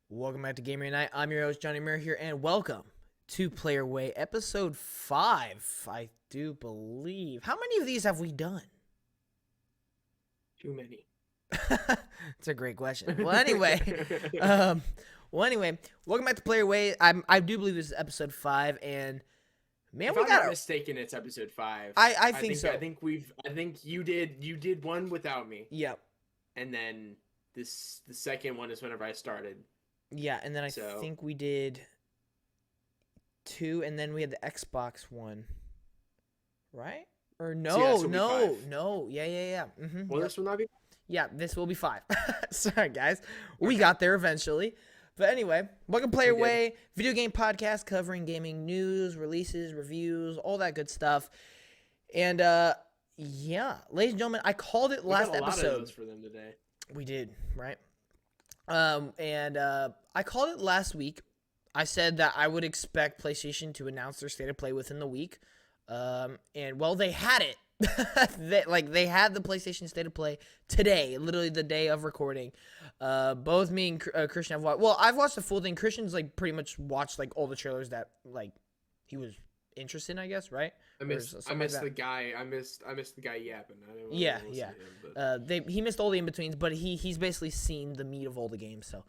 Welcome back to G.A.M.E.R Night. I'm your host, G.A.M.E.R here, and welcome to Player Way, episode 5, I do believe. How many of these have we done? Too many. It's a great question. Anyway, welcome back to Player Way. I do believe this is episode 5, and man, If we I'm got not mistaken, it's episode 5. I think so. I think you did one without me, Yep. and then the second one is whenever I started. Yeah, and then I think we did 2, and then we had the Xbox one, right? Or no. Yeah. Mm-hmm. Well, this will not be. Yeah, this will be 5. Sorry, guys. We got there eventually. But anyway, welcome to Player Way, video game podcast covering gaming news, releases, reviews, all that good stuff. And, yeah, ladies and gentlemen, I called it last episode. We got a lot of those for them today. We did, right? I called it last week. I said that I would expect PlayStation to announce their state of play within the week. And well, they had it. they had the PlayStation state of play today, literally the day of recording. Both me and Christian have watched. Well, I've watched the full thing. Christian's pretty much watched all the trailers that he was interested in, I guess, right? I missed the guy. I missed the guy yapping. I didn't yeah. Him, but... he missed all the in betweens, but he's basically seen the meat of all the games. So,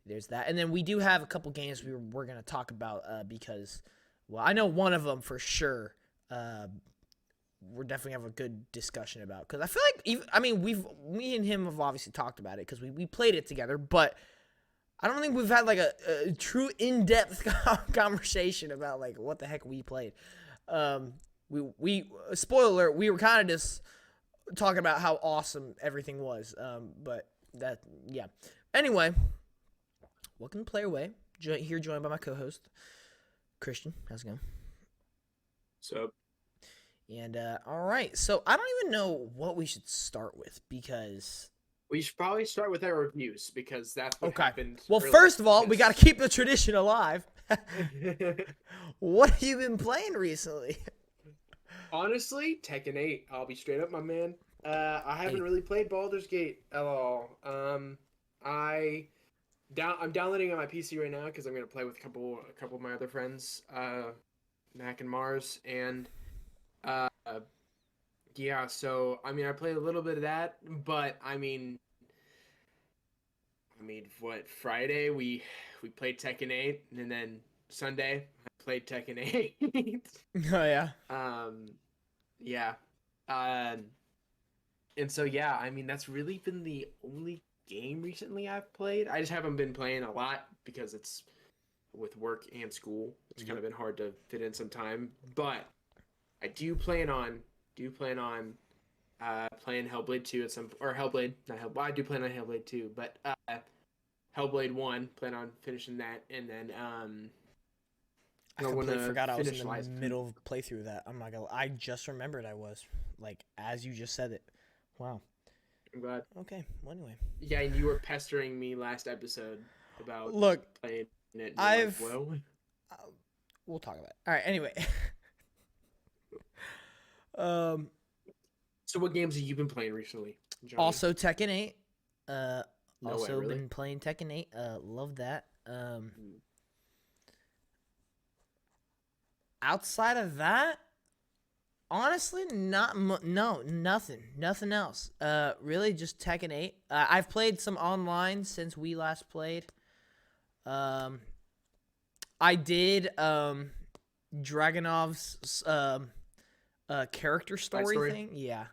there's that. And then we do have a couple games we're gonna talk about because, well, I know one of them for sure. We're definitely have a good discussion about, because I feel like me and him have obviously talked about it because we played it together, but I don't think we've had a true in-depth conversation about what the heck we played. We spoiler alert, we were kind of just talking about how awesome everything was. But that, yeah. Anyway, welcome to Player Way. Here joined by my co-host Christian. How's it going? So. And all right, so I don't even know what we should start with because we should probably start with our reviews because that's what happened. Well, first of all, we got to keep the tradition alive. What have you been playing recently? Honestly, Tekken 8. I'll be straight up, my man. I haven't really played Baldur's Gate at all. I'm downloading on my PC right now because I'm gonna play with a couple of my other friends, Mac and Mars, and yeah. So I played a little bit of that, but what, Friday we played Tekken 8, and then Sunday I played Tekken 8. Oh yeah. Yeah. And so yeah, that's really been the only game recently I've played. I just haven't been playing a lot because it's with work and school. It's kind of been hard to fit in some time, but I do plan on playing Hellblade 2 at some, or Hellblade, not Hellblade. I do plan on Hellblade 2, but Hellblade 1, plan on finishing that, and then I completely forgot I was in the middle of playthrough of that. I'm not gonna. I just remembered I was as you just said it. Wow. I'm glad. Okay. Well, anyway. Yeah, and you were pestering me last episode about playing it. We'll talk about it. All right. Anyway. So what games have you been playing recently, Johnny? Also Tekken 8. Been playing Tekken 8. Love that. Outside of that, honestly, nothing else. Really just Tekken 8. I've played some online since we last played. I did Dragunov's character story thing. Yeah.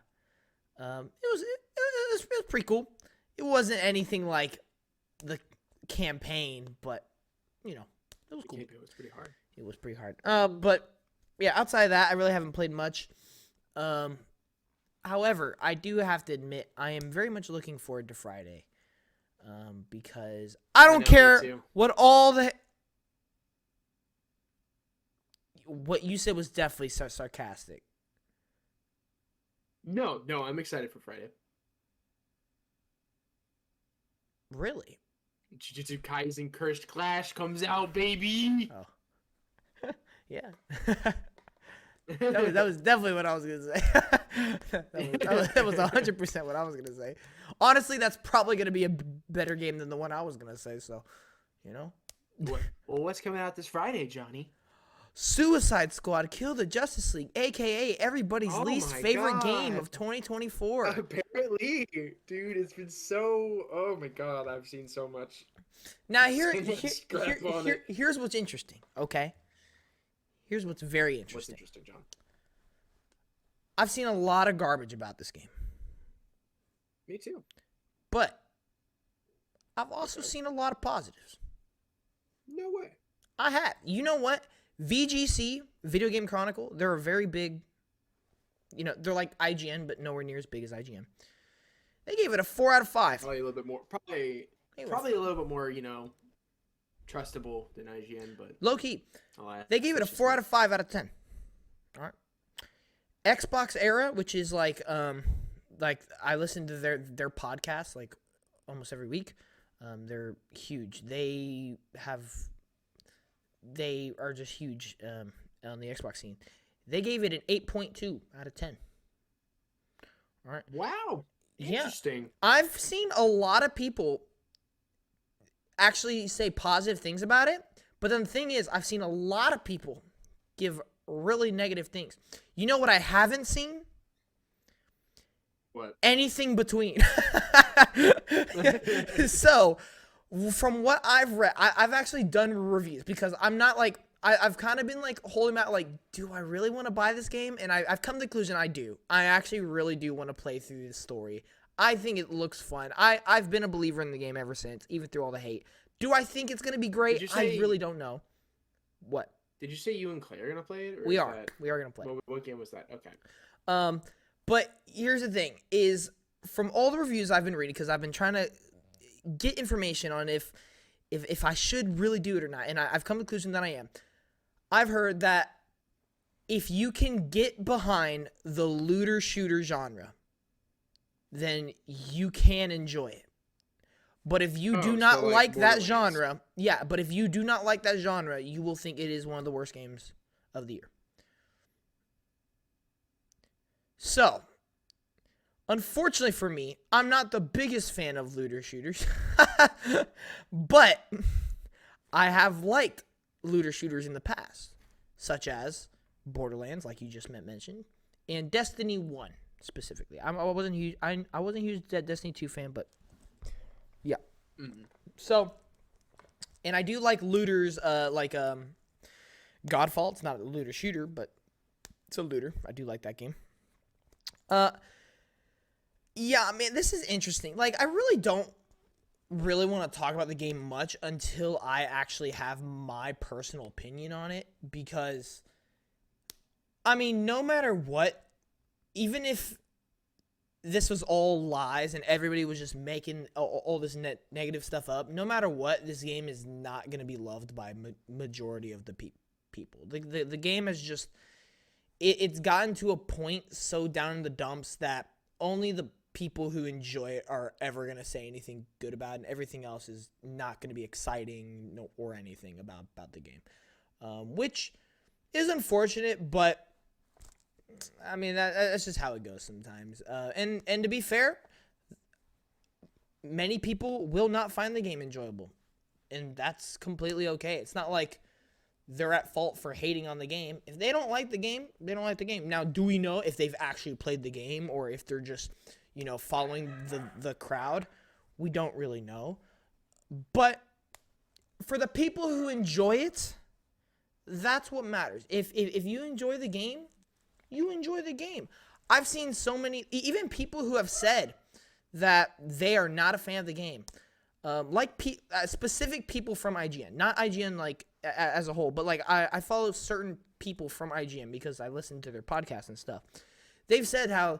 It was pretty cool. It wasn't anything like the campaign, but it was cool. It was pretty hard. It was pretty hard. But yeah, outside of that, I really haven't played much. However, I do have to admit I am very much looking forward to Friday. Because I don't care what what you said was definitely sarcastic. No, I'm excited for Friday. Really? Jujutsu Kaisen Cursed Clash comes out, baby. Oh. Yeah. that was definitely what I was gonna say. that was 100% what I was gonna say. Honestly, that's probably going to be a better game than the one I was going to say. So, you know. Well, what's coming out this Friday, Johnny? Suicide Squad Kill the Justice League, a.k.a. everybody's Oh least my favorite game God. of 2024. Apparently, dude, it's been so. Oh my God, I've seen so much. Now, So much crap on it. here's what's interesting, okay? Here's what's very What's interesting. interesting, John? I've seen a lot of garbage about this game, Me too. but I've also seen a lot of positives. No way. I have. You know what? VGC, Video Game Chronicle, they're a very big, they're like IGN, but nowhere near as big as IGN. They gave it a 4 out of 5. Probably a little bit more. Probably a little bit more, trustable than IGN, but Low key. They gave it a 4 out of 5 out of 10. All right. Xbox Era, which is like I listen to their podcast like almost every week. They're huge. They are just huge on the Xbox scene. They gave it an 8.2 out of 10. All right. Wow. Interesting. Yeah. I've seen a lot of people actually say positive things about it, but then the thing is, I've seen a lot of people give really negative things. You know what I haven't seen? What? Anything between. So, from what I've read, I've actually done reviews because I'm not like, I've kind of been like holding out like, do I really want to buy this game? And I've come to the conclusion I do. I actually really do want to play through this story. I think it looks fun. I've been a believer in the game ever since, even through all the hate. Do I think it's going to be great? I really don't know. What? Did you say you and Claire are going to play it? Or We are going to play it. What game was that? Okay. But here's the thing, is from all the reviews I've been reading, because I've been trying to get information on if I should really do it or not, and I've come to the conclusion that I am. I've heard that if you can get behind the looter shooter genre, then you can enjoy it. But if you do not like that genre, but if you do not like that genre, you will think it is one of the worst games of the year. So, unfortunately for me, I'm not the biggest fan of looter shooters, but I have liked looter shooters in the past, such as Borderlands, like you just mentioned, and Destiny 1 specifically. I wasn't huge. I wasn't a huge Destiny 2 fan, but yeah. Mm-hmm. So, and I do like looters, like Godfall. It's not a looter shooter, but it's a looter. I do like that game. Yeah, man, this is interesting. Like, I really don't really want to talk about the game much until I actually have my personal opinion on it, because, I mean, no matter what, even if this was all lies and everybody was just making all this negative stuff up, no matter what, this game is not going to be loved by majority of the people. The game has just, it's gotten to a point so down in the dumps that only the people who enjoy it are ever going to say anything good about it, and everything else is not going to be exciting or anything about the game, which is unfortunate, but I mean, that's just how it goes sometimes. And to be fair, many people will not find the game enjoyable, and that's completely okay. It's not like they're at fault for hating on the game. If they don't like the game, they don't like the game. Now, do we know if they've actually played the game or if they're just, following the crowd? We don't really know. But for the people who enjoy it, that's what matters. If you enjoy the game, you enjoy the game. I've seen so many, even people who have said that they are not a fan of the game. Specific people from IGN, not IGN like as a whole, but like I follow certain people from IGN because I listen to their podcasts and stuff. They've said how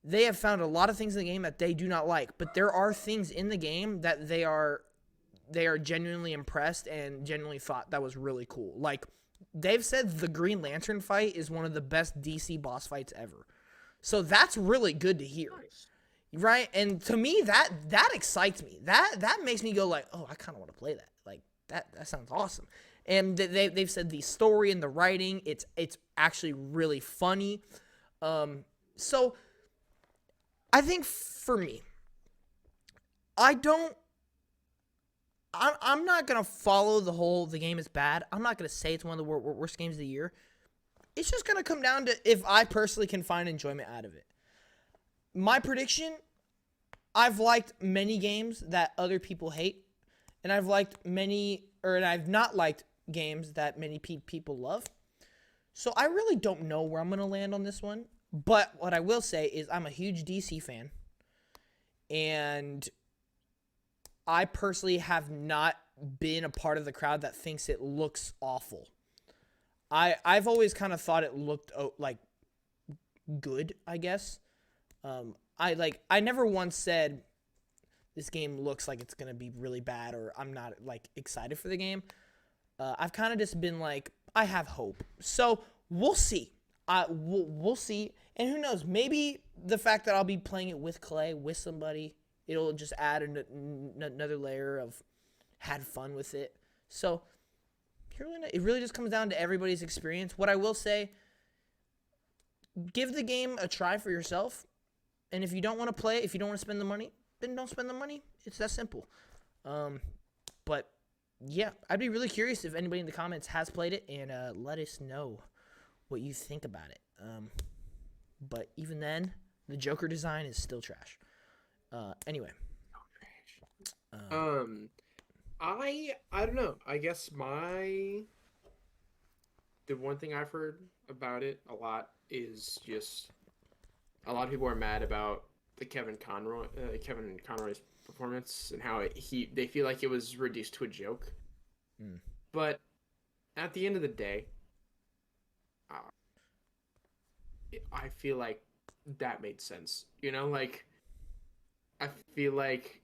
they have found a lot of things in the game that they do not like, but there are things in the game that they are genuinely impressed and genuinely thought that was really cool. Like, they've said the Green Lantern fight is one of the best DC boss fights ever. So that's really good to hear. Nice. Right? And to me, that excites me. That makes me go like, oh, I kind of want to play that. Like, that sounds awesome. And they've said the story and the writing, it's actually really funny. So I think for me, I don't. I'm not gonna follow the game is bad. I'm not gonna say it's one of the worst games of the year. It's just gonna come down to if I personally can find enjoyment out of it. My prediction: I've liked many games that other people hate, and I've not liked games that many people love. So I really don't know where I'm gonna land on this one. But what I will say is I'm a huge DC fan, and I personally have not been a part of the crowd that thinks it looks awful. I've always kind of thought it looked like good, I guess. I never once said this game looks like it's gonna be really bad or I'm not like excited for the game. I've kind of just been like I have hope. So we'll see. We'll see, and who knows? Maybe the fact that I'll be playing it with Clay, with somebody, it'll just add another layer of had fun with it. So it really just comes down to everybody's experience. What I will say, give the game a try for yourself. And if you don't want to play, if you don't want to spend the money, then don't spend the money. It's that simple. But yeah, I'd be really curious if anybody in the comments has played it and let us know what you think about it. But even then, the Joker design is still trash. Anyway. I don't know. I guess the one thing I've heard about it a lot is just a lot of people are mad about the Kevin Conroy's performance and how they feel like it was reduced to a joke. But at the end of the day, I feel like that made sense. You know, like I feel like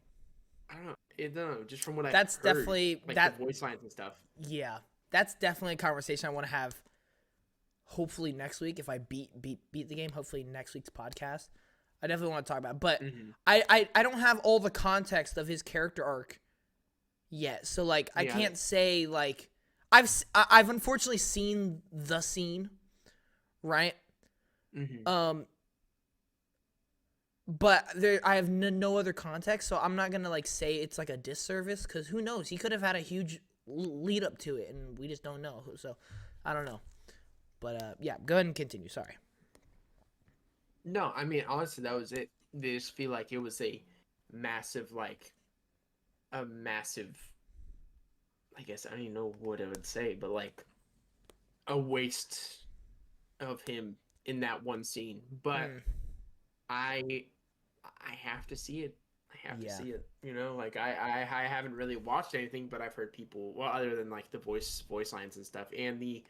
I don't know. Just from what I've heard, definitely like that the voice lines and stuff. Yeah, that's definitely a conversation I want to have. Hopefully next week, if I beat the game. Hopefully next week's podcast, I definitely want to talk about it. But I don't have all the context of his character arc yet, so like I can't say like I've unfortunately seen the scene, right? But I have no other context, so I'm not gonna like say it's like a disservice because who knows? He could have had a huge lead up to it, and we just don't know. So I don't know. But yeah, go ahead and continue. Sorry. No, I mean honestly, that was it. They just feel like it was a massive. I guess I don't even know what I would say, but like a waste of him in that one scene. But I have to see it. I have to see it. You know, like I haven't really watched anything, but I've heard people other than like the voice lines and stuff, and the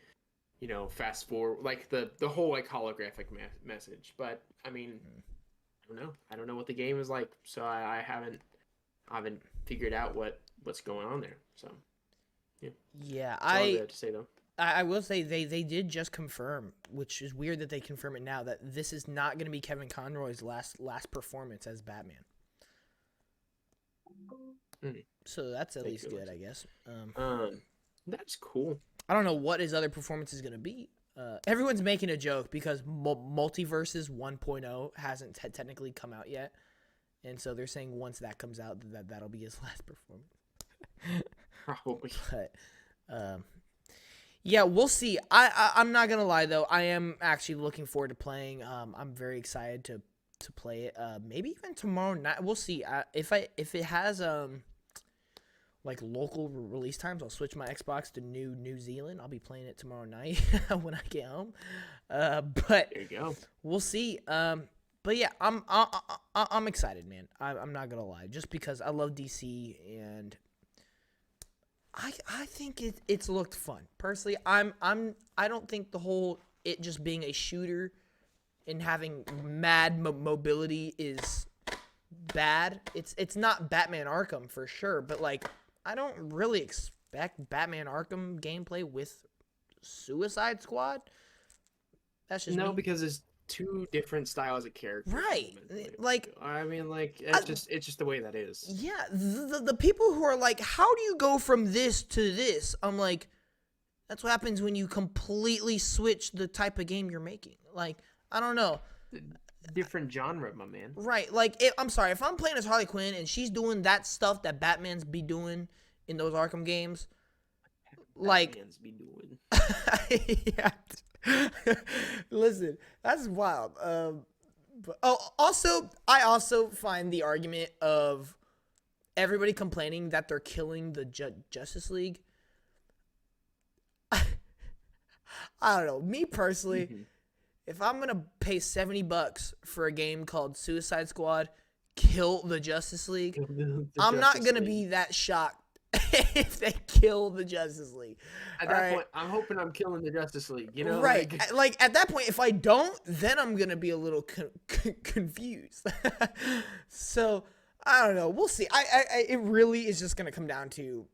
fast forward like the whole like holographic message. But I mean, I don't know what the game is like, so I haven't figured out what's going on there. So yeah, that's all I have to say though. I will say they did just confirm, which is weird that they confirm it now, that this is not going to be Kevin Conroy's last performance as Batman. So that's at least good, I guess. That's cool. I don't know what his other performance is going to be. Everyone's making a joke because Multiverses 1.0 hasn't technically come out yet. And so they're saying once that comes out, that'll be his last performance. Probably. But, yeah, we'll see. I'm not going to lie, though. I am actually looking forward to playing. I'm very excited to play it. Maybe even tomorrow night. We'll see. If it has like local release times, I'll switch my Xbox to New Zealand. I'll be playing it tomorrow night when I get home. But there you go. We'll see. But yeah, I'm excited, man. I'm not gonna lie, just because I love DC and I think it's looked fun. Personally, I don't think the whole it just being a shooter and having mad mobility is bad. It's not Batman Arkham for sure, but like I don't really expect Batman Arkham gameplay with Suicide Squad. That's just me. Because it's two different styles of character. Right. Like I mean, like it's just the way that is. Yeah, the people who are like, how do you go from this to this? I'm like, that's what happens when you completely switch the type of game you're making. Like, I don't know. different genre, my man. right. Like, I'm sorry, if I'm playing as Harley Quinn and she's doing that stuff that Batman's be doing in those Arkham games, like, Batman's be doing. yeah. Listen, that's wild. But also, I also find the argument of everybody complaining that they're killing the Justice League. I don't know. Me personally, Mhm. if I'm gonna pay $70 for a game called Suicide Squad, kill the Justice League, The I'm not Justice gonna League. be that shocked if they kill the Justice League. At All that right. point, I'm hoping I'm killing the Justice League. You know, Right. like Like at that point, if I don't, then I'm gonna be a little confused. So I don't know. We'll see. It really is just gonna come down to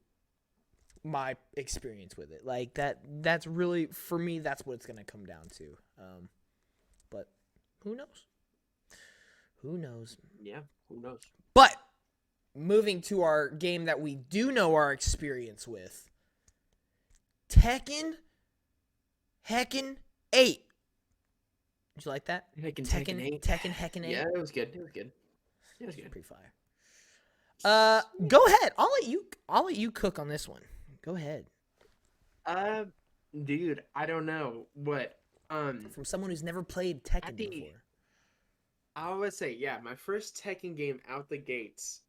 my experience with it. Like that. That's really for me. That's what it's gonna come down to. But who knows? Who knows? yeah, who knows? But moving to our game that we do know our experience with, Tekken Heckin' 8. Did you like that? Tekken 8. Tekken Heckin' 8. Yeah, it was good. It was good. It was good. Pretty fire. Go ahead. I'll let you cook on this one. Go ahead. Uh, dude, I don't know what. From someone who's never played I Tekken think before. I would say, yeah, my first Tekken game out the gates.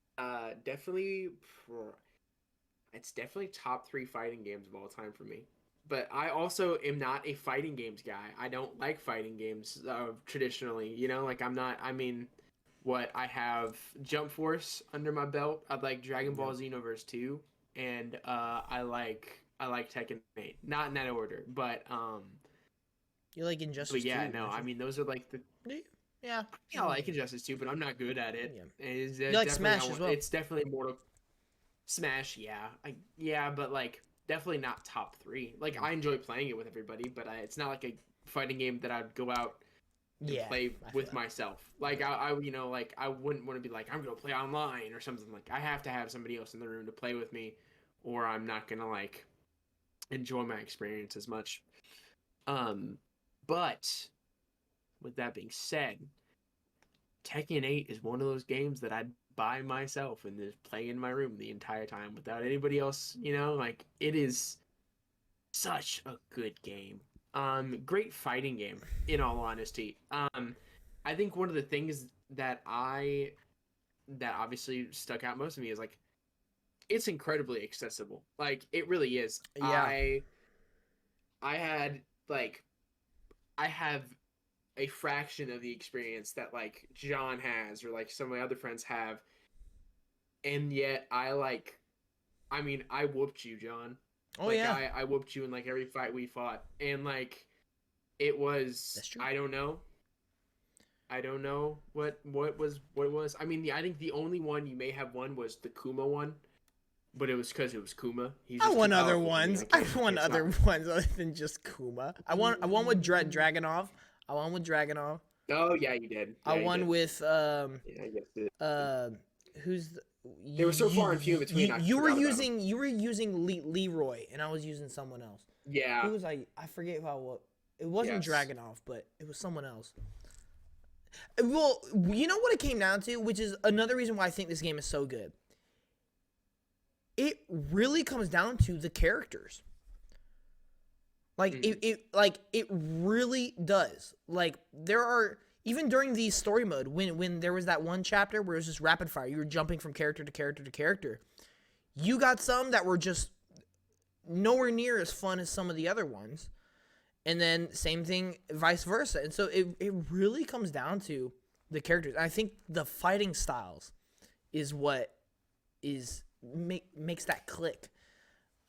Definitely, it's definitely top 3 fighting games of all time for me. But I also am not a fighting games guy. I don't like fighting games traditionally. You know, like I'm not. I mean, what I have Jump Force under my belt. I like Dragon Ball Xenoverse 2, and I like Tekken 8. Not in that order, You like but Injustice yeah, 2, no. don't I you? mean, those are like the. Do you? Yeah. Yeah, I like Injustice 2, but I'm not good at it. Yeah. It's You like definitely Smash as well. It's definitely Mortal Smash. Yeah, but like definitely not top 3. Like I enjoy playing it with everybody, but it's not like a fighting game that I'd go out and Yeah. play I feel with that. myself. Like I you know, like I wouldn't want to be like I'm gonna play online or something. Like I have to have somebody else in the room to play with me, or I'm not gonna like enjoy my experience as much. But with that being said, Tekken 8 is one of those games that I'd buy myself and just play in my room the entire time without anybody else, you know? Like it is such a good game. Great fighting game, in all honesty. I think one of the things that obviously stuck out most of me is like it's incredibly accessible. Like it really is. Yeah. I had like I have a fraction of the experience that like John has or like some of my other friends have, and yet I mean I whooped you, John. Oh Like yeah. I whooped you in like every fight we fought, and like it was That's true. I don't know what it was. I mean, I think the only one you may have won was the Kuma one, but it was because it was Kuma. He's I just too won other powerful for me. ones. I I can't, won other stop. ones other than just Kuma. I won with Dragonov. I won with Dragonov. Oh yeah, you did. I Yeah, you won did. with Yeah, yes, you did. uh who's the, They were so far and few in between. I forgot about them. you were using Leroy and I was using someone else. Yeah. Who was I forget who I was. It wasn't Yes. Dragonov, but it was someone else. Well, you know what it came down to, which is another reason why I think this game is so good. It really comes down to the characters. Like it really does. Like there are even during the story mode when there was that one chapter where it was just rapid fire, you were jumping from character to character to character. You got some that were just nowhere near as fun as some of the other ones. And then same thing vice versa. And so it really comes down to the characters. And I think the fighting styles is what makes that click.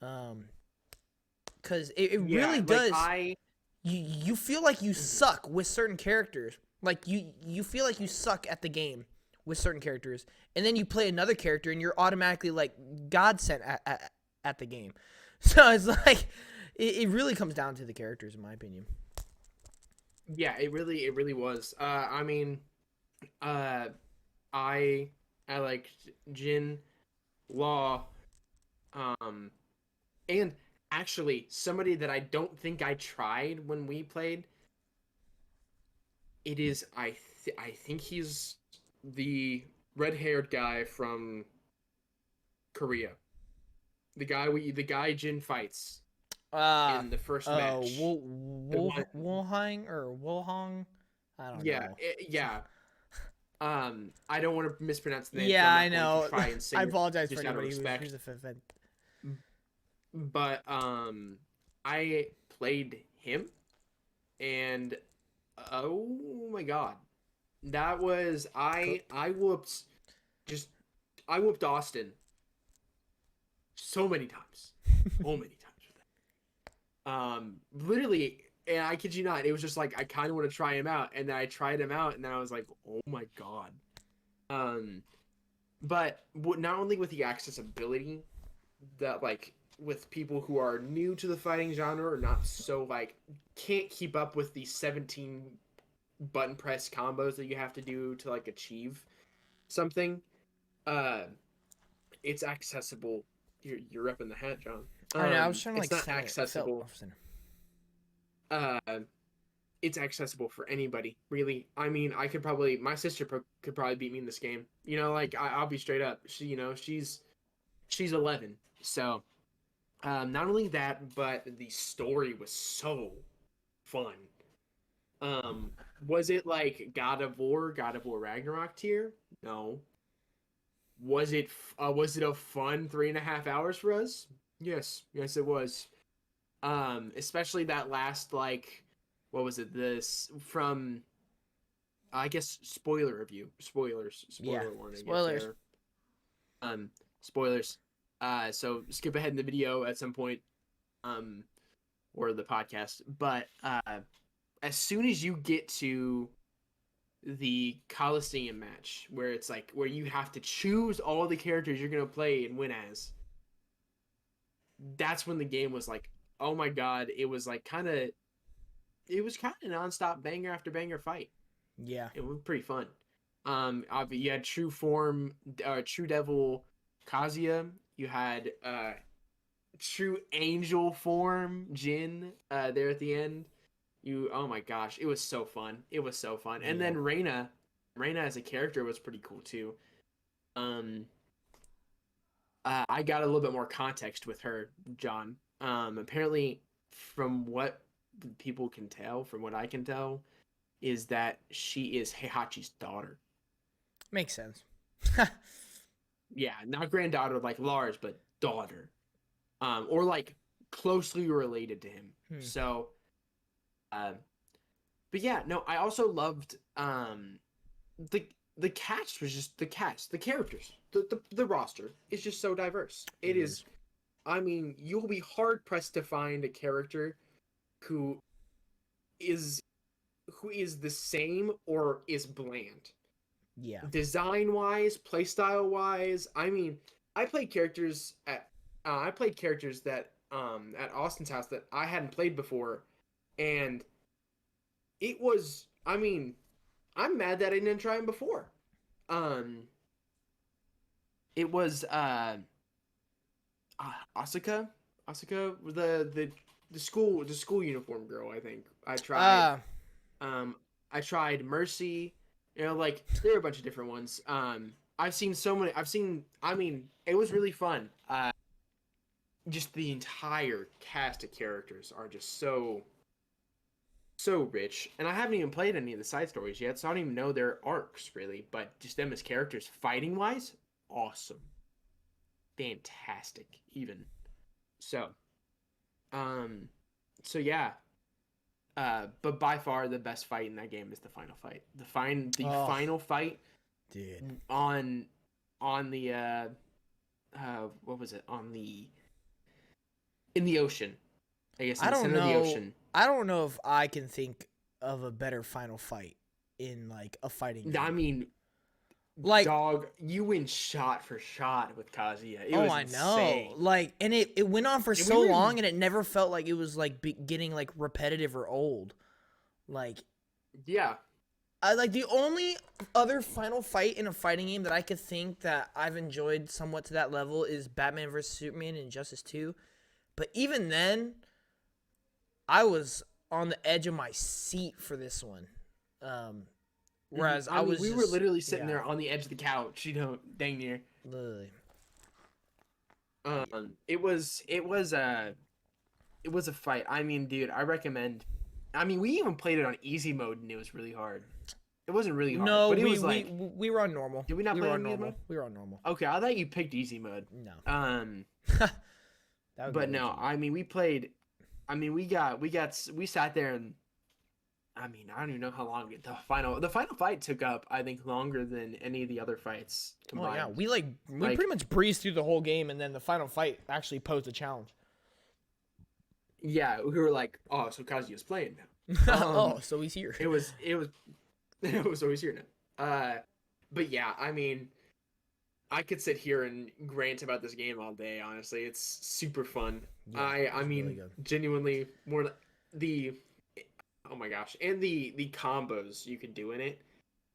Because it really does. Like You feel like you suck with certain characters. Like you feel like you suck at the game with certain characters, and then you play another character, and you're automatically like God sent at the game. So it's like it really comes down to the characters, in my opinion. yeah, it really was. I mean, I liked Jin, Law, and actually somebody that I don't think I tried when we played. It is, I I think he's the red-haired guy from Korea. The guy Jin fights Uh, in the first match. The one, Wolhang or Wolhong? I don't yeah, know. yeah. I don't want to mispronounce the name, so Yeah, I'm I not going to know. try and I say it apologize for just out of anybody who's respect. a fan. But I played him, and oh my god, that was I whooped just I whooped Austin so many times, so many times with that. Literally, and I kid you not, it was just like I kind of want to try him out, and then I tried him out, and then I was like, oh my god. Um, but not only with the accessibility that like with people who are new to the fighting genre or not so like can't keep up with the 17 button press combos that you have to do to like achieve something. Uh, it's accessible. You're repping the hat, John. I know. I was trying to It's like not send it. Felt. accessible. Uh, it's accessible for anybody, really. I mean, I could probably my sister could probably beat me in this game. You know, like I'll be straight up. She's 11, so not only that, but the story was so fun. Was it like God of War Ragnarok tier? No. Was it a fun 3.5 hours for us? Yes, it was. Especially that last like, what was it? This from I guess spoiler review, Yeah. spoiler warning if Spoilers. they're spoilers. So skip ahead in the video at some point, um, or the podcast. But as soon as you get to the Coliseum match, where it's like where you have to choose all the characters you're gonna play and win as, that's when the game was like, oh my god, it was kind of nonstop banger after banger fight. Yeah. It was pretty fun. You had True Form, True Devil, Kazuya. You had True Angel Form, Jin. There at the end. Oh my gosh, it was so fun. It was so fun. And Yeah. then Reina as a character was pretty cool too. Um, I got a little bit more context with her, John. Apparently, from what people can tell, from what I can tell, is that she is Heihachi's daughter. Makes sense. Yeah, not granddaughter like Lars, but daughter. Or like closely related to him. Hmm. So, uh, but yeah, no, I also loved the the cast was just the characters, the roster is just so diverse. It is. I mean, you'll be hard pressed to find a character who is who is the same or is bland. Yeah. Design wise, playstyle wise. I mean, I played characters that at Austin's house that I hadn't played before, and it was. I mean, I'm mad that I didn't try them before. Um, it was Asuka, the school uniform girl. I think I tried. Uh, Um, I tried Mercy. You know, like there are a bunch of different ones. I've seen so many. I've seen. I mean, it was really fun. Just the entire cast of characters are just so rich, and I haven't even played any of the side stories yet, so I don't even know their arcs really. But just them as characters, fighting wise, awesome, fantastic, even. So, um, so yeah. But by far the best fight in that game is the final fight. The oh, final fight dude. on the what was it on the in the ocean, I guess in I the don't center of the know. ocean. I don't know if I can think of a better final fight in like a fighting I game. mean, Like, dog, you win shot for shot with Kazuya. It oh, was I know. insane. Like, and it went on for And so long, and it never felt like it was like getting like repetitive or old. Like, yeah, I like the only other final fight in a fighting game that I could think that I've enjoyed somewhat to that level is Batman vs Superman in Injustice 2. But even then, I was on the edge of my seat for this one. Um, Whereas I mean, we were literally sitting yeah, there on the edge of the couch, dang near. literally. It was a fight. I mean, dude, I recommend. I mean, we even played it on easy mode, and it was really hard. It wasn't really hard, No, but it was like, we were on normal. did we not We play were it on on easy mode? normal. We were on normal. Okay, I thought you picked easy mode. No, Um, that would be but way too no, much. I mean, we played. I mean, we sat there and. I mean, I don't even know how long the final fight took up. I think longer than any of the other fights Oh combined. yeah, we Like, pretty much breezed through the whole game, and then the final fight actually posed a challenge. yeah, we were like, oh, so Kazuya's playing now. Oh, so he's here. It was it was always here now. But yeah, I mean, I could sit here and rant about this game all day. Honestly, it's super fun. Yeah, I it's mean, really good. genuinely the oh my gosh, and the combos you can do in it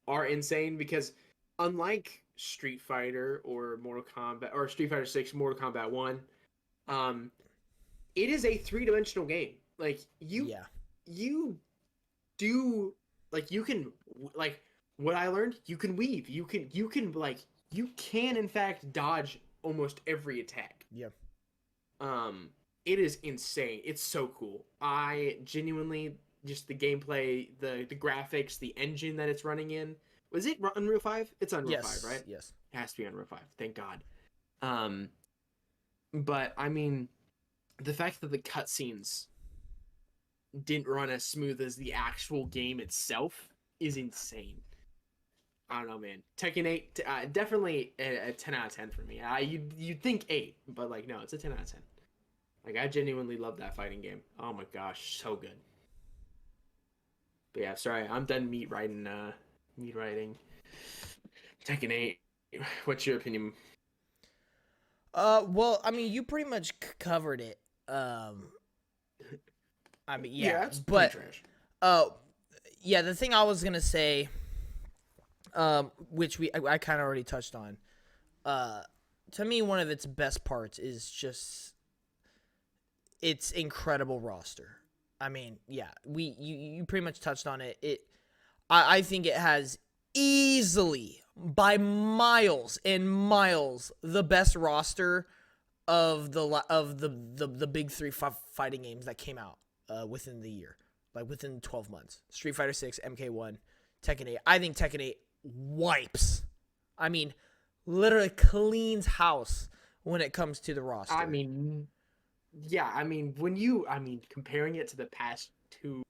are insane because unlike Street Fighter or Mortal Kombat or Street Fighter 6, Mortal Kombat 1, it is a three-dimensional game. Like Yeah, you do like you can like what I learned, you can weave. You can in fact dodge almost every attack. yeah. It is insane. It's so cool. I genuinely just the gameplay, the graphics, the engine that it's running in. Was it Unreal 5? It's Unreal Yes, 5, right? yes. It has to be Unreal 5. Thank God. But I mean, the fact that the cutscenes didn't run as smooth as the actual game itself is insane. I don't know, man. Tekken 8, definitely a 10 out of 10 for me. You'd think 8, but like, no, it's a 10 out of 10. Like, I genuinely love that fighting game. Oh my gosh, so good. But yeah, sorry, I'm done meat riding Tekken 8. What's your opinion? Well, I mean, you pretty much covered it. I mean, yeah, it's but pretty trash. yeah, the thing I was gonna say, which I kind of already touched on, to me, one of its best parts is just its incredible roster. I mean, yeah, you pretty much touched on it. I think it has easily by miles and miles the best roster of the big three fighting games that came out within the year, like within 12 months. Street Fighter 6, MK1, Tekken 8. I think Tekken 8 wipes. I mean, literally cleans house when it comes to the roster. I mean, yeah, I mean, comparing it to the past two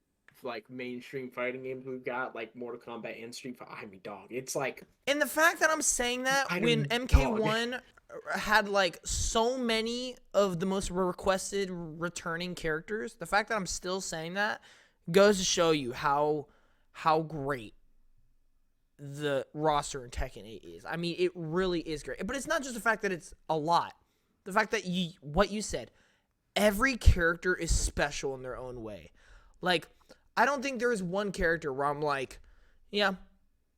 like mainstream fighting games we've got, like Mortal Kombat and Street Fighter, I mean, dog, it's like. And the fact that I'm saying that when MK1 had like so many of the most requested returning characters, the fact that I'm still saying that goes to show you how great the roster in Tekken 8 is. I mean, it really is great. But it's not just the fact that it's a lot. The fact that what you said, every character is special in their own way. Like, I don't think there is one character where I'm like, yeah,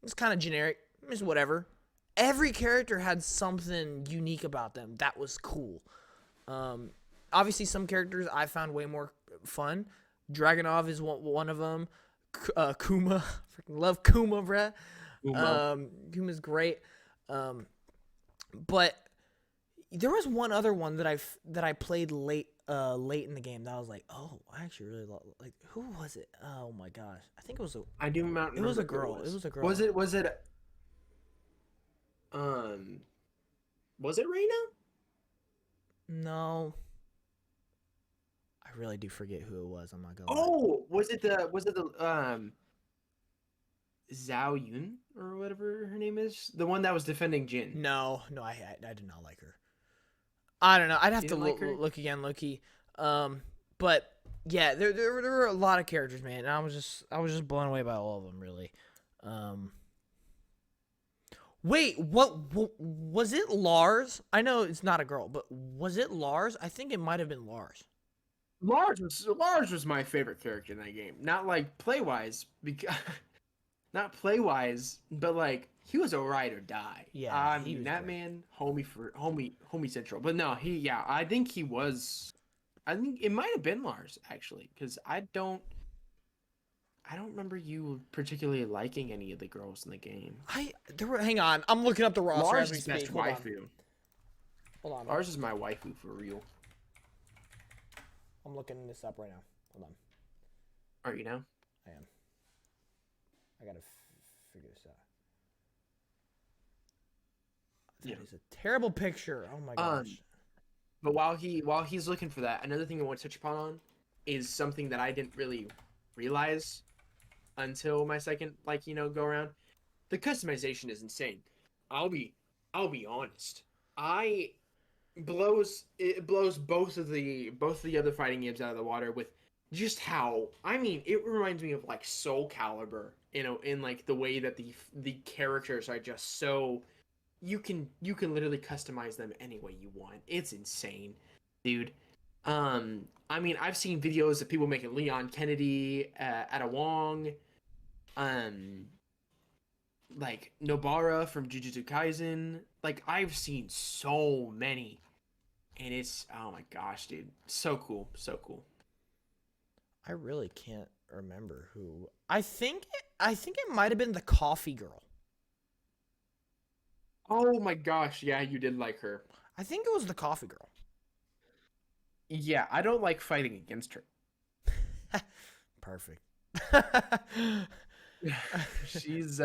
it's kind of generic. It's whatever. Every character had something unique about them that was cool. Obviously, some characters I found way more fun. Dragunov is one of them. Kuma. Freaking love Kuma, bruh. Kuma's great. But there was one other one that I played late in the game that I was like, oh, I actually really like. Who was it? Oh my gosh, I think it was I do not remember. It was a girl. It was a girl. Was it? Was it Reina? No. I really do forget who it was. I'm not gonna. Oh, was it the Zhao Yun or whatever her name is, the one that was defending Jin? No, I did not like her. I don't know. I'd have to look again, Loki. But yeah, there were a lot of characters, man. And I was just blown away by all of them, really. Wait, what was it? Lars? I know it's not a girl, but was it Lars? I think it might have been Lars. Lars was my favorite character in that game. Not like play wise, because not play wise, but like he was a ride or die. Yeah, I mean that great. Man, homie central. But no, I think he was. I think it might have been Lars actually, because I don't. I don't remember you particularly liking any of the girls in the game. Hang on. I'm looking up the roster as Lars we is best speak. Hold on. waifu. Hold on. Lars is my waifu for real. I'm looking this up right now. Hold on. Are you now? I am. I gotta figure this out. That is a terrible picture. Oh my gosh. But while he's looking for that, another thing I want to touch upon is something that I didn't really realize until my second go around. The customization is insane. I'll be honest. It blows both of the other fighting games out of the water with just how it reminds me of like Soul Calibur, in like the way that the characters are just so you can literally customize them any way you want. It's insane, dude. I've seen videos of people making Leon Kennedy, Ada Wong, like Nobara from Jujutsu Kaisen. Like I've seen so many, and it's oh my gosh, dude, so cool, so cool. I really can't remember who. I think it might have been the coffee girl. Oh my gosh, yeah, you did like her. I think it was the coffee girl. Yeah, I don't like fighting against her. Perfect. she's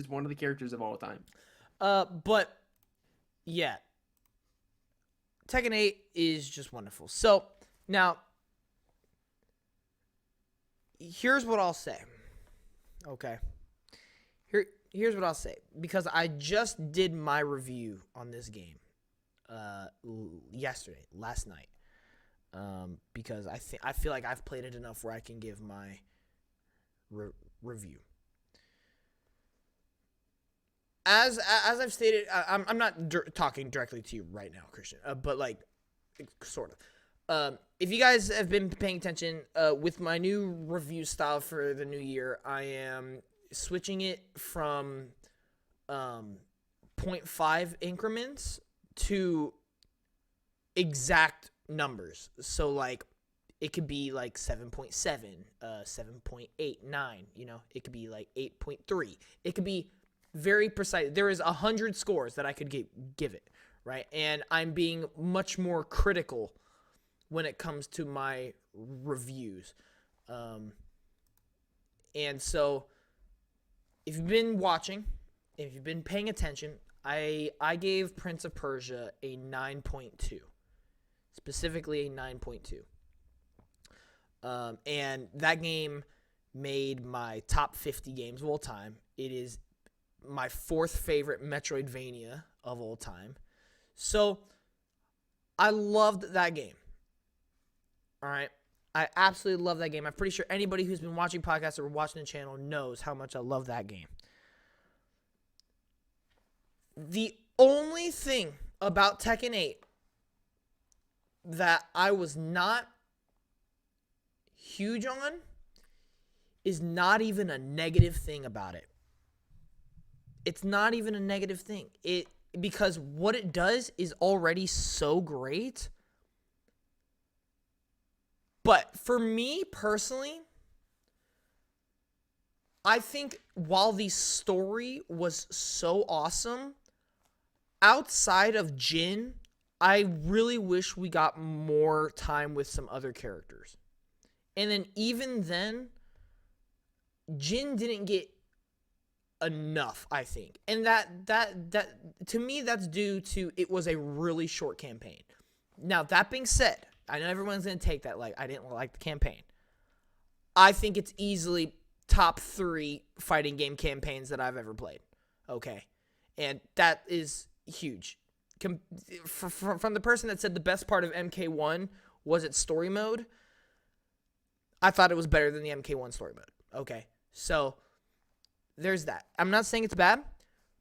one of the characters of all time. But yeah, Tekken 8 is just wonderful. So now, here's what I'll say. Okay. Here's what I'll say, because I just did my review on this game last night. Because I feel like I've played it enough where I can give my review. As I've stated, I'm not talking directly to you right now, Christian, but like sort of. If you guys have been paying attention, with my new review style for the new year, I am switching it from 0.5 increments to exact numbers. So like it could be like 7.7, 7.89, it could be like 8.3. It could be very precise. There is 100 scores that I could give it, right? And I'm being much more critical when it comes to my reviews. And so if you've been watching, if you've been paying attention, I gave Prince of Persia a 9.2. Specifically a 9.2. And that game made my top 50 games of all time. It is my fourth favorite Metroidvania of all time. So I loved that game. All right. I absolutely love that game. I'm pretty sure anybody who's been watching podcasts or watching the channel knows how much I love that game. The only thing about Tekken 8 that I was not huge on is not even a negative thing about it. It's not even a negative thing. Because what it does is already so great. But for me personally, I think while the story was so awesome, outside of Jin, I really wish we got more time with some other characters. And then even then, Jin didn't get enough, I think. And that to me, that's due to it was a really short campaign. Now, that being said, I know everyone's going to take that like I didn't like the campaign. I think it's easily top 3 fighting game campaigns that I've ever played. Okay. And that is huge. From the person that said the best part of MK1 was its story mode, I thought it was better than the MK1 story mode. Okay. So there's that. I'm not saying it's bad,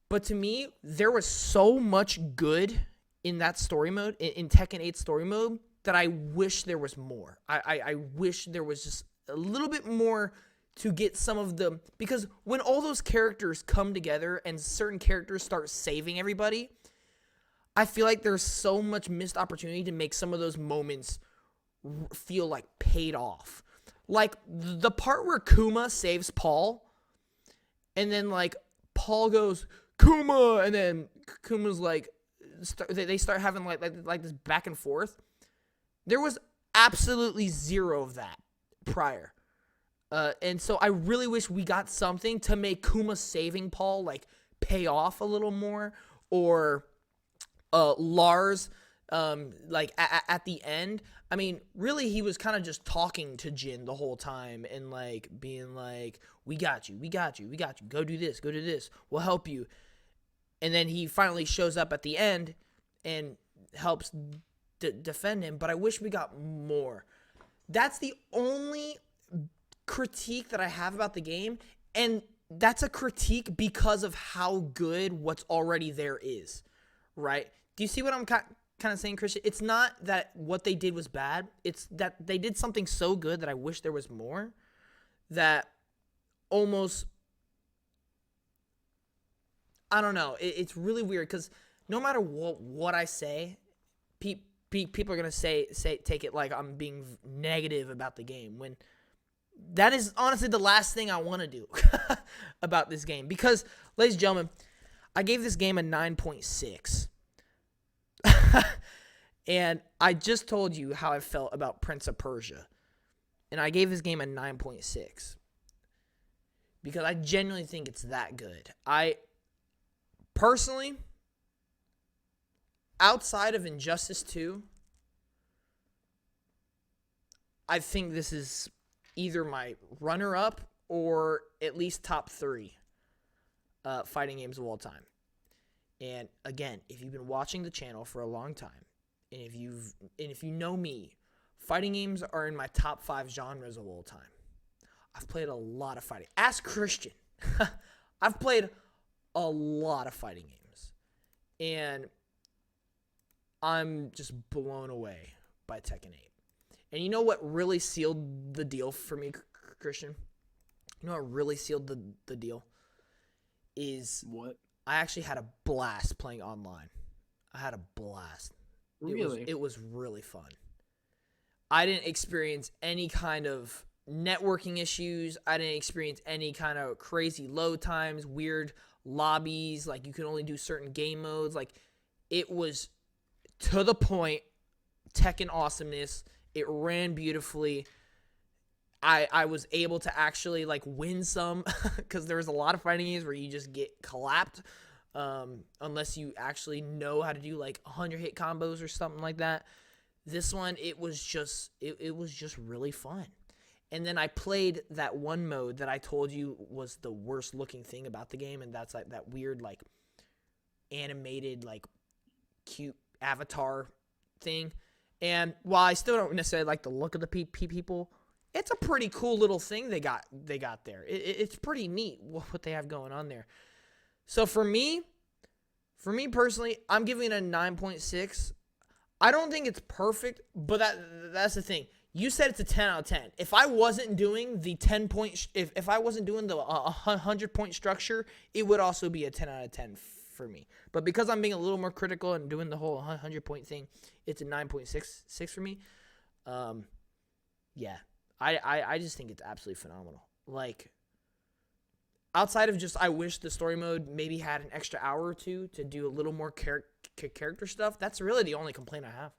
but to me, there was so much good in that story mode, in Tekken 8 story mode, that I wish there was more. I wish there was just a little bit more to get some of the... Because when all those characters come together and certain characters start saving everybody, I feel like there's so much missed opportunity to make some of those moments feel like paid off. Like the part where Kuma saves Paul, and then like Paul goes Kuma, and then Kuma's like, they start having like this back and forth. There was absolutely zero of that prior. And so I really wish we got something to make Kuma saving Paul like pay off a little more, or Lars like at the end. I mean, really, he was kind of just talking to Jin the whole time and like being like, "We got you, we got you, we got you. Go do this, go do this. We'll help you." And then he finally shows up at the end and helps defend him. But I wish we got more. That's the only critique that I have about the game, and that's a critique because of how good what's already there is, right? Do you see what I'm kind of saying, Christian? It's not that what they did was bad. It's that they did something so good that I wish there was more. That almost, I don't know. It's really weird because no matter what I say, people are gonna say take it like I'm being negative about the game, when that is honestly the last thing I want to do about this game. Because, ladies and gentlemen, I gave this game a 9.6. And I just told you how I felt about Prince of Persia. And I gave this game a 9.6. Because I genuinely think it's that good. I, personally, outside of Injustice 2, I think this is either my runner-up or at least top 3 fighting games of all time. And again, if you've been watching the channel for a long time, and if you know me, fighting games are in my top 5 genres of all time. I've played a lot of fighting. Ask Christian. I've played a lot of fighting games. And I'm just blown away by Tekken 8. And you know what really sealed the deal for me, Christian? You know what really sealed the deal? Is What? I actually had a blast playing online. I had a blast. Really? It was really fun. I didn't experience any kind of networking issues. I didn't experience any kind of crazy load times, weird lobbies, like you can only do certain game modes. Like, it was to the point, Tekken awesomeness. It ran beautifully. I was able to actually like win some, because there was a lot of fighting games where you just get clapped unless you actually know how to do like 100 hit combos or something like that. This one, it was just really fun. And then I played that one mode that I told you was the worst looking thing about the game, and that's like that weird like animated like cute avatar thing. And while I still don't necessarily like the look of the people, it's a pretty cool little thing they got there. It's pretty neat what they have going on there. So for me personally, I'm giving it a 9.6. I don't think it's perfect, but that's the thing. You said it's a 10 out of 10. If I wasn't doing the 10 point, if I wasn't doing the 100 point structure, it would also be a 10 out of 10 for me. But because I'm being a little more critical and doing the whole 100 point thing, it's a 9.66 for me. Yeah. I just think it's absolutely phenomenal. Like, outside of just, I wish the story mode maybe had an extra hour or two to do a little more character stuff. That's really the only complaint I have.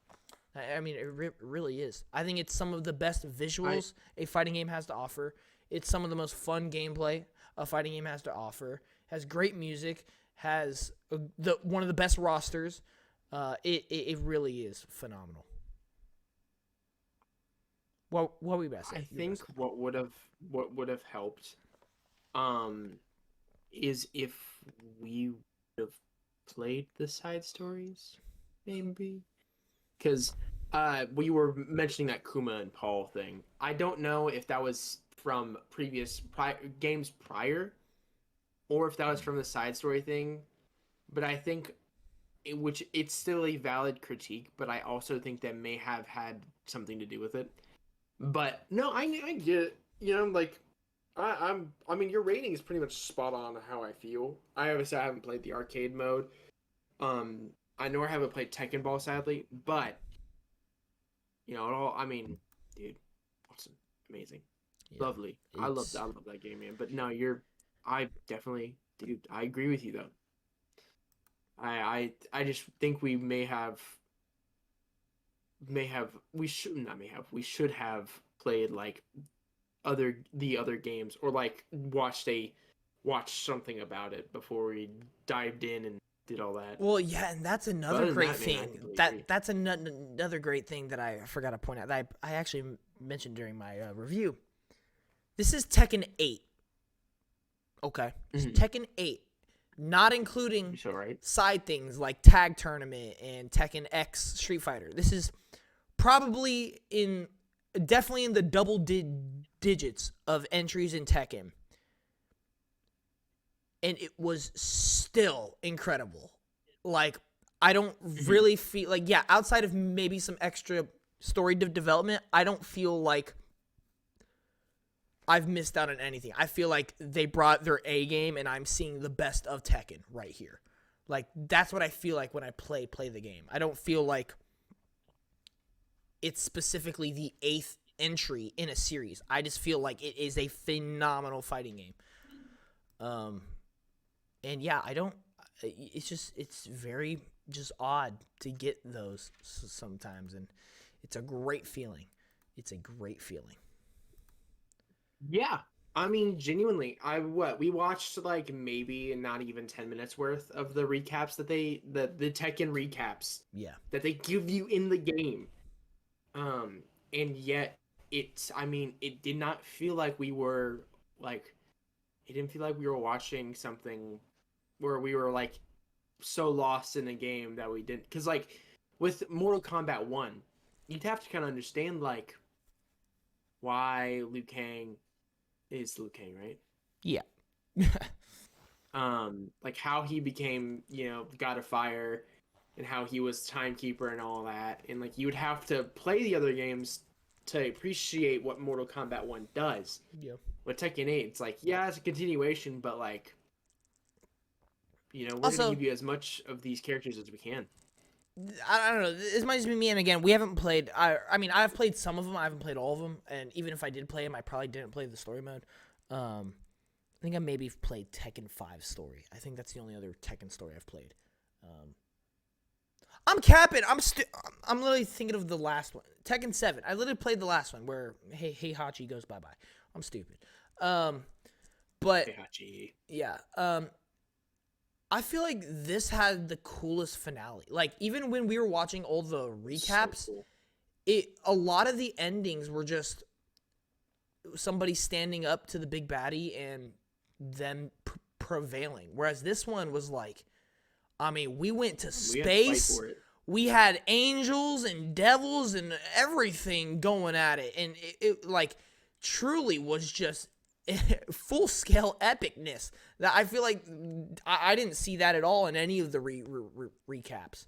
I mean, it really is. I think it's some of the best visuals a fighting game has to offer. It's some of the most fun gameplay a fighting game has to offer. Has great music. Has one of the best rosters. It really is phenomenal. What were you about to say? I think what would have helped is if we would have played the side stories, maybe. Because we were mentioning that Kuma and Paul thing. I don't know if that was from previous games prior, or if that was from the side story thing. But I think, which it's still a valid critique, but I also think that may have had something to do with it. But no, I get it. You know, like I mean, your rating is pretty much spot on how I feel. I obviously haven't played the arcade mode. I know I haven't played Tekken Ball, sadly, but you know, I mean, dude, awesome, amazing. Yeah. Lovely. I love It's I love that game, man. But no, I definitely, dude. I agree with you though. I just think we we should not may have we should have played like the other games, or like watched something about it before we dived in and did all that. Well, yeah, and that's But another other than great that, man, I thing. completely agree. That's another great thing that I forgot to point out that I actually mentioned during my review. This is Tekken 8. Okay, it's Mm-hmm. Tekken 8, not including So right. side things like Tag Tournament and Tekken X Street Fighter. This is probably definitely in the double digits of entries in Tekken, and it was still incredible. Like, I don't Mm-hmm. really feel like, yeah, outside of maybe some extra story development, I don't feel like I've missed out on anything. I feel like they brought their A game, and I'm seeing the best of Tekken right here. Like, that's what I feel like when I play the game. I don't feel like it's specifically the 8th entry in a series. I just feel like it is a phenomenal fighting game. And yeah, I don't. It's very just odd to get those sometimes, and it's a great feeling. It's a great feeling. Yeah. I mean, genuinely, we watched like maybe not even 10 minutes worth of the recaps the Tekken recaps Yeah. that they give you in the game. And yet I mean, it did not feel like we were like it didn't feel like we were watching something where we were like so lost in a game that we didn't, cuz like with Mortal Kombat 1, you'd have to kind of understand like why Liu Kang is Liu Kang, right? Yeah. Like how he became, God of Fire, and how he was timekeeper and all that. And like you would have to play the other games to appreciate what Mortal Kombat 1 does. Yeah. With Tekken 8, it's like, yeah, it's a continuation, but like, we're gonna Also, give you as much of these characters as we can. I don't know. This might just be me, and again, we haven't played. I mean, I've played some of them. I haven't played all of them, and even if I did play them, I probably didn't play the story mode. I think I maybe played Tekken 5 story. I think that's the only other Tekken story I've played. I'm capping. I'm literally thinking of the last one, Tekken 7. I literally played the last one where Heihachi goes bye bye. I'm stupid. But Heihachi. yeah. I feel like this had the coolest finale. Like, even when we were watching all the recaps, So cool. a lot of the endings were just somebody standing up to the big baddie and them prevailing. Whereas this one was like, I mean, we went to space. We had angels and devils and everything going at it. And it like truly was just full scale epicness. That I feel like I didn't see that at all in any of the recaps.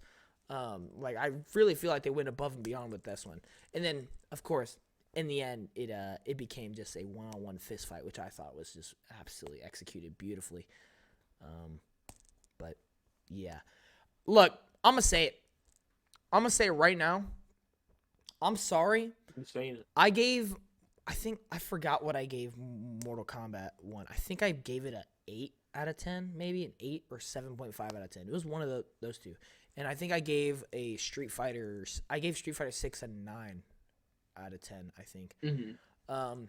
Like, I really feel like they went above and beyond with this one. And then, of course, in the end, it became just a one-on-one fist fight, which I thought was just absolutely executed beautifully. But yeah, look, I'm gonna say it. I'm gonna say it right now. I'm sorry. I'm saying it. I think I forgot what I gave Mortal Kombat 1. I think I gave it a 8 out of 10, maybe an 8 or 7.5 out of 10. It was one of those two. And I think I gave Street Fighter 6 a 9 out of 10, I think. Mm-hmm.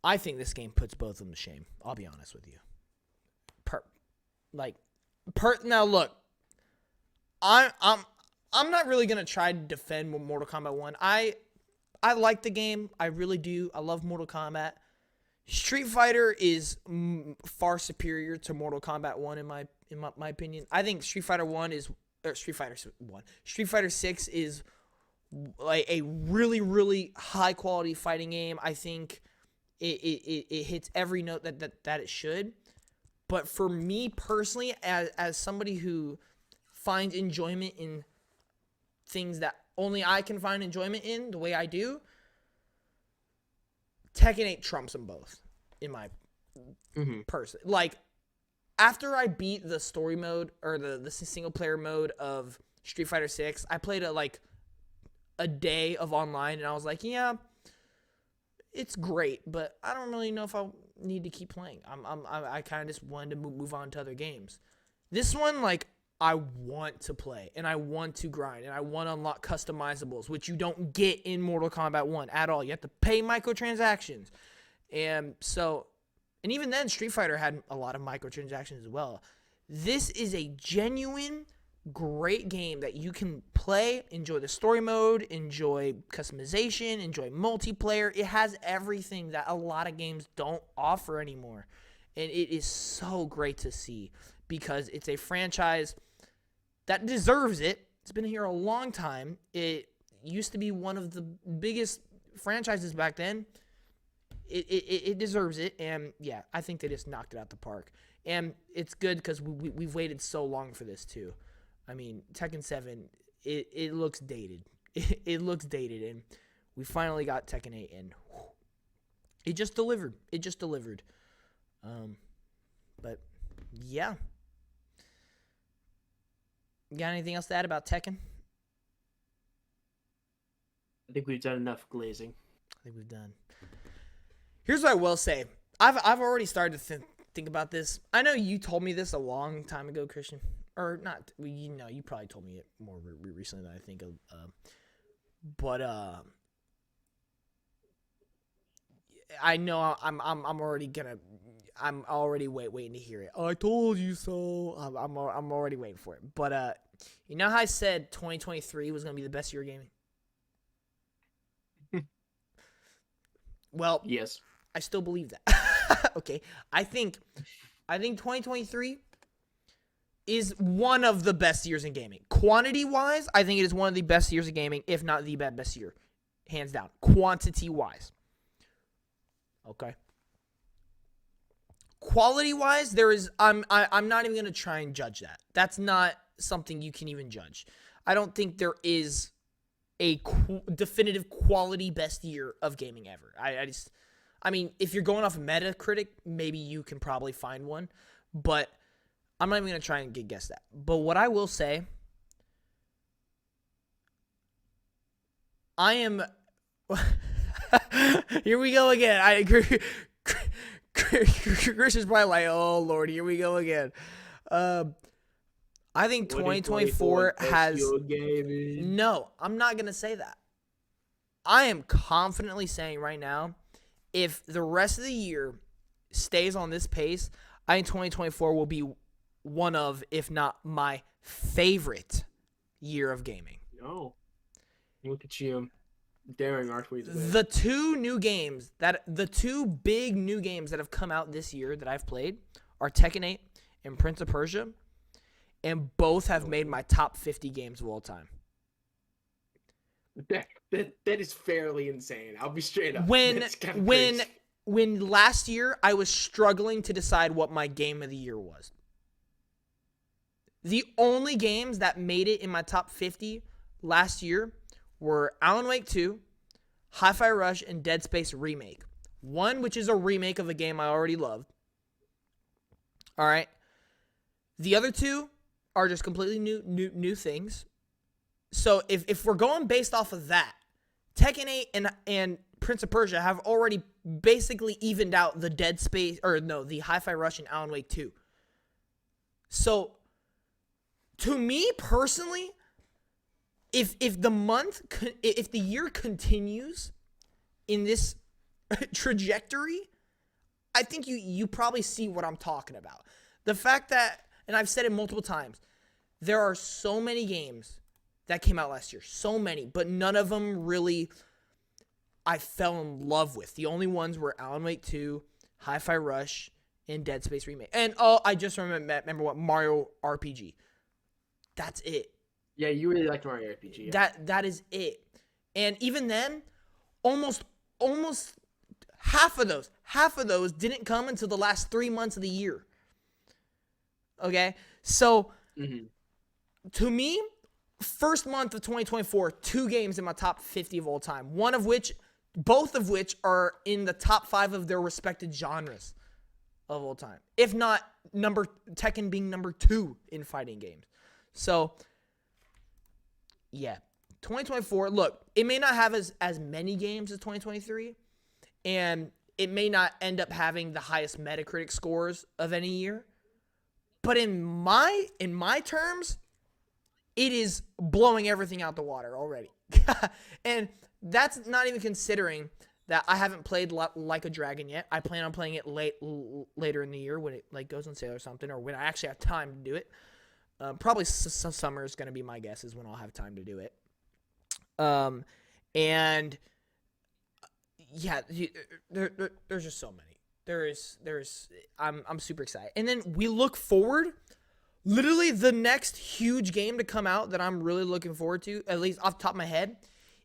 I think this game puts both of them to shame. I'll be honest with you. Now look, I'm not really gonna try to defend Mortal Kombat 1. I like the game. I really do. I love Mortal Kombat. Street Fighter is far superior to Mortal Kombat 1 in my opinion. I think Street Fighter 6 is like a really, really high quality fighting game. I think it hits every note that it should. But for me personally, as somebody who finds enjoyment in things that only I can find enjoyment in the way I do, Tekken 8 trumps them both in my person. Like, after I beat the story mode or the single player mode of Street Fighter 6, I played a day of online, and I was like, yeah, it's great, but I don't really know if I need to keep playing. I kind of just wanted to move on to other games. This one, like, I want to play, and I want to grind, and I want to unlock customizables, which you don't get in Mortal Kombat 1 at all. You have to pay microtransactions. And so, and even then, Street Fighter had a lot of microtransactions as well. This is a genuine, great game that you can play, enjoy the story mode, enjoy customization, enjoy multiplayer. It has everything that a lot of games don't offer anymore. And it is so great to see because it's a franchise that deserves it. It's been here a long time. It used to be one of the biggest franchises back then. It deserves it, and yeah, I think they just knocked it out the park. And it's good because we've waited so long for this too. I mean, Tekken 7, it looks dated. It looks dated, and we finally got Tekken 8, and it just delivered. But yeah. You got anything else to add about Tekken? I think we've done enough glazing. I think we've done. Here's what I will say. I've already started to think about this. I know you told me this a long time ago, Christian. Or not. You probably told me it more recently than I think of. But I know I'm already waiting to hear it. I told you so. I'm already waiting for it. But you know how I said 2023 was gonna be the best year of gaming? Well, yes, I still believe that. Okay, I think 2023 is one of the best years in gaming. Quantity-wise, I think it is one of the best years of gaming, if not the best year, hands down. Quantity-wise, okay. Quality-wise, there is. I'm not even gonna try and judge that. That's not something you can even judge. I don't think there is a definitive quality best year of gaming ever. I mean, if you're going off Metacritic, maybe you can probably find one, but I'm not even going to try and guess that. But what I will say, I am... Here we go again. I agree. Chris is probably like, oh, Lord, here we go again. I think 2024 has... No, I'm not going to say that. I am confidently saying right now, if the rest of the year stays on this pace, I think 2024 will be one of, if not my favorite year of gaming. No. Look at you daring our tweets. The two big new games that have come out this year that I've played are Tekken 8 and Prince of Persia. And both have made my top 50 games of all time. That is fairly insane. I'll be straight up. When last year I was struggling to decide what my game of the year was. The only games that made it in my top 50 last year were Alan Wake 2, Hi-Fi Rush, and Dead Space Remake. One, which is a remake of a game I already loved. All right. The other two are just completely new things. So if we're going based off of that, Tekken 8 and Prince of Persia have already basically evened out the the Hi-Fi Rush and Alan Wake 2. So to me personally, if the year continues in this trajectory, I think you probably see what I'm talking about. The fact that, and I've said it multiple times, there are so many games that came out last year. So many. But none of them really I fell in love with. The only ones were Alan Wake 2, Hi-Fi Rush, and Dead Space Remake. And I just remember what Mario RPG. That's it. Yeah, you really liked Mario RPG. Yeah. That is it. And even then, almost half of those didn't come until the last 3 months of the year. Okay? So, to me, first month of 2024, 2 games in my top 50 of all time. Both of which are in the top 5 of their respected genres of all time. If not, Tekken being number 2 in fighting games. So, yeah. 2024, look, it may not have as many games as 2023. and it may not end up having the highest Metacritic scores of any year. But in my terms, it is blowing everything out the water already. And that's not even considering that I haven't played Like a Dragon yet. I plan on playing it later in the year when it like goes on sale or something, or when I actually have time to do it. Probably summer is going to be my guess is when I'll have time to do it. And yeah, there's just so many. I'm super excited. And then we look forward. Literally, the next huge game to come out that I'm really looking forward to, at least off the top of my head,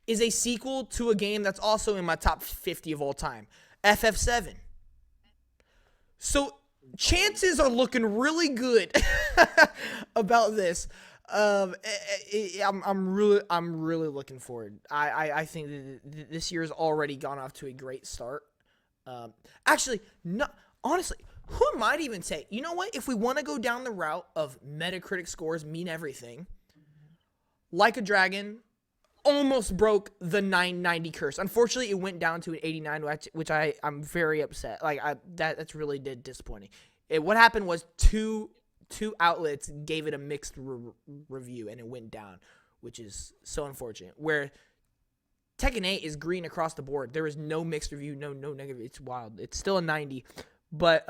is a sequel to a game that's also in my top 50 of all time, FF7. So chances are looking really good about this. I'm really looking forward. I think that this year's already gone off to a great start. Actually, no, honestly, who might even say, you know what? If we want to go down the route of Metacritic scores mean everything, Like a Dragon almost broke the 990 curse. Unfortunately, it went down to an 89, which I'm very upset. Like that's really disappointing. What happened was two outlets gave it a mixed review, and it went down, which is so unfortunate. Where Tekken 8 is green across the board. There is no mixed review, no negative. It's wild. It's still a 90. But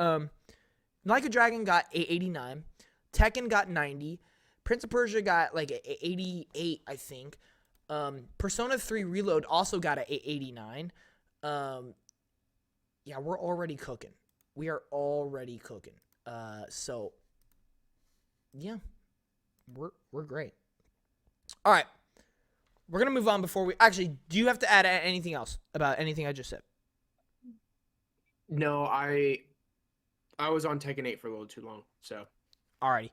Like a Dragon got a 89. Tekken got 90. Prince of Persia got like a 88, I think. Persona 3 Reload also got a 89. Yeah, we're already cooking. We are already cooking. So yeah, we're great. All right. We're going to move on before we... Actually, do you have to add anything else about anything I just said? No, I was on Tekken 8 for a little too long, so. Alrighty.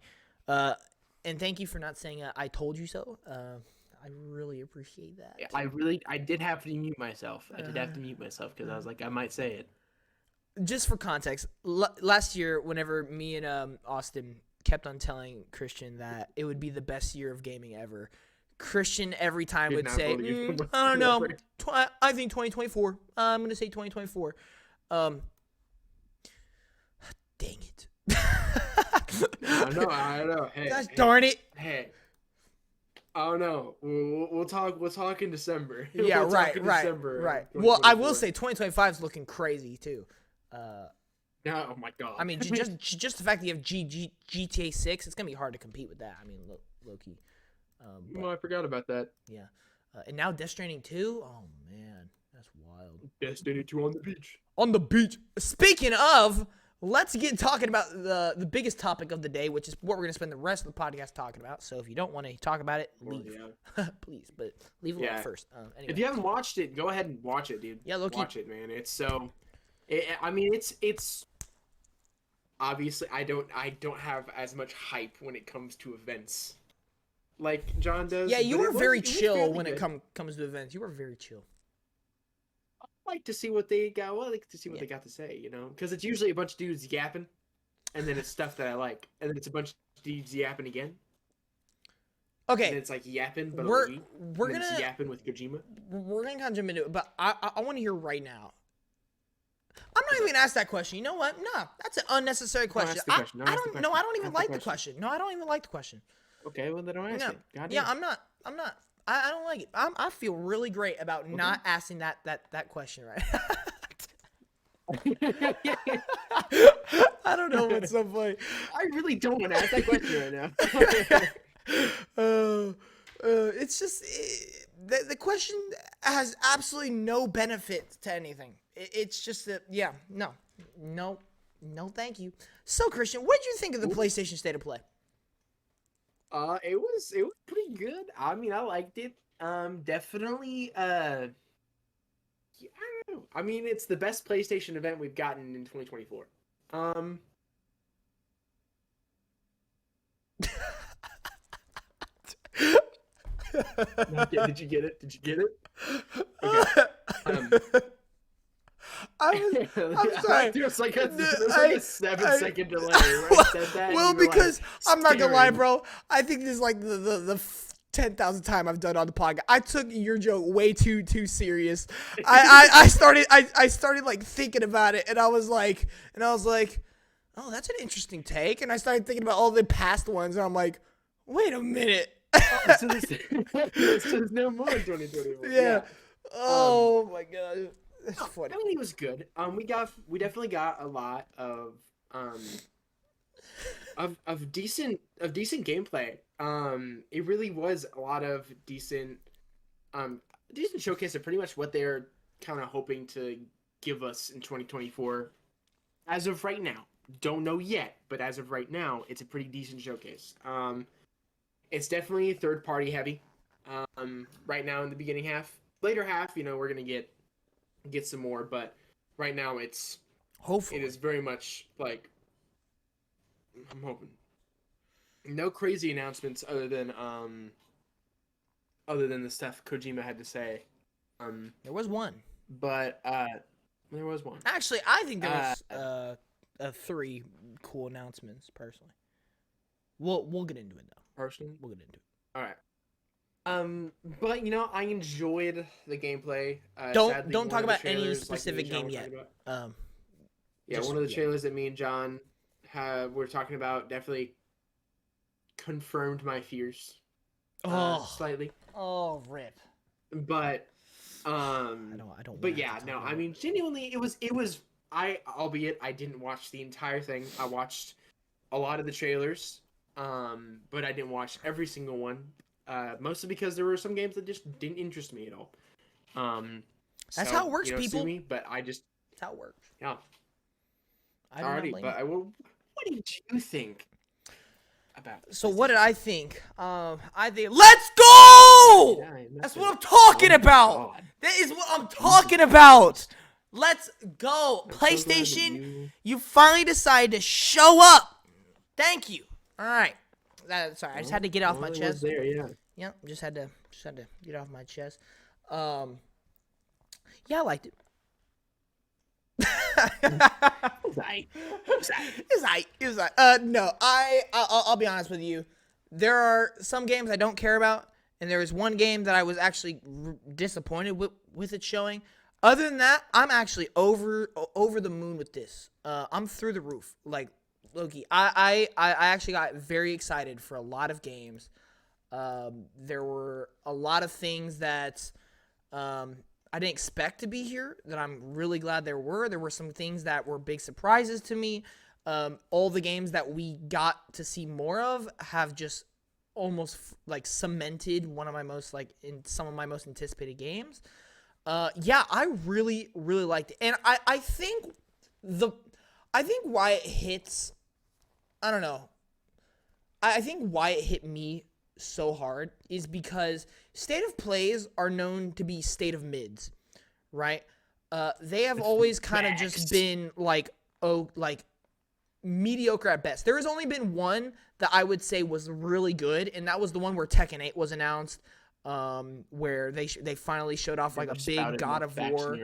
And thank you for not saying I told you so. I really appreciate that. Yeah, I did have to mute myself. I did have to mute myself because I was like, I might say it. Just for context, last year, whenever me and Austin kept on telling Christian that it would be the best year of gaming ever, Christian every time would say, I don't know, I think 2024. I'm going to say 2024. Dang it. I know. Hey, gosh darn it. Hey. I don't know. We'll talk in December. Yeah, we'll right. Well, I will say 2025 is looking crazy too. Oh my god. I mean, just the fact that you have GTA 6, it's gonna be hard to compete with that. I mean, low key. I forgot about that. Yeah, and now Death Stranding 2. Oh man, that's wild. Death Stranding 2 on the beach. On the beach. Speaking of, let's get talking about the biggest topic of the day, which is what we're gonna spend the rest of the podcast talking about. So if you don't want to talk about it, leave, please. But leave it alone first. Anyway. If you haven't watched it, go ahead and watch it, dude. Yeah, watch it, man. It's so. It's obviously I don't have as much hype when it comes to events, like John does. Yeah, you were very chill when it comes to events. You were very chill. I like to see what they got. Well, I like to see what they got to say, you know, because it's usually a bunch of dudes yapping, and then it's stuff that I like, and then it's a bunch of dudes yapping again. Okay, and it's like yapping, but we're gonna yapping with Kojima. We're gonna kind of jump into it, but I want to hear right now. I'm not even gonna ask that question. You know what? No, that's an unnecessary question. I don't even like the question. No, I don't even like the question. Okay, well then don't ask it. Yeah, I'm not. I don't like it. I feel really great about not asking that question right. I don't know what's so funny. I really don't want to ask that question right now. It's just the question has absolutely no benefit to anything. It's just that, no, thank you. So, Christian, what did you think of the PlayStation State of Play? It was pretty good. I mean, I liked it. Definitely. I don't know. I mean, it's the best PlayStation event we've gotten in 2024. Did you get it? Okay. I'm sorry. There's like a 7-second delay where I said that. Well, because I'm not gonna lie, bro. I think this is like the 10,000 times I've done on the podcast. I took your joke way too serious. I started like thinking about it, and I was like, oh, that's an interesting take. And I started thinking about all the past ones, and I'm like, wait a minute. Oh, so there's no more 2021. Yeah. Oh my god. That's funny. I mean, it was good. We definitely got a lot of decent gameplay. It really was a lot of decent showcase of pretty much what they're kind of hoping to give us in 2024. As of right now, don't know yet, but as of right now, it's a pretty decent showcase. It's definitely third party heavy. Right now in the beginning half, later half, we're gonna get some more, but right now it is very much like, I'm hoping no crazy announcements other than the stuff Kojima had to say. There was one, but there was one. Actually, I think there was 3 cool announcements. Personally, we'll get into it though. Personally, we'll get into it. All right. But I enjoyed the gameplay. Don't talk about any specific game yet. One of the trailers that me and John were talking about definitely confirmed my fears. Slightly. Oh, rip. But I don't. But yeah, no. I mean, genuinely, it was. Albeit I didn't watch the entire thing. I watched a lot of the trailers, but I didn't watch every single one. Mostly because there were some games that just didn't interest me at all. That's how it works, people. Sue me, but that's how it works. Yeah. Alrighty, but what did you think about this? So what did I think? I think let's go. Yeah, that's what I'm talking about. God. That is what I'm talking about. Let's go. I'm PlayStation, so you finally decided to show up. Thank you. All right. Sorry, I just had to get off my chest. There, yeah. Yeah, just had to get off my chest. Yeah, I liked it. It was aight. No, I'll be honest with you. There are some games I don't care about, and there is one game that I was actually disappointed with it showing. Other than that, I'm actually over the moon with this. I'm through the roof. Like, Loki, I actually got very excited for a lot of games. There were a lot of things that I didn't expect to be here that I'm really glad there were. There were some things that were big surprises to me. All the games that we got to see more of have just almost like cemented some of my most anticipated games. Yeah, I really, really liked it. And I think why it hits, I don't know. I think why it hit me so hard is because state of plays are known to be state of mids, right? They have always kind of just been like mediocre at best. There has only been one that I would say was really good, and that was the one where Tekken 8 was announced, where they finally showed off like a big God of War.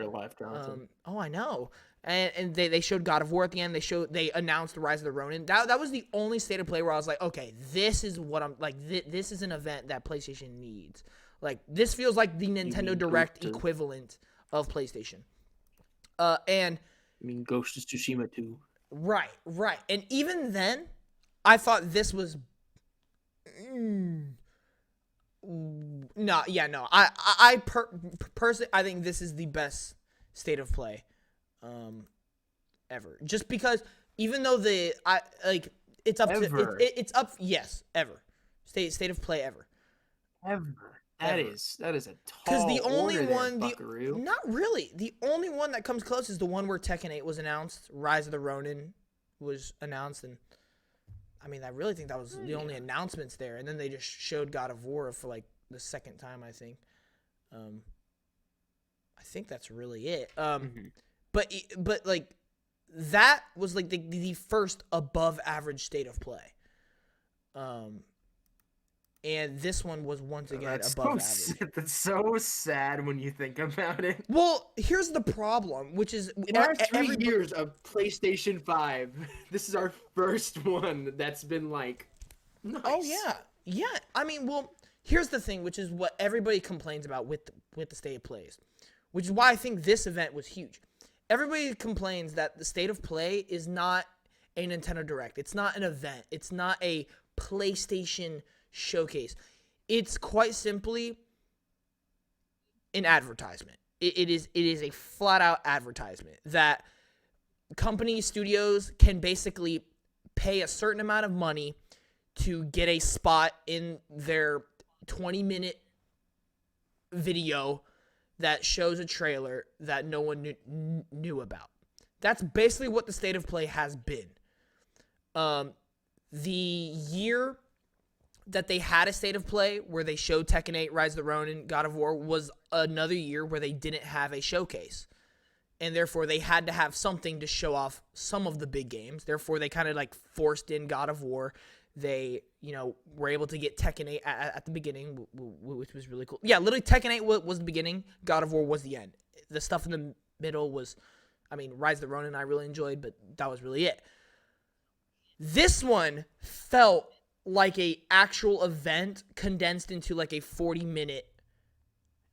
Oh, I know. And they showed God of War at the end. They announced the Rise of the Ronin. That was the only state of play where I was like, okay, this is what I'm like. This is an event that PlayStation needs. Like, this feels like the Nintendo Direct equivalent of PlayStation. And I mean, Ghost of Tsushima 2. Right. And even then, I thought this was. No. I personally, I think this is the best state of play. Ever. Just because even though it's up ever. to it's up ever. State of play ever. That is a tall because the only one not really. The only one that comes close is the one where Tekken 8 was announced, Rise of the Ronin was announced, and I mean I really think that was the only announcements there, and then they just showed God of War for like the second time, I think. I think that's really it. But like that was like the first above average state of play. And this one was once again above average. That's so sad when you think about it. Well, here's the problem, which is in our 3 years of PlayStation 5, this is our first one that's been like nice. Oh yeah. I mean, well, here's the thing, which is what everybody complains about with the state of plays, which is why I think this event was huge. Everybody complains that the state of play is not a Nintendo Direct. It's not an event. It's not a PlayStation showcase. It's quite simply an advertisement. It is a flat out advertisement that companies, studios can basically pay a certain amount of money to get a spot in their 20-minute video that shows a trailer that no one knew about. That's basically what the state of play has been. The year that they had a state of play where they showed Tekken 8, Rise of the Ronin, God of War was another year where they didn't have a showcase. And therefore, they had to have something to show off some of the big games. Therefore, they kind of like forced in God of War. They, were able to get Tekken 8 at the beginning, which was really cool. Yeah, literally, Tekken 8 was the beginning. God of War was the end. The stuff in the middle was, Rise of the Ronin I really enjoyed, but that was really it. This one felt like a actual event condensed into like a 40-minute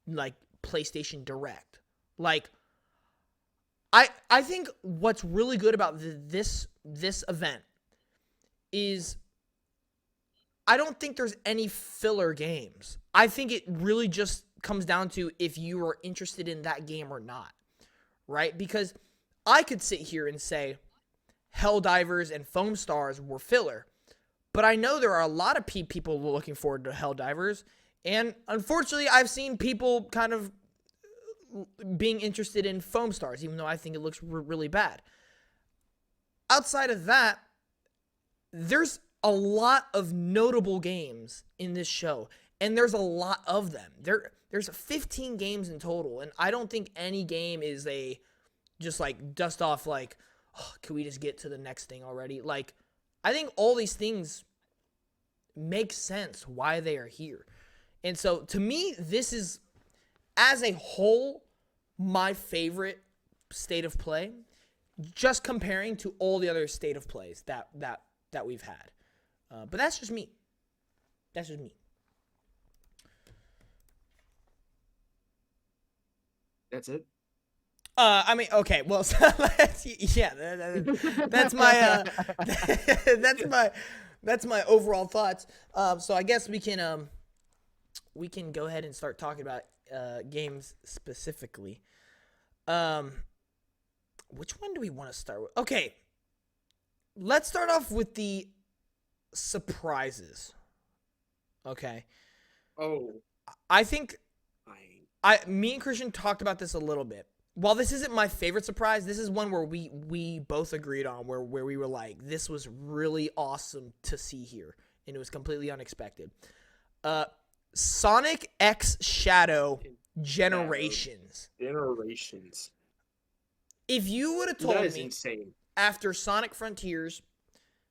like PlayStation Direct. Like, I think what's really good about this event is I don't think there's any filler games. I think it really just comes down to if you are interested in that game or not, right? Because I could sit here and say Helldivers and Foam Stars were filler, but I know there are a lot of people looking forward to Helldivers, and unfortunately, I've seen people kind of being interested in Foam Stars, even though I think it looks really bad. Outside of that, there's a lot of notable games in this show, and there's a lot of them. There's 15 games in total, and I don't think any game is a just like dust off like, oh, can we just get to the next thing already? Like, I think all these things make sense why they are here. And so to me, this is, as a whole, my favorite state of play, just comparing to all the other state of plays that we've had. But that's just me. That's just me. That's it. Okay. Well, yeah, that's my that's my overall thoughts. So I guess we can go ahead and start talking about games specifically. Which one do we want to start with? Okay, let's start off with the surprises. Okay. Oh. I think me and Christian talked about this a little bit. While this isn't my favorite surprise, this is one where we both agreed on, where we were like, this was really awesome to see here, and it was completely unexpected. Sonic X Shadow Generations. If you would have told me insane. After Sonic Frontiers,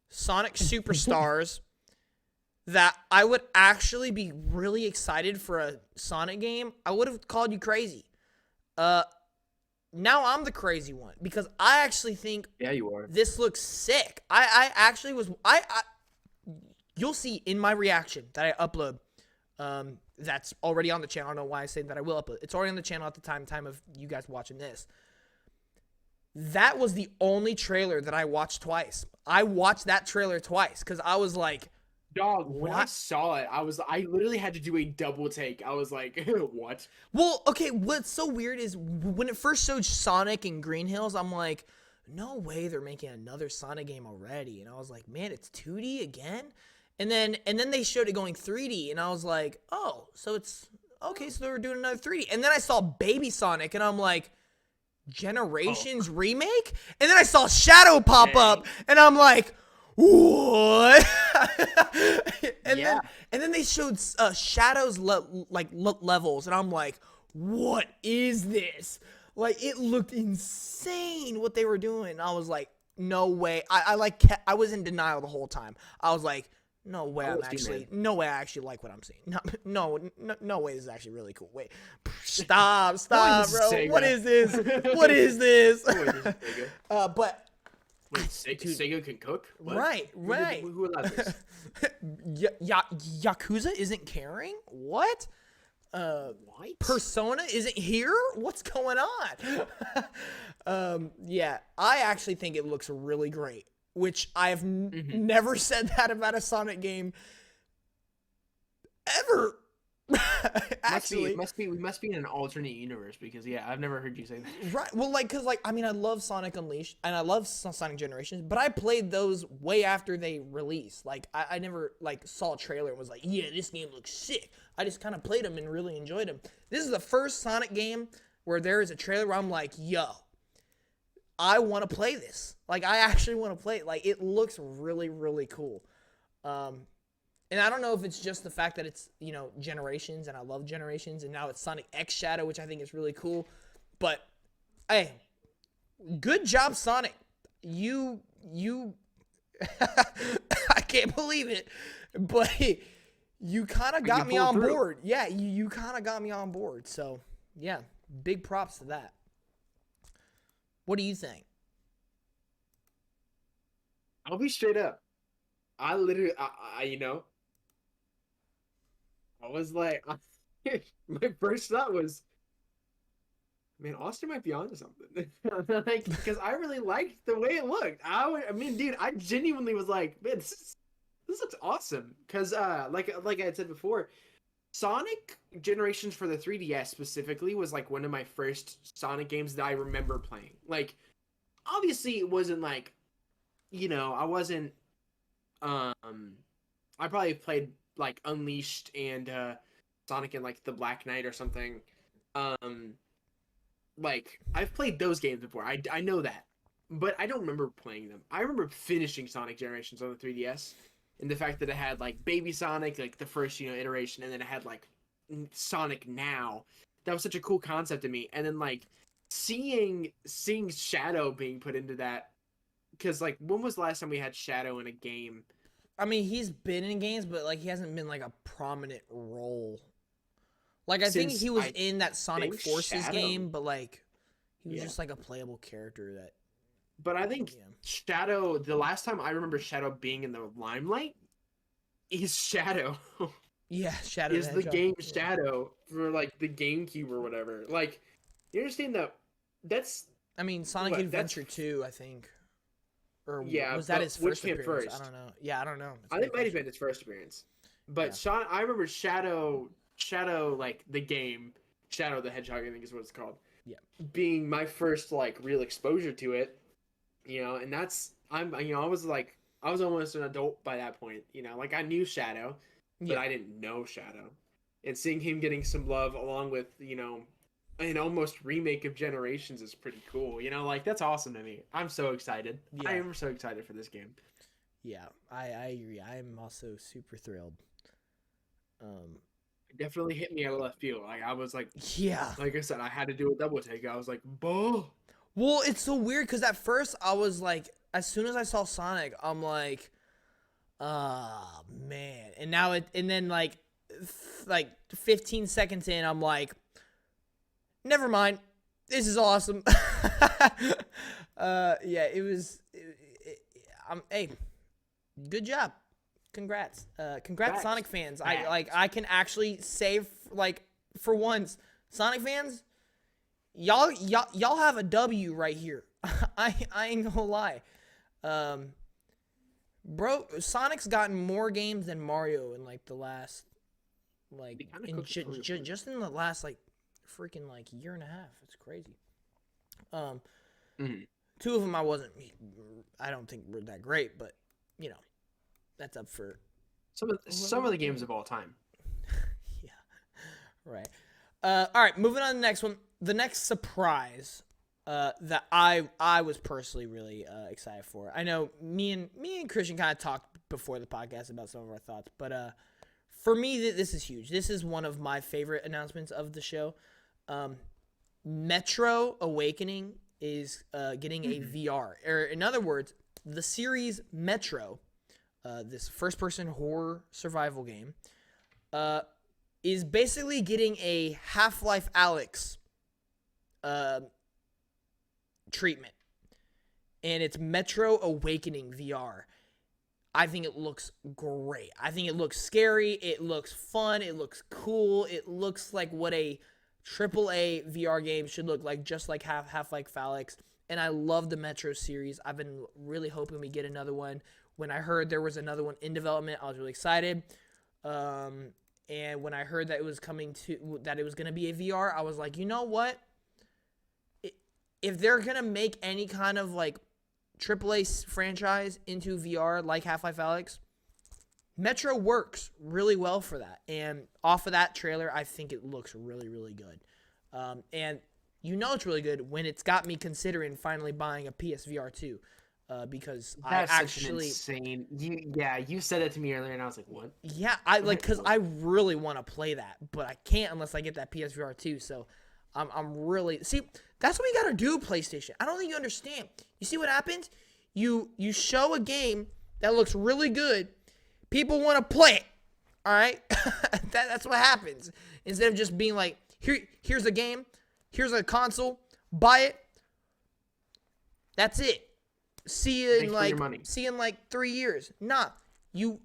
Sonic Superstars, that I would actually be really excited for a Sonic game, I would have called you crazy. Now I'm the crazy one because I actually think you are. This looks sick. I actually was you'll see in my reaction that I upload that's already on the channel. I don't know why I say that I will upload. It's already on the channel at the time of you guys watching this. That was the only trailer that I watched twice. I watched that trailer twice because I was like, dog, when I saw it, I literally had to do a double take. I was like, what? Well, okay, what's so weird is when it first showed Sonic and Green Hills, I'm like, no way they're making another Sonic game already. And I was like, man, it's 2D again? And then they showed it going 3D, and I was like, oh, so it's okay, so they were doing another 3D. And then I saw Baby Sonic, and I'm like, Generations remake? And then I saw Shadow pop up, and I'm like, what? and then they showed Shadow's levels, and I'm like, what is this? Like, it looked insane what they were doing. And I was like, no way. I was in denial the whole time. I was like, no way I actually like what I'm seeing. No way this is actually really cool. Wait, stop, bro. What is this? What is this? But Wait, Dude, Sega can cook? What? right. Who allowed this? Yakuza isn't caring? What? What? Persona isn't here? What's going on? Yeah, I actually think it looks really great, which I have never said that about a Sonic game ever. Actually, we must be in an alternate universe because yeah, I've never heard you say that. right. Well, like, cause like I mean, I love Sonic Unleashed and I love Sonic Generations, but I played those way after they released. Like, I never like saw a trailer and was like, yeah, this game looks sick. I just kind of played them and really enjoyed them. This is the first Sonic game where there is a trailer where I'm like, yo, I want to play this. Like, I actually want to play it. Like, it looks really, really cool. And I don't know if it's just the fact that it's, you know, Generations, and I love Generations, and now it's Sonic X Shadow, which I think is really cool. But, hey, good job, Sonic. You, I can't believe it, but you kind of got me on board. Yeah, you kind of got me on board. So, yeah, big props to that. What do you think? I'll be straight up. I literally, you know, I was like, my first thought was, man, Austin might be onto something. Like, because I really liked the way it looked. I mean, dude, I genuinely was like, man, this looks awesome. Because, like I had said before, Sonic Generations for the 3DS specifically was like one of my first Sonic games that I remember playing. Like, obviously, it wasn't like, you know, I wasn't. I probably played like Unleashed and Sonic and like the Black Knight or something. Like I've played those games before. I know that, but I don't remember playing them. I remember finishing Sonic Generations on the 3DS, and the fact that it had like Baby Sonic, like the first iteration, and then it had like Sonic Now. That was such a cool concept to me. And then like seeing Shadow being put into that, because like when was the last time we had Shadow in a game? I mean, he's been in games, but like he hasn't been like a prominent role. Like, I think he was in that Sonic Forces game, but like he was just like a playable character that. But I think Shadow, the last time I remember Shadow being in the limelight is Shadow. Yeah, Shadow is the game Shadow for like the GameCube or whatever. Like, you understand that? That's. I mean, Sonic Adventure 2, I think. Or yeah, was that his first appearance? First? I don't know. Yeah, I don't know. I think it might have been his first appearance. But yeah. I remember Shadow, like the game, Shadow the Hedgehog, I think is what it's called. Yeah. Being my first like real exposure to it, and that's I was almost an adult by that point. Like I knew Shadow, but I didn't know Shadow, and seeing him getting some love along with an almost remake of Generations is pretty cool. Like that's awesome to me. I'm so excited. Yeah. I am so excited for this game. Yeah, I agree. I'm also super thrilled. It definitely hit me out of left field. Like I was like, yeah. Like I said, I had to do a double take. I was like, "Boh." Well, it's so weird because at first I was like, as soon as I saw Sonic, I'm like, oh man. And now and then like 15 seconds in, I'm like, never mind. This is awesome. Yeah, it was. Hey, good job. Congrats. Congrats, Sonic fans. I can actually say for once, Sonic fans, y'all have a W right here. I ain't gonna lie. Bro, Sonic's gotten more games than Mario in the last just in the last freaking year and a half. It's crazy. Two of them I don't think were that great, but that's up for some of the games of all time. Yeah, right. All right, moving on to the next one. The next surprise that I was personally really excited for. I know me and Christian kind of talked before the podcast about some of our thoughts, but for me this is huge. This is one of my favorite announcements of the show. Metro Awakening is getting a VR, or in other words, the series Metro, this first-person horror survival game, is basically getting a Half-Life Alyx treatment. and it's Metro Awakening VR. I think it looks great. I think it looks scary. It looks fun. It looks cool. It looks like what a AAA VR game should look like, just like Half-Life Alyx. And I love the Metro series. I've been really hoping we get another one. When I heard there was another one in development, I was really excited. And when I heard that it was going to be a VR, I was like, you know what? If they're going to make any kind of like AAA franchise into VR like Half-Life Alyx, Metro works really well for that. And off of that trailer, I think it looks really, really good. And you know it's really good when it's got me considering finally buying a PSVR 2. Because That's I such an actually insane. You said that to me earlier, and I was like, "What?" Yeah, because I really want to play that, but I can't unless I get that PSVR 2. So I'm really that's what we gotta do, PlayStation. I don't think you understand. You see what happens? You show a game that looks really good, people want to play it. All right, that's what happens. Instead of just being like, here's a game, here's a console, buy it. That's it. See you in like 3 years. Nah, you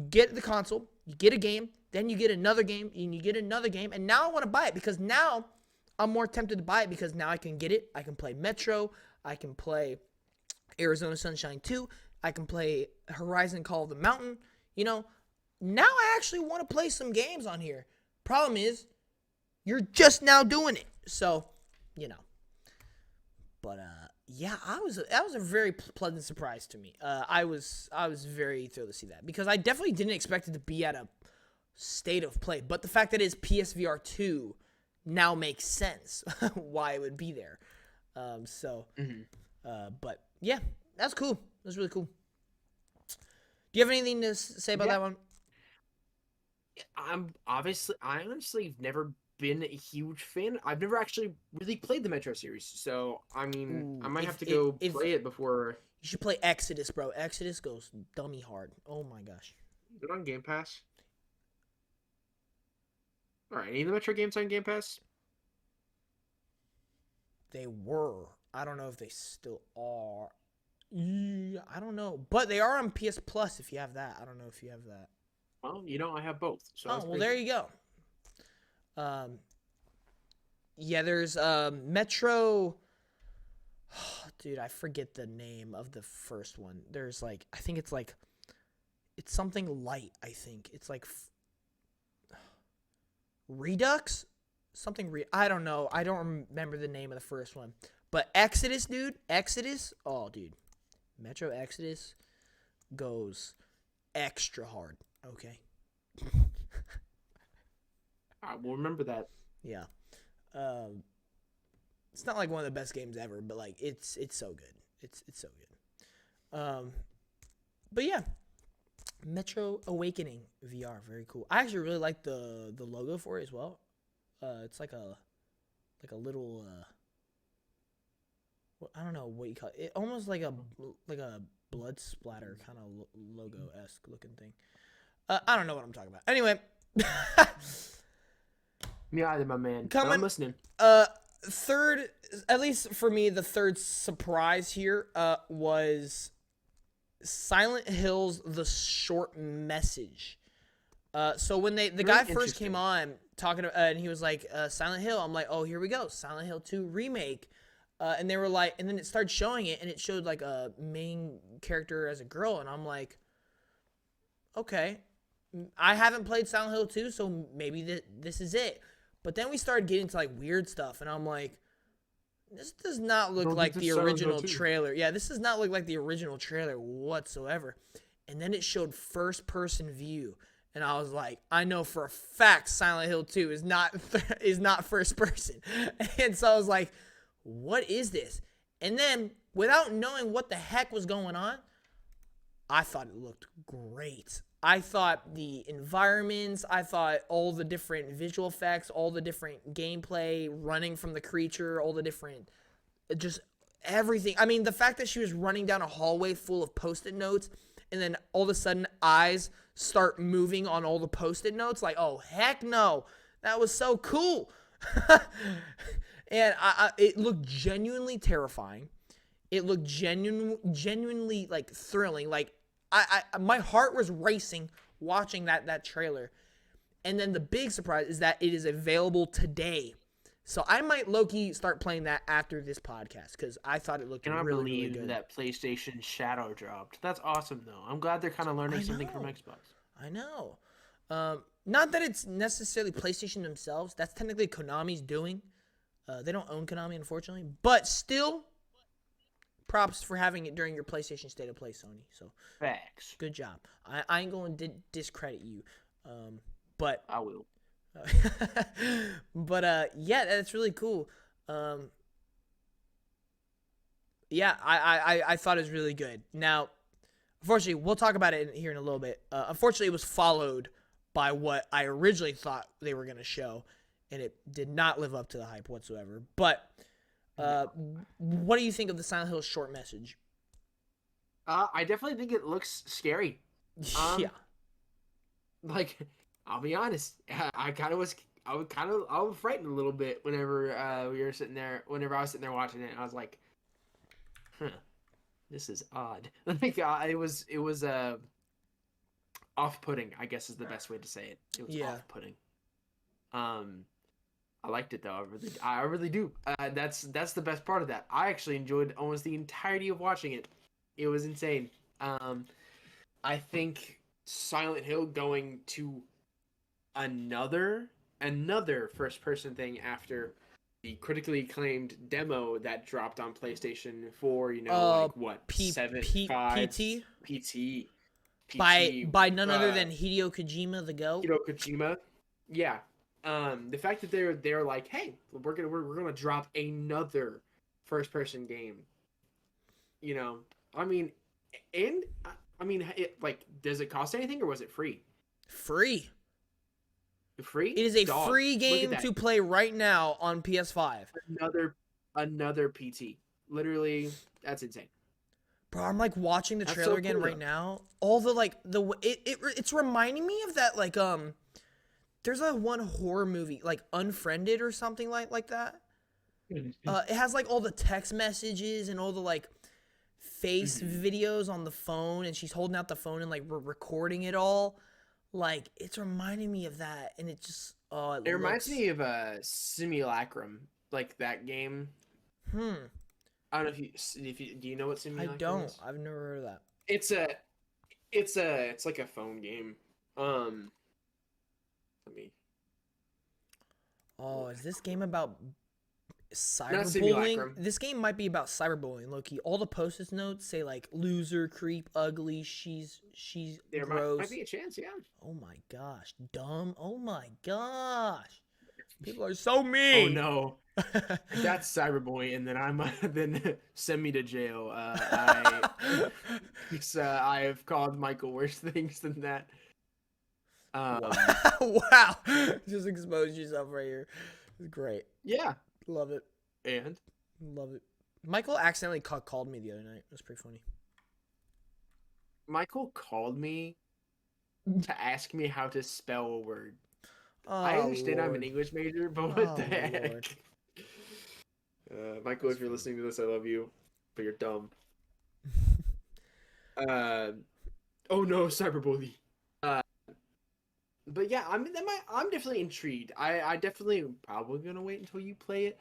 get the console, you get a game, then you get another game, and you get another game, and now I want to buy it because now I'm more tempted to buy it because now I can get it. I can play Metro, I can play Arizona Sunshine 2, I can play Horizon Call of the Mountain. You know, now I actually want to play some games on here. Problem is, you're just now doing it. So, you know. But yeah, that was a very pleasant surprise to me. I was very thrilled to see that because I definitely didn't expect it to be at a state of play. But the fact that it's PSVR 2 now makes sense why it would be there. But yeah, that's cool. That's really cool. Do you have anything to say about that one? I honestly have never been a huge fan. I've never actually really played the Metro series, so I mean, I might have to go play it before. You should play Exodus, bro. Exodus goes dummy hard. Oh my gosh. Is it on Game Pass? All right, any of the Metro games on Game Pass? They were. I don't know if they still are. I don't know, but they are on PS Plus. If you have that, I don't know if you have that. Well, I have both. So well, there you go. Yeah, there's Metro. Dude, I forget the name of the first one. There's like, I think it's something light. I think it's like Redux, I don't know. I don't remember the name of the first one. But Exodus, dude. Exodus. Oh, dude. Metro Exodus goes extra hard. Okay. I will remember that. Yeah. It's not like one of the best games ever, but like it's so good. It's so good. But yeah. Metro Awakening VR, very cool. I actually really like the logo for it as well. It's like a little I don't know what you call it. It almost like a blood splatter kind of logo-esque looking thing. I don't know what I'm talking about. Anyway, me either, my man. I'm listening. Third, at least for me, the third surprise here was Silent Hill's The Short Message. So when the guy first came on talking and he was like Silent Hill, I'm like, oh, here we go, Silent Hill 2 remake. And they were like, and then it started showing it, and it showed like a main character as a girl, and I'm like, okay, I haven't played Silent Hill 2, so maybe this is it. But then we started getting to like weird stuff, and I'm like, this does not look like the original trailer. Yeah, this does not look like the original trailer whatsoever. And then it showed first-person view, and I was like, I know for a fact Silent Hill 2 is not first person. And so I was like, what is this? And then, without knowing what the heck was going on, I thought it looked great. I thought the environments, I thought all the different visual effects, all the different gameplay, running from the creature, all the different, just everything. I mean, the fact that she was running down a hallway full of Post-it notes, and then all of a sudden eyes start moving on all the Post-it notes, like, oh, heck no. That was so cool. And it looked genuinely terrifying. It looked genuinely like thrilling. Like my heart was racing watching that trailer. And then the big surprise is that it is available today. So I might low-key start playing that after this podcast because I thought it looked Cannot really, really believe good. that PlayStation Shadow dropped. That's awesome, though. I'm glad they're kind of learning something from Xbox. I know. Not that it's necessarily PlayStation themselves. That's technically Konami's doing. They don't own Konami, unfortunately. But still, props for having it during your PlayStation State of Play, Sony. So, Facts. good job. I ain't going to discredit you. But I will. but yeah, that's really cool. Yeah, I thought it was really good. Now, unfortunately, we'll talk about it here in a little bit. Unfortunately, it was followed by what I originally thought they were going to show, and it did not live up to the hype whatsoever. But what do you think of the Silent Hill short message? I definitely think it looks scary. Yeah. Like, I'll be honest, I was frightened a little bit whenever we were sitting there. Whenever I was sitting there watching it, I was like, "Huh, this is odd." Like, it was off-putting, I guess is the best way to say it. It was off-putting. I liked it though. I really do. That's the best part of that. I actually enjoyed almost the entirety of watching it. It was insane. I think Silent Hill going to another first person thing after the critically acclaimed demo that dropped on PlayStation 4, like what, PT by none other than Hideo Kojima, the GOAT. Hideo Kojima. Yeah. The fact that they're like, hey, we're gonna drop another first person game. I mean, does it cost anything or was it free? Free. Free? It is a free game to play right now on PS5. Another PT. Literally, that's insane. Bro, I'm like watching the trailer again right now. All the it's reminding me of that there's a one horror movie like Unfriended or something like that. It has like all the text messages and all the like face videos on the phone, and she's holding out the phone and like recording it all. Like, it's reminding me of that, and it just it reminds me of a Simulacrum, like that game. I don't know if you do you know what Simulacrum I don't. is? I've never heard of that. It's like a phone game. Let me. Oh, is this game about cyberbullying? This game might be about cyberbullying, low-key. All the post-it notes say like loser, creep, ugly, she's there gross. Might be a chance, yeah. Oh my gosh, dumb. Oh my gosh, people are so mean. Oh no, that's cyberbullying, and then then send me to jail. I have called Michael worse things than that. Wow, just expose yourself right here. It's great. Yeah. Love it. And? Love it. Michael accidentally called me the other night. It was pretty funny. Michael called me to ask me how to spell a word. Oh, I understand Lord. I'm an English major, but what the heck? Michael, if you're listening to this, I love you, but you're dumb. Oh no, cyberbully. But yeah, I'm definitely intrigued. I definitely probably gonna wait until you play it,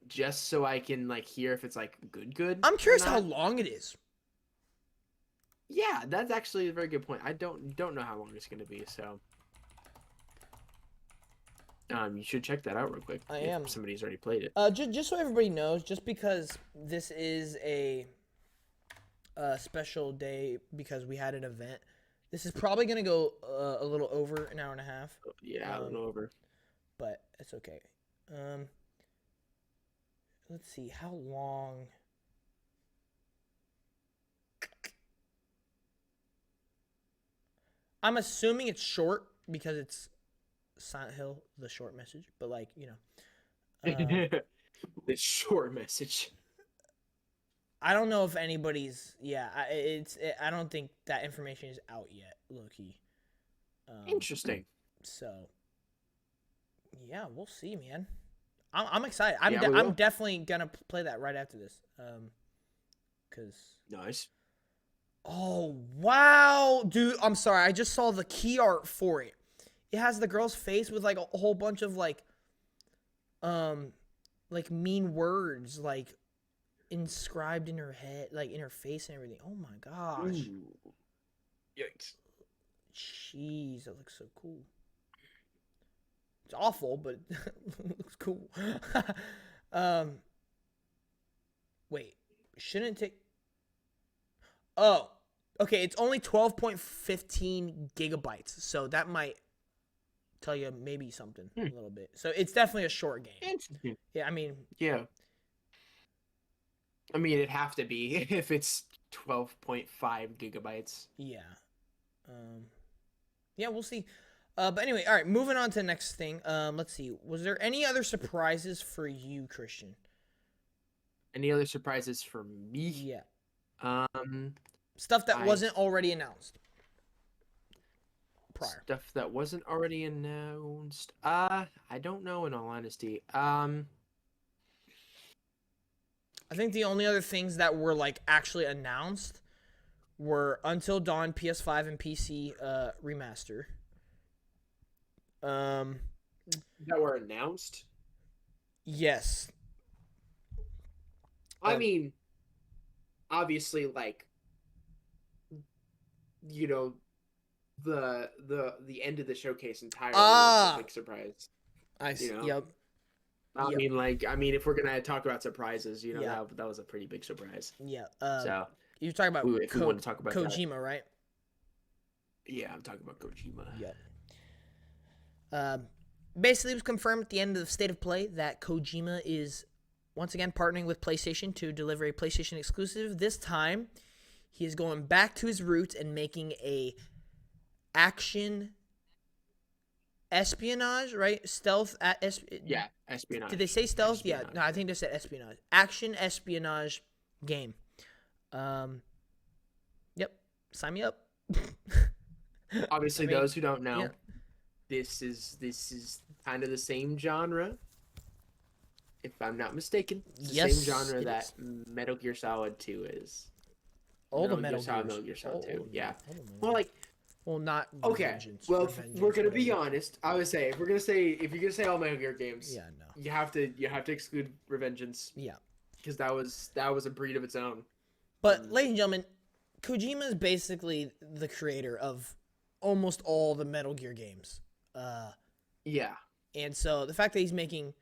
just so I can like hear if it's like good. I'm curious how long it is. Yeah, that's actually a very good point. I don't know how long it's gonna be, so you should check that out real quick. I am. Somebody's already played it. Just so everybody knows, just because this is a special day because we had an event. This is probably going to go a little over an hour and a half. Yeah, a little over. But it's okay. Let's see. How long? I'm assuming it's short because it's Silent Hill, the short message. But, like, the short message. I don't know if anybody's. Yeah, I don't think that information is out yet, low-key. Interesting. So, yeah, we'll see, man. I'm excited. I'm definitely gonna play that right after this. Cause Nice. oh wow, dude! I'm sorry. I just saw the key art for it. It has the girl's face with like a whole bunch of like mean words like inscribed in her head, like in her face and everything. Oh my gosh. Ooh. Yikes. Jeez, that looks so cool. It's awful, but it looks cool. um, wait, shouldn't take. Oh, okay. It's only 12.15 gigabytes, so that might tell you maybe something a little bit. So it's definitely a short game. Interesting. Yeah, I mean, Yeah. I mean, it'd have to be if it's 12.5 gigabytes. yeah. Yeah, we'll see. But anyway, all right. Moving on to the next thing. Let's see. Was there any other surprises for you, Christian? Any other surprises for me? Yeah. Um, Stuff that wasn't already announced prior. Stuff that wasn't already announced. I don't know, in all honesty. I think the only other things that were like actually announced were Until Dawn PS5 and PC remaster. That were announced. Yes. I mean, obviously, like, you know, the end of the showcase entirely was a big surprise. I see. You know? Yep. I mean, if we're gonna talk about surprises, you know, Yeah. that was a pretty big surprise. Yeah. So you're talking about if we want to talk about Kojima, that, right? yeah, I'm talking about Kojima. Yep. Basically, it was confirmed at the end of the State of Play that Kojima is once again partnering with PlayStation to deliver a PlayStation exclusive. This time, he is going back to his roots and making a action espionage, right? Stealth at Yeah, espionage. Did they say stealth? Espionage. Yeah, no, I think they said espionage. Action espionage game. Yep. Sign me up. Obviously, those who don't know, yeah. this is kind of the same genre, if I'm not mistaken. It's the Yes, same genre it that is. Metal Gear Solid 2 is. All the Metal Gear Solid 2. Yeah. Metal Well, like, well, not okay. Revengeance. Well, if Revengeance, we're gonna be whatever. honest, I would say if you're gonna say all Metal Gear games, Yeah, no. you have to exclude Revengeance. Yeah. Because that was a breed of its own. But, ladies and gentlemen, Kojima is basically the creator of almost all the Metal Gear games. Yeah. And so the fact that he's making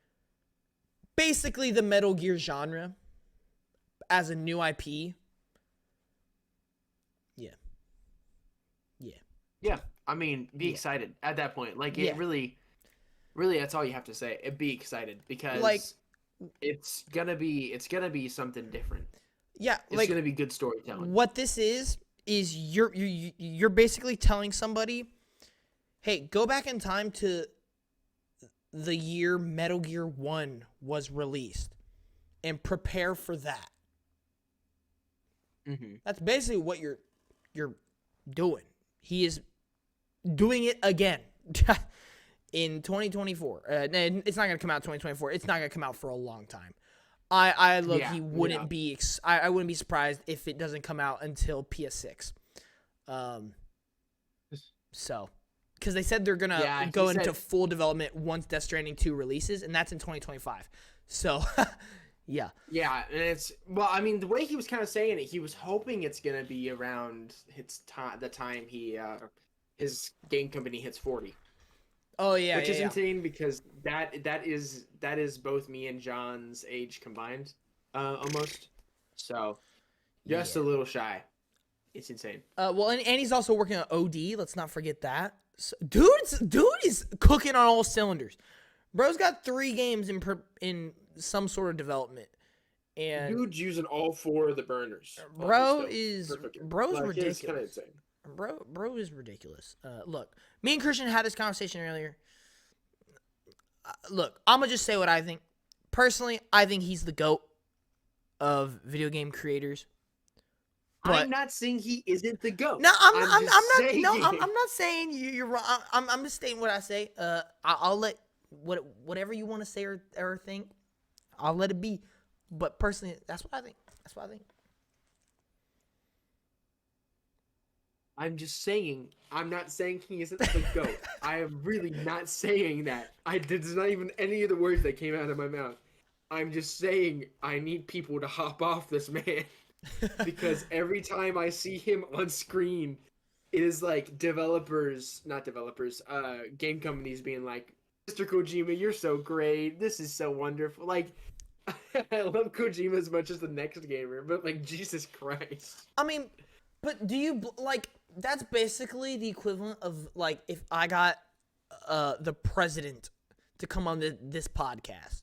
basically the Metal Gear genre as a new IP. Yeah. I mean, be excited at that point. Like, it really, that's all you have to say. Be excited because like it's gonna be something different. Yeah, It's gonna be good storytelling. What this is you're basically telling somebody, hey, go back in time to the year Metal Gear 1 was released and prepare for that. Mm-hmm. That's basically what you're doing. He is doing it again in 2024. It's not going to come out in 2024. It's not going to come out for a long time. I wouldn't be I wouldn't be surprised if it doesn't come out until PS6. So, because they said they're gonna go into full development once Death Stranding 2 releases, and that's in 2025. So, yeah. Yeah, and I mean, the way he was kind of saying it, he was hoping it's gonna be around the time his game company hits 40. Oh yeah, which is insane because that is both me and John's age combined, almost. So, just a little shy. It's insane. Well, and he's also working on OD. Let's not forget that. So, dude is cooking on all cylinders. Bro's got 3 games in some sort of development, and dude's using all 4 of the burners. Bro's ridiculous. It's kind of insane. Bro is ridiculous. Look, me and Christian had this conversation earlier. Look, I'm gonna just say what I think. Personally, I think he's the GOAT of video game creators. But I'm not saying he isn't the GOAT. No, I'm not saying you're wrong. I'm just stating what I say. I'll let whatever you want to say or think, I'll let it be. But personally, that's what I think. I'm just saying. I'm not saying he isn't the GOAT. I am really not saying that. There's not even any of the words that came out of my mouth. I'm just saying I need people to hop off this man because every time I see him on screen, it is like not developers, game companies being like, Mr. Kojima, you're so great. This is so wonderful. Like, I love Kojima as much as the next gamer, but like, Jesus Christ. I mean, but do you like? That's basically the equivalent of like if I got the president to come on this podcast.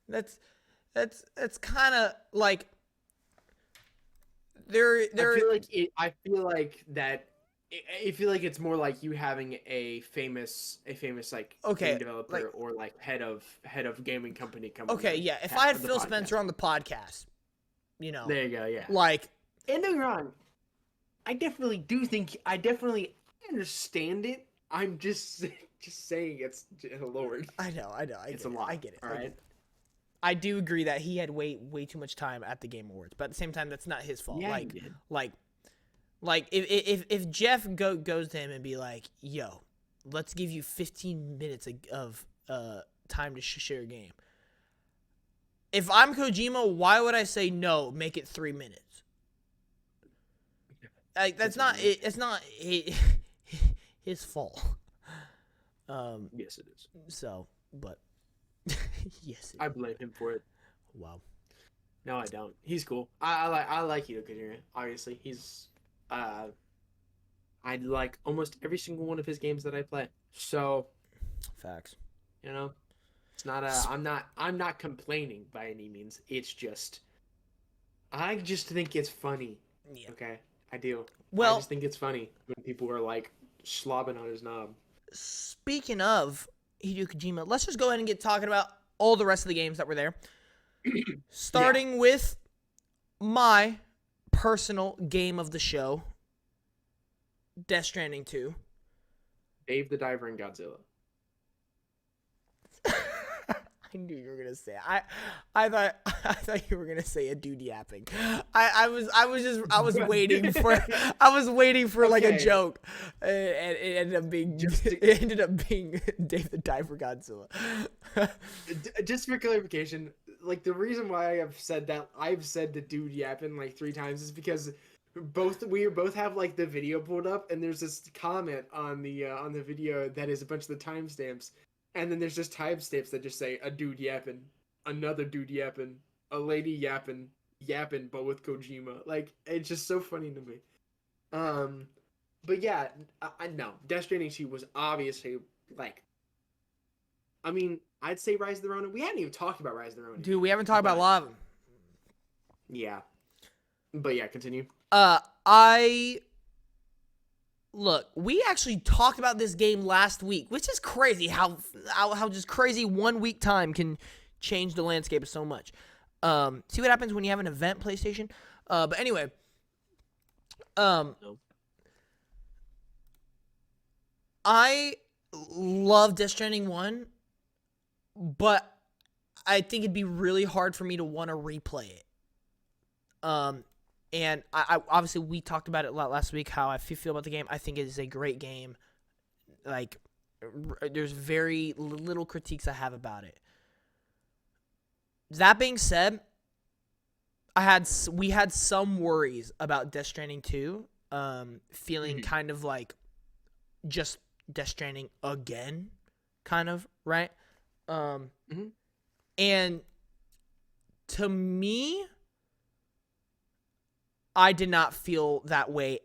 That's kind of like there. I feel like that. I feel like it's more like you having a famous like game developer or like head of gaming company come. Okay, yeah. If I had Phil Spencer on the podcast, there you go. Yeah. Like, and don't get me wrong, I definitely understand it. I'm just saying it's Lord. I know. It's a lot. I get it. All right. I do agree that he had way too much time at the Game Awards, but at the same time, that's not his fault. Yeah, like, he did. like if Jeff goes to him and be like, "Yo, let's give you 15 minutes of time to share a game." If I'm Kojima, why would I say no? Make it 3 minutes. Like that's not it. It's not his fault. Yes, it is. So, but yes, I blame him for it. Wow. No, I don't. He's cool. I like Hideo Kojima. Obviously, he's I like almost every single one of his games that I play. So, facts. It's not I'm not complaining by any means. It's just I just think it's funny. Yeah. Okay, I do. Well, I just think it's funny when people are like slobbing on his knob. Speaking of Hideo Kojima, let's just go ahead and get talking about all the rest of the games that were there. Starting with my personal game of the show, Death Stranding 2. Dave the Diver and Godzilla. I knew you were gonna say it. I thought you were gonna say a dude yapping. I was waiting for like a joke, and it ended up being Dave the Diver Godzilla. Just for clarification, like the reason why I've said the dude yapping like 3 times is because we both have like the video pulled up, and there's this comment on the video that is a bunch of the timestamps. And then there's just timestamps that just say a dude yapping, another dude yapping, a lady yapping, but with Kojima. Like, it's just so funny to me. But yeah, I know. Death Stranding 2 was obviously, like, I mean, I'd say Rise of the Ronin. We hadn't even talked about Rise of the Ronin. Dude, we haven't talked about a lot of them. Yeah. But yeah, continue. Look, we actually talked about this game last week, which is crazy how just crazy 1 week time can change the landscape of so much. See what happens when you have an event, PlayStation? But anyway, I love Death Stranding 1, but I think it'd be really hard for me to want to replay it. And I obviously we talked about it a lot last week, how I feel about the game. I think it is a great game. Like, there's very little critiques I have about it. That being said, we had some worries about Death Stranding 2, feeling kind of like just Death Stranding again, kind of, right? And to me, I did not feel that way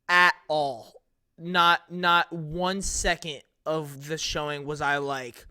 at all. Not 1 second of the showing was I like,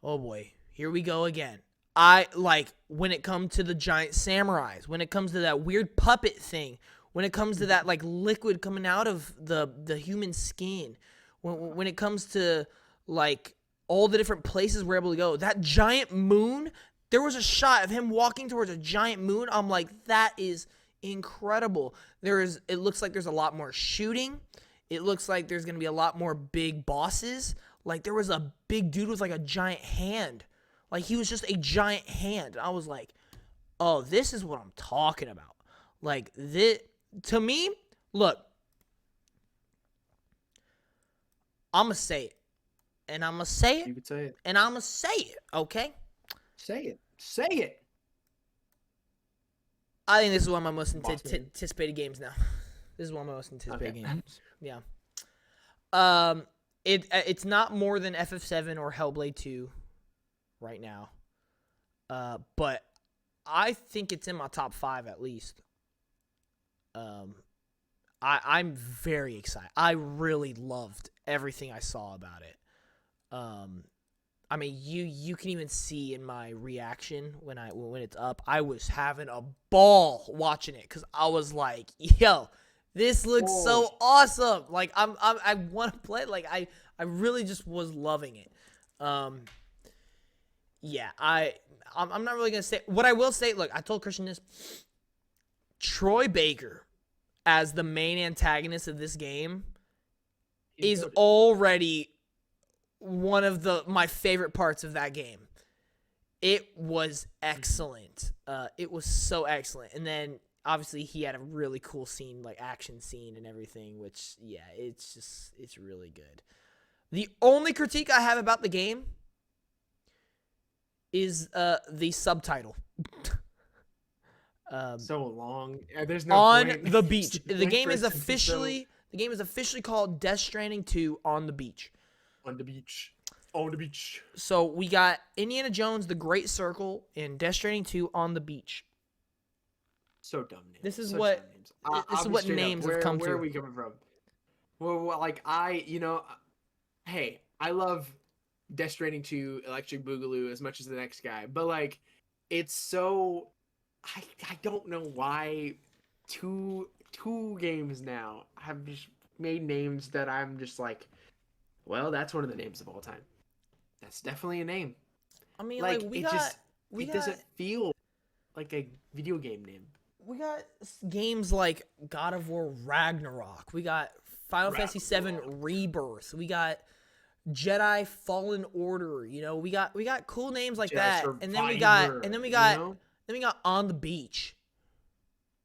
oh boy, here we go again. I like when it comes to the giant samurais, when it comes to that weird puppet thing, when it comes to that like liquid coming out of the human skin, when it comes to like all the different places we're able to go, that giant moon, there was a shot of him walking towards a giant moon. I'm like, that is incredible. It looks like there's a lot more shooting. It looks like there's going to be a lot more big bosses. Like there was a big dude with like a giant hand. Like he was just a giant hand. I was like, oh, this is what I'm talking about. Like this, to me, look, I'm gonna say it, and I'm gonna say it, You could say it. and I'm gonna say it. Okay. Say it. Say it. I think this is one of my most Boss man. anticipated games now. This is one of my most anticipated Okay. games. Yeah. It's not more than FF7 or Hellblade 2 right now. But I think it's in my top 5 at least. I'm very excited. I really loved everything I saw about it. I mean, you can even see in my reaction when it's up. I was having a ball watching it because I was like, "Yo, this looks so awesome!" Like I want to play it. Like I really just was loving it. Yeah, I'm not really gonna say what I will say. Look, I told Christian this. Troy Baker as the main antagonist of this game is already one of my favorite parts of that game. It was excellent. It was so excellent. And then obviously he had a really cool scene, like action scene and everything, which it's really good. The only critique I have about the game is the subtitle. So long. There's no On point. the beach. The The point game for is it to be so- officially called Death Stranding 2 on the beach. On the beach. On the beach. So we got Indiana Jones, The Great Circle, and Death Stranding 2 on the beach. So dumb names. This is Such what- dumb names. this is I'll be what straight up. names have come Where to. are we coming from? Well, like hey, I love Death Stranding 2, Electric Boogaloo as much as the next guy, but like, it's so I don't know why two games now have just made names that I'm just like, well, that's one of the names of all time. That's definitely a name. I mean, Like, like it doesn't feel like a video game name. we got games like God of War Ragnarok. We got Final Fantasy VII Rebirth. We got Jedi Fallen Order. You know, we got cool names like Jedi that. And then we got Survivor, then we got On the Beach.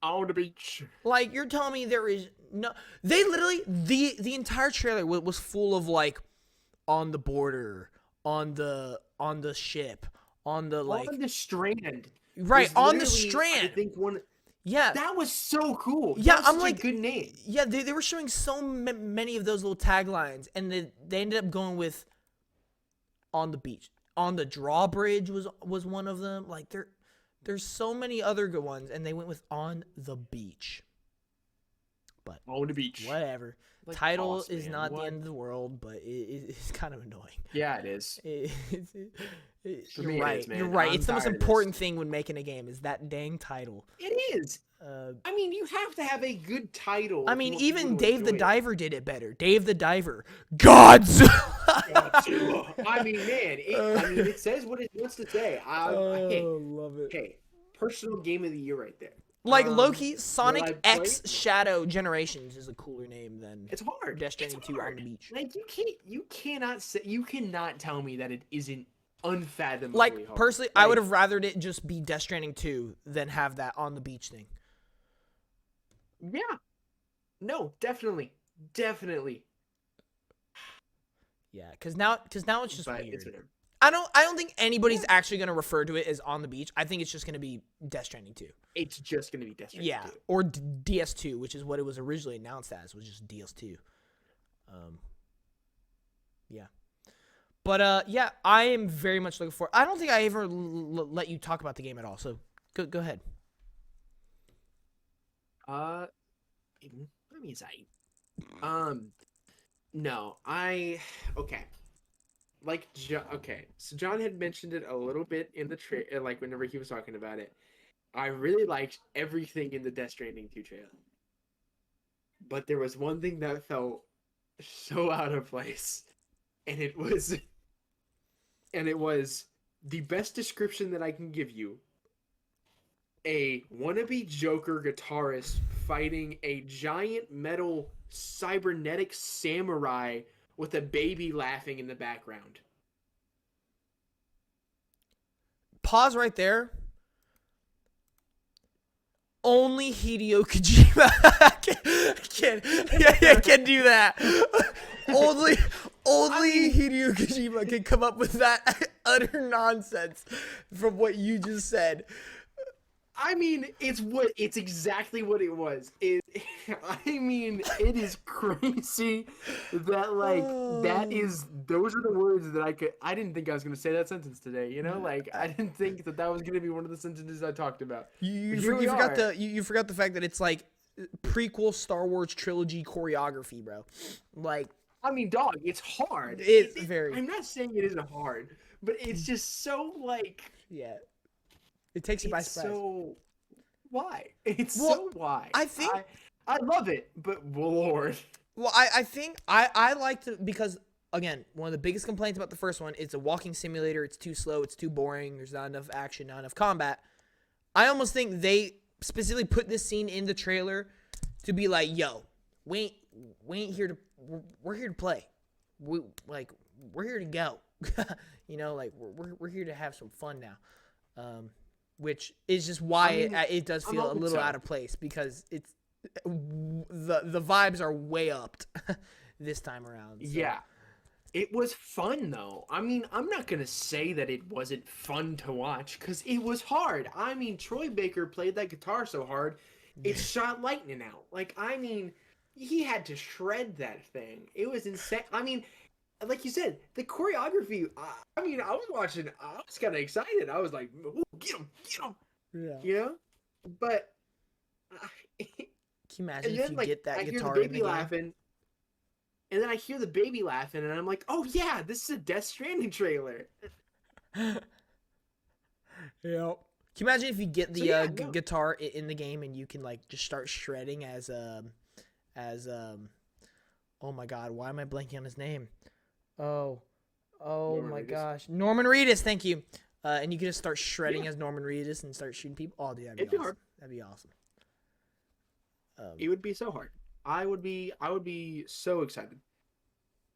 On the beach. Like, you're telling me there is no... They literally... The entire trailer was full of, like, on the border, on the ship, on the, like... On the strand. Right, was on the literally, strand. I think one... Yeah. That was so cool. Yeah, That was I'm such like... a good name. Yeah, they were showing so many of those little taglines, and they ended up going with on the beach. On the drawbridge was one of them. Like, there's so many other good ones, and they went with on the beach. But On the beach. whatever. Like, Title boss, is man, not what? the end of the world, but it's kind of annoying. Yeah, it is. For me, You're right. it is, man. You're right. I'm It's the most tired of important this. thing when making a game is that dang title. It is. I mean, you have to have a good title. I if mean, you want people even to Dave the enjoy it. Diver did it better. Dave the Diver, Godzilla. I mean, man, it says what it wants to say. Love it. Hey, personal game of the year right there. Like Loki, will I Sonic play X it? Shadow Generations is a cooler name than It's hard. Death Stranding It's 2 on hard. the beach. Like you cannot tell me that it isn't unfathomably Like, hard. personally, I would have rathered it just be Death Stranding 2 than have that on the beach thing. Yeah. No, definitely. Yeah, because now it's just But weird. it's weird. I don't think anybody's actually gonna refer to it as on the beach. I think it's just gonna be Death Stranding 2. It's just gonna be Death Stranding Yeah, 2. or DS2, which is what it was originally announced as, was just DS2. Yeah. But yeah, I am very much looking forward. I don't think I ever let you talk about the game at all. So go ahead. Let me say. No, okay. Like, okay. So John had mentioned it a little bit in the like whenever he was talking about it. I really liked everything in the Death Stranding 2 trailer. But there was one thing that felt so out of place. And it was the best description that I can give you. A wannabe Joker guitarist fighting a giant metal cybernetic samurai with a baby laughing in the background. Pause right there. only Hideo Kojima can do that. only Hideo Kojima can come up with that utter nonsense from what you just said. I mean, it's exactly what it was. It is crazy that those are the words that I didn't think I was gonna say that sentence today. You know, like I didn't think that was gonna be one of the sentences I talked about. You forgot the fact that it's like prequel Star Wars trilogy choreography, bro. Like, I mean, dog, it's hard. I'm not saying it isn't hard, but it's just so like. Yeah. It takes you by surprise. So why? Why? I think I love it, but Lord. Well, I think I like to, because again, one of the biggest complaints about the first one, it's a walking simulator. It's too slow. It's too boring. There's not enough action, not enough combat. I almost think they specifically put this scene in the trailer to be like, yo, we ain't here to, we're here to play. We're here to go. You know, like we're here to have some fun now. Which is just why it does feel a little out of place, because it's the vibes are way upped this time around. So. Yeah, it was fun though. I mean, I'm not gonna say that it wasn't fun to watch, because it was hard. I mean, Troy Baker played that guitar so hard, it shot lightning out. Like, I mean, he had to shred that thing. It was insane. I mean, like you said, the choreography, I mean, I was watching, I was kind of excited. I was like, get him. Yeah. You know? But, can you imagine if you like, get that I guitar hear the in the baby game? laughing, and then I hear the baby laughing, and I'm like, oh yeah, this is a Death Stranding trailer. Yeah. Can you imagine if you get the guitar in the game and you can like just start shredding as oh my god, why am I blanking on his name? Oh my gosh, Norman Reedus. Thank you. And you can just start shredding as Norman Reedus and start shooting people. Oh, dude, that'd be awesome. Hard. That'd be awesome. It would be so hard. I would be so excited.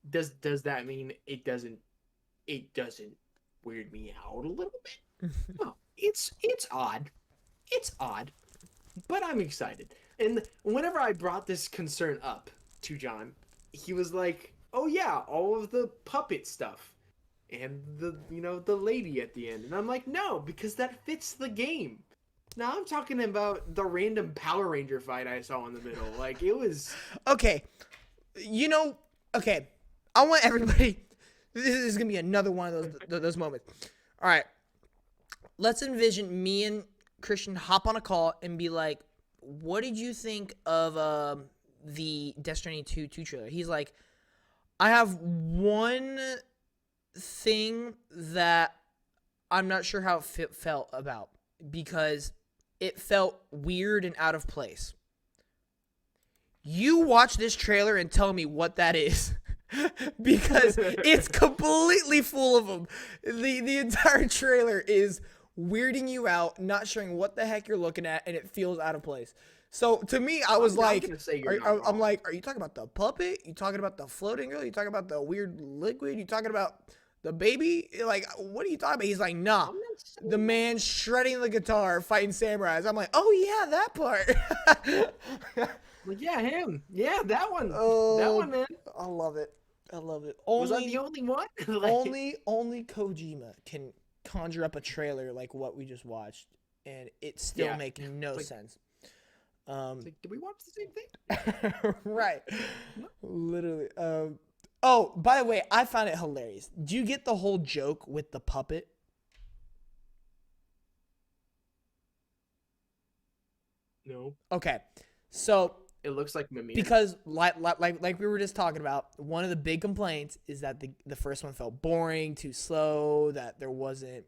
Does that mean it doesn't weird me out a little bit? No, it's odd. It's odd, but I'm excited. And whenever I brought this concern up to John, he was like, "Oh yeah, all of the puppet stuff, and the lady at the end." And I'm like, "No, because that fits the game." Now I'm talking about the random Power Ranger fight I saw in the middle. Like, it was okay. Okay. I want everybody. This is gonna be another one of those moments. All right. Let's envision me and Christian hop on a call and be like, "What did you think of the Death Stranding 2 trailer?" He's like, "I have one thing that I'm not sure how it felt about, because it felt weird and out of place." You watch this trailer and tell me what that is. Because it's completely full of them. The entire trailer is weirding you out, not showing what the heck you're looking at, and it feels out of place. So to me, I was like, I'm like, are you talking about the puppet? You talking about the floating girl? You talking about the weird liquid? You talking about the baby? Like, what are you talking about? He's like, nah, the man shredding the guitar, fighting samurais. I'm like, oh yeah, that part. Well, yeah, him. Yeah, that one. Oh, that one, man. I love it. Was I the only one? only Kojima can conjure up a trailer like what we just watched, and it still make no sense. Did we watch the same thing? Right. Literally. Oh, by the way, I found it hilarious. Do you get the whole joke with the puppet? No. Okay. So it looks like Mimir. Because like we were just talking about, one of the big complaints is that the first one felt boring, too slow, that there wasn't,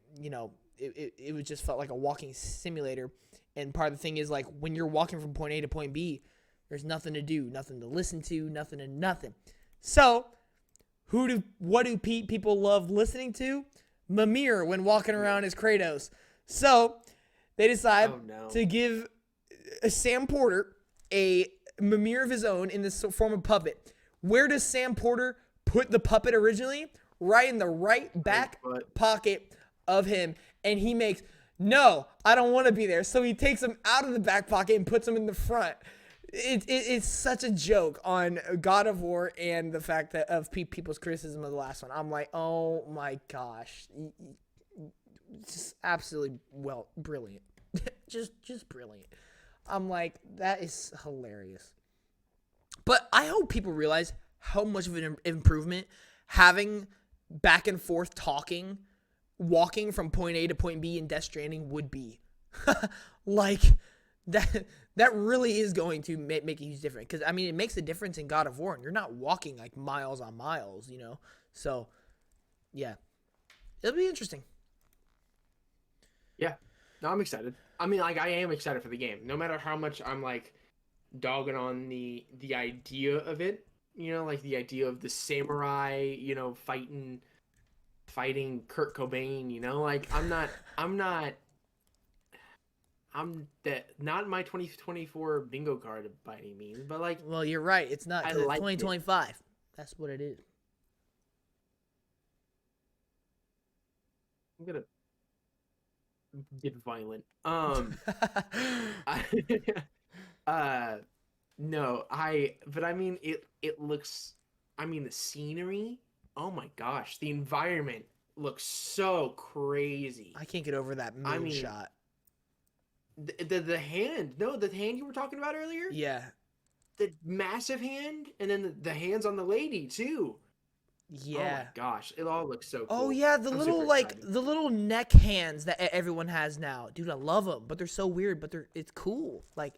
it was just felt like a walking simulator. And part of the thing is, like, when you're walking from point A to point B, there's nothing to do, nothing to listen to, nothing. So, what do people love listening to? Mimir when walking around as Kratos. So, they decide to give Sam Porter a Mimir of his own in this form of puppet. Where does Sam Porter put the puppet originally? Right in the right back pocket of him. And he makes no, I don't want to be there. So he takes him out of the back pocket and puts him in the front. It's such a joke on God of War and the fact that of people's criticism of the last one. I'm like, oh my gosh, just absolutely brilliant, just brilliant. I'm like, that is hilarious. But I hope people realize how much of an improvement having back and forth talking, walking from point A to point B in Death Stranding would be. Like that really is going to make a huge difference. Because I mean, it makes a difference in God of War, and you're not walking like miles on miles, you know. So yeah, it'll be interesting. Yeah. No, I'm excited. I mean, like I am excited for the game. No matter how much I'm like dogging on the idea of it, like the idea of the samurai, fighting Kurt Cobain, like I'm that not my 2024 bingo card by any means, but like Well, you're right. It's not I because it's like it. 2025. That's what it is. I'm gonna get violent. I, uh no, but I mean it looks, I mean the scenery, oh my gosh, the environment looks so crazy. I can't get over that I moon mean shot. the hand, no, the hand you were talking about earlier, Yeah, the massive hand, and then the hands on the lady too. Oh my yeah. gosh, it all looks so Oh cool. yeah, the I'm little super like excited. the little neck hands that everyone has now, dude. I love them, but they're so weird. But it's cool. Like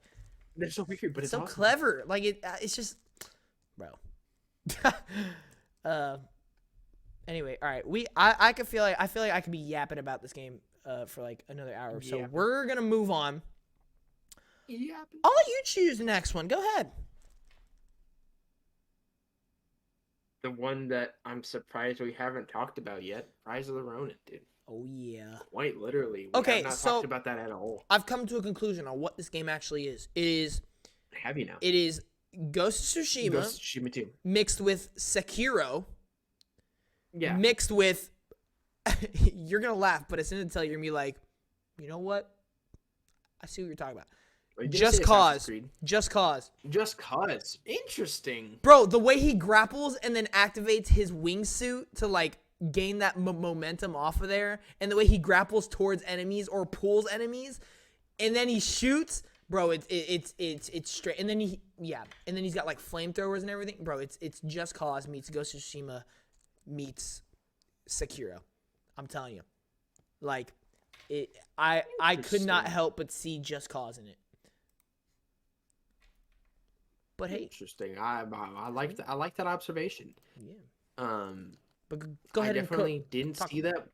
They're so weird, but it's it's so awesome. clever. Like it's just, bro. uh. Anyway, all right. I could feel like I could be yapping about this game for like another hour. So Yeah. we're gonna move on. Yeah. I'll let you choose the next one. Go ahead. The one that I'm surprised we haven't talked about yet, Rise of the Ronin, dude. Oh yeah. Quite literally, we have Okay, not talked so about that at all. I've come to a conclusion on what this game actually is. Have you now? It is Ghost of Tsushima Ghost of Tsushima 2. mixed with Sekiro Yeah. mixed with you're gonna laugh, but as soon as I tell you, you're gonna be like, you know what? I see what you're talking about. Are you gonna Just say Assassin's Cause. Creed? Just Cause. Just cause. Interesting. Bro, the way he grapples and then activates his wingsuit to like gain that momentum off of there, and the way he grapples towards enemies or pulls enemies, and then he shoots, bro. It's straight. And then and then he's got like flamethrowers and everything, bro. It's Just Cause meets Ghost of Tsushima meets Sekiro. I'm telling you, like I could not Interesting. help but see Just Cause in it. But hey, Interesting. I like that. I like that observation. yeah. Um, But go I ahead and definitely didn't talk. see that.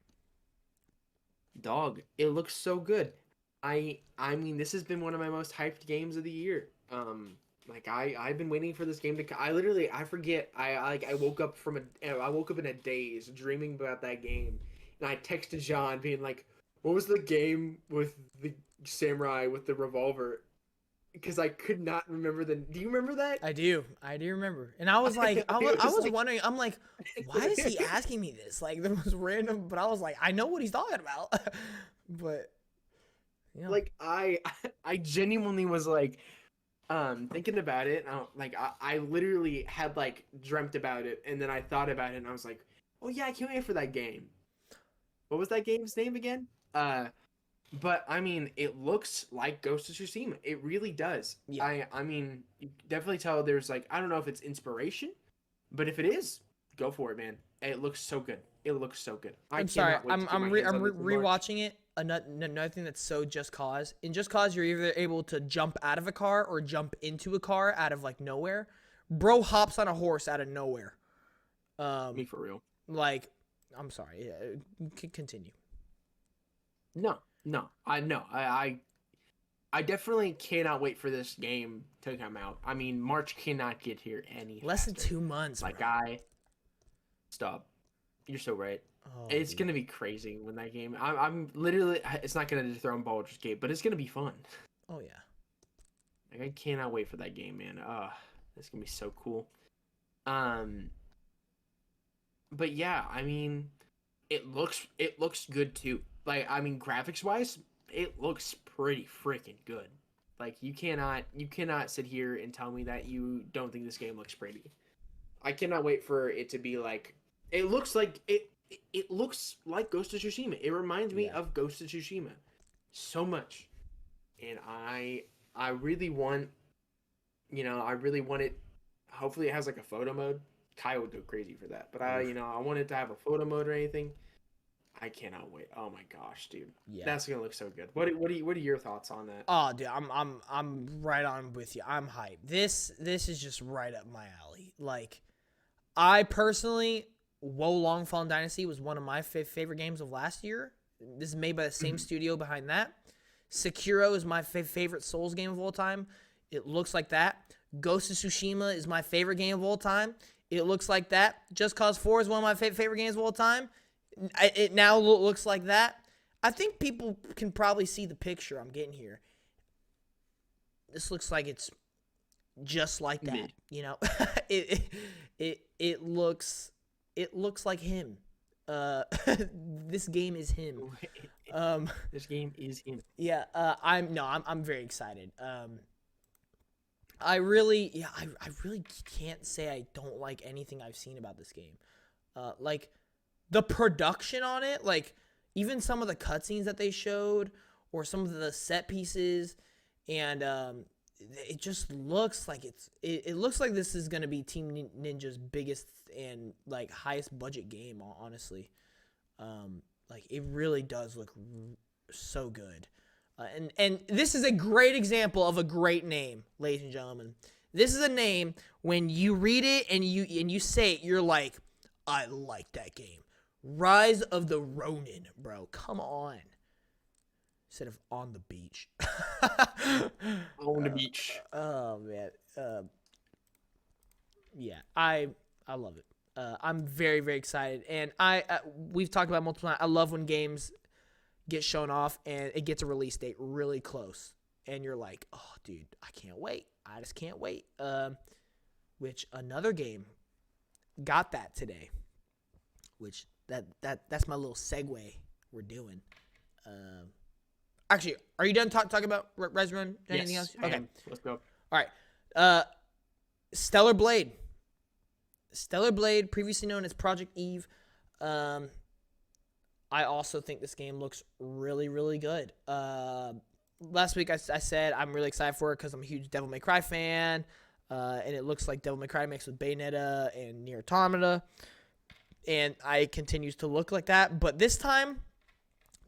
Dog, it looks so good. I mean, this has been one of my most hyped games of the year. Like I've been waiting for this game to. I forget. I woke up I woke up in a daze dreaming about that game, and I texted John being like, "What was the game with the samurai with the revolver?" Because I could not remember the. Do you remember that? I do. I do remember. And I was like, I I was was like, wondering, I'm like, why is he asking me this? Like, there was random, but I was like, I know what he's talking about. But, yeah. like I genuinely was like, thinking about it. I literally had like dreamt about it, and then I thought about it, and I was like, oh yeah, I can't wait for that game. What was that game's name again? But I mean, it looks like Ghost of Tsushima. It really does. Yeah. I mean, you can definitely tell there's like, I don't know if it's inspiration, but if it is, go for it, man. It looks so good. It looks so good. I I'm sorry. cannot wait to get I'm my re- hands I'm on re- this in March. rewatching it. Another thing that's so Just Cause. In Just Cause, you're either able to jump out of a car or jump into a car out of like nowhere. Bro hops on a horse out of nowhere. Me for real. Like, I'm sorry. Yeah, continue. No, no, I no, I definitely cannot wait for this game to come out. I mean, March cannot get here any Less than faster. 2 months, Like bro. stop. You're so right. Oh, It's dude. gonna be crazy when that game. I'm literally. It's not gonna dethrone Baldur's Gate, but it's gonna be fun. Oh yeah. Like I cannot wait for that game, man. It's gonna be so cool. Um, but yeah, I mean, it looks good too. Like I mean, graphics wise, it looks pretty freaking good. Like you cannot sit here and tell me that you don't think this game looks pretty. I cannot wait for it to be like it looks like it looks like Ghost of Tsushima. It reminds me Yeah. of Ghost of Tsushima so much. And I really want I really want it. Hopefully it has like a photo mode. Kai would go crazy for that. But Oof. I want it to have a photo mode or anything. I cannot wait. Oh my gosh, dude. Yeah. That's gonna look so good. What are your thoughts on that? Oh, dude, I'm right on with you. I'm hyped. This is just right up my alley. Like, I personally, Wo Long Fallen Dynasty was one of my favorite games of last year. This is made by the same studio behind that. Sekiro is my favorite Souls game of all time. It looks like that. Ghost of Tsushima is my favorite game of all time. It looks like that. Just Cause 4 is one of my favorite games of all time. It now looks like that. I think people can probably see the picture I'm getting here. This looks like it's just like that, you know. It looks like him. This game is him. This game is him. Yeah. I'm very excited. I really can't say I don't like anything I've seen about this game. Like the production on it, like even some of the cutscenes that they showed, or some of the set pieces, and it just looks like it looks like this is gonna be Team Ninja's biggest and like highest budget game. Honestly, like it really does look so good. And this is a great example of a great name, ladies and gentlemen. This is a name when you read it and you say it, you're like, I like that game. Rise of the Ronin, bro. Come on. Instead of on the beach. On the beach. Oh man. Yeah, I love it. I'm very, very excited, and we've talked about multiple times. I love when games get shown off and it gets a release date really close, and you're like, oh, dude, I can't wait. I just can't wait. Which another game got that today. Which that's my little segue we're doing. Actually, are you done talking about Res Run? Anything else? Okay, let's go. All right. Stellar Blade. Stellar Blade, previously known as Project Eve. I also think this game looks really, really good. Last week I said I'm really excited for it because I'm a huge Devil May Cry fan. And it looks like Devil May Cry mixed with Bayonetta and Nier Automata. And it continues to look like that. But this time,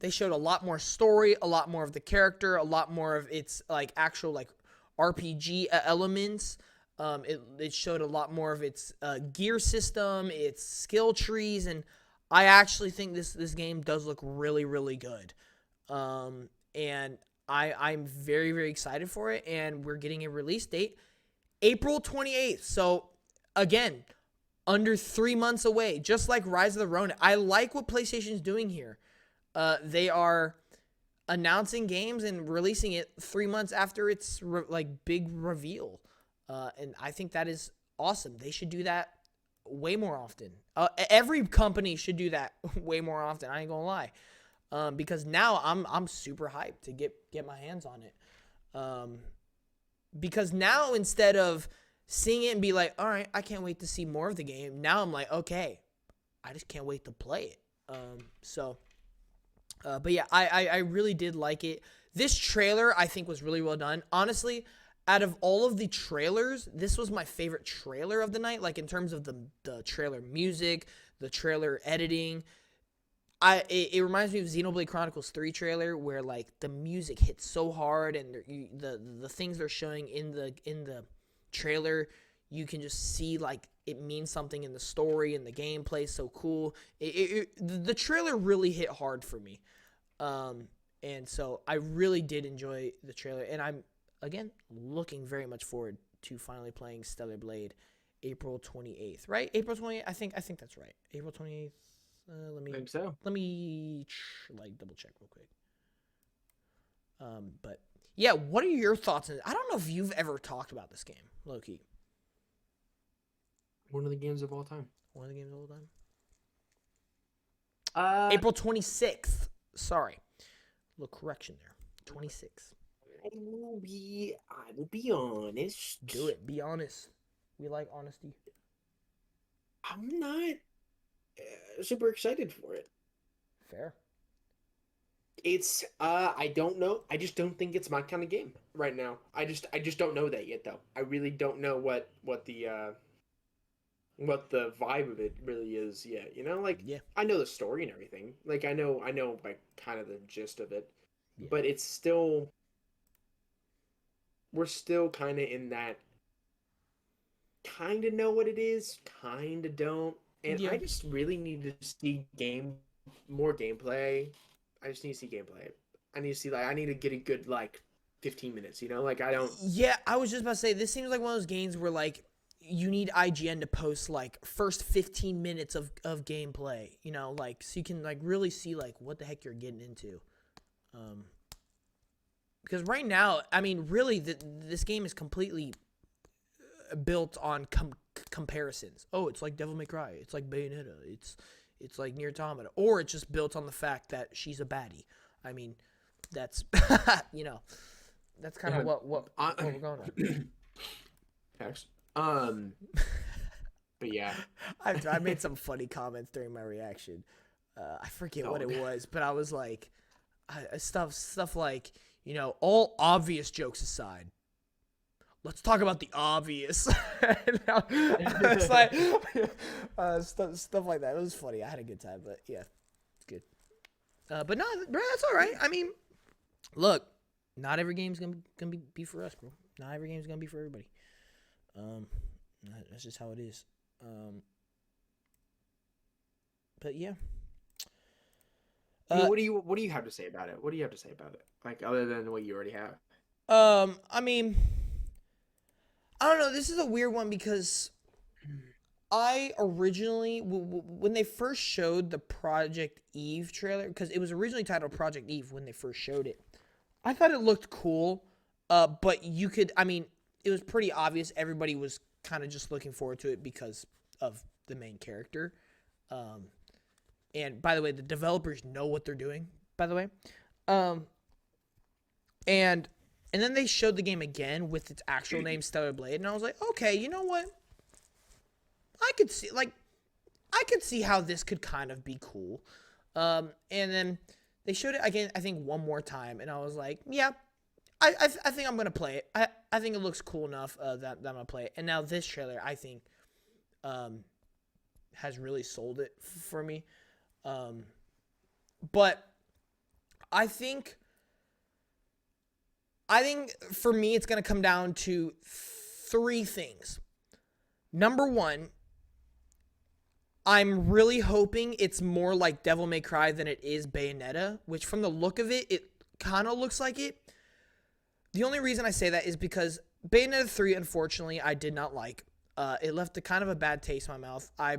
they showed a lot more story, a lot more of the character, a lot more of its like actual like RPG elements. It showed a lot more of its gear system, its skill trees, and I actually think this game does look really, really good. And I'm very, very excited for it, and we're getting a release date, April 28th. So, again, under 3 months away, just like Rise of the Ronin. I like what PlayStation's doing here. They are announcing games and releasing it 3 months after its big reveal. And I think that is awesome. They should do that way more often. Every company should do that way more often. I ain't gonna lie, because now I'm super hyped to get my hands on it. Because now instead of seeing it and be like, all right, I can't wait to see more of the game. Now I'm like, okay, I just can't wait to play it. But yeah, I really did like it. This trailer I think was really well done. Honestly, out of all of the trailers, this was my favorite trailer of the night. Like in terms of the trailer music, the trailer editing. It reminds me of Xenoblade Chronicles 3 trailer where like the music hits so hard and the things they're showing in the trailer, you can just see like it means something in the story and the gameplay is so cool. The trailer really hit hard for me. And so I really did enjoy the trailer, and I'm again looking very much forward to finally playing Stellar Blade April 28th, right? April 28th. I think that's right. April 28th. I think so. Let me double check real quick. But yeah, what are your thoughts on it? I don't know if you've ever talked about this game, low-key. One of the games of all time. One of the games of all time? April 26th. Sorry. Little correction there. 26. I will be honest. Do it. Be honest. We like honesty. I'm not super excited for it. Fair. It's I don't know. I just don't think it's my kind of game right now. I just don't know that yet though. I really don't know what the vibe of it really is yet. You know, like Yeah. I know the story and everything. Like I know like kind of the gist of it. Yeah. But it's still we're still kind of in that kind of know what it is, kind of don't. And Yeah. I just really need to see more gameplay. I just need to see gameplay. I need to see like I need to get a good like 15 minutes, you know? Like I don't Yeah, I was just about to say, this seems like one of those games where, like, you need IGN to post, like, first 15 minutes of gameplay, you know, like, so you can, like, really see, like, what the heck you're getting into. Because right now, I mean, really, this game is completely built on comparisons. Oh, it's like Devil May Cry. It's like Bayonetta. It's like Nier Automata. Or it's just built on the fact that she's a baddie. I mean, that's, you know, that's kind of what we're going on. X. But yeah. I made some funny comments during my reaction. I forget what it was, but I was like, stuff like, you know, all obvious jokes aside, let's talk about the obvious. It's like stuff like that. It was funny. I had a good time, but yeah, it's good. But no, bro, that's all right. I mean, look, not every game's gonna be for us, bro. Not every game's gonna be for everybody. That's just how it is. But yeah. I mean, what do you have to say about it? What do you have to say about it? Like other than what you already have? I mean, I don't know. This is a weird one because I originally, when they first showed the Project Eve trailer, because it was originally titled Project Eve when they first showed it, I thought it looked cool. But you could, I mean, it was pretty obvious everybody was kind of just looking forward to it because of the main character. And by the way, the developers know what they're doing, by the way. And then they showed the game again with its actual name, Stellar Blade, and I was like, okay, you know what? I could see how this could kind of be cool. And then they showed it again, I think one more time, and I was like, yeah, I think I'm gonna play it. I think it looks cool enough that I'm gonna play it. And now this trailer, I think, has really sold it for me. But I think for me, it's gonna come down to three things. Number one, I'm really hoping it's more like Devil May Cry than it is Bayonetta, which from the look of it, it kind of looks like it. The only reason I say that is because Bayonetta 3, unfortunately, I did not like. It left a kind of a bad taste in my mouth. I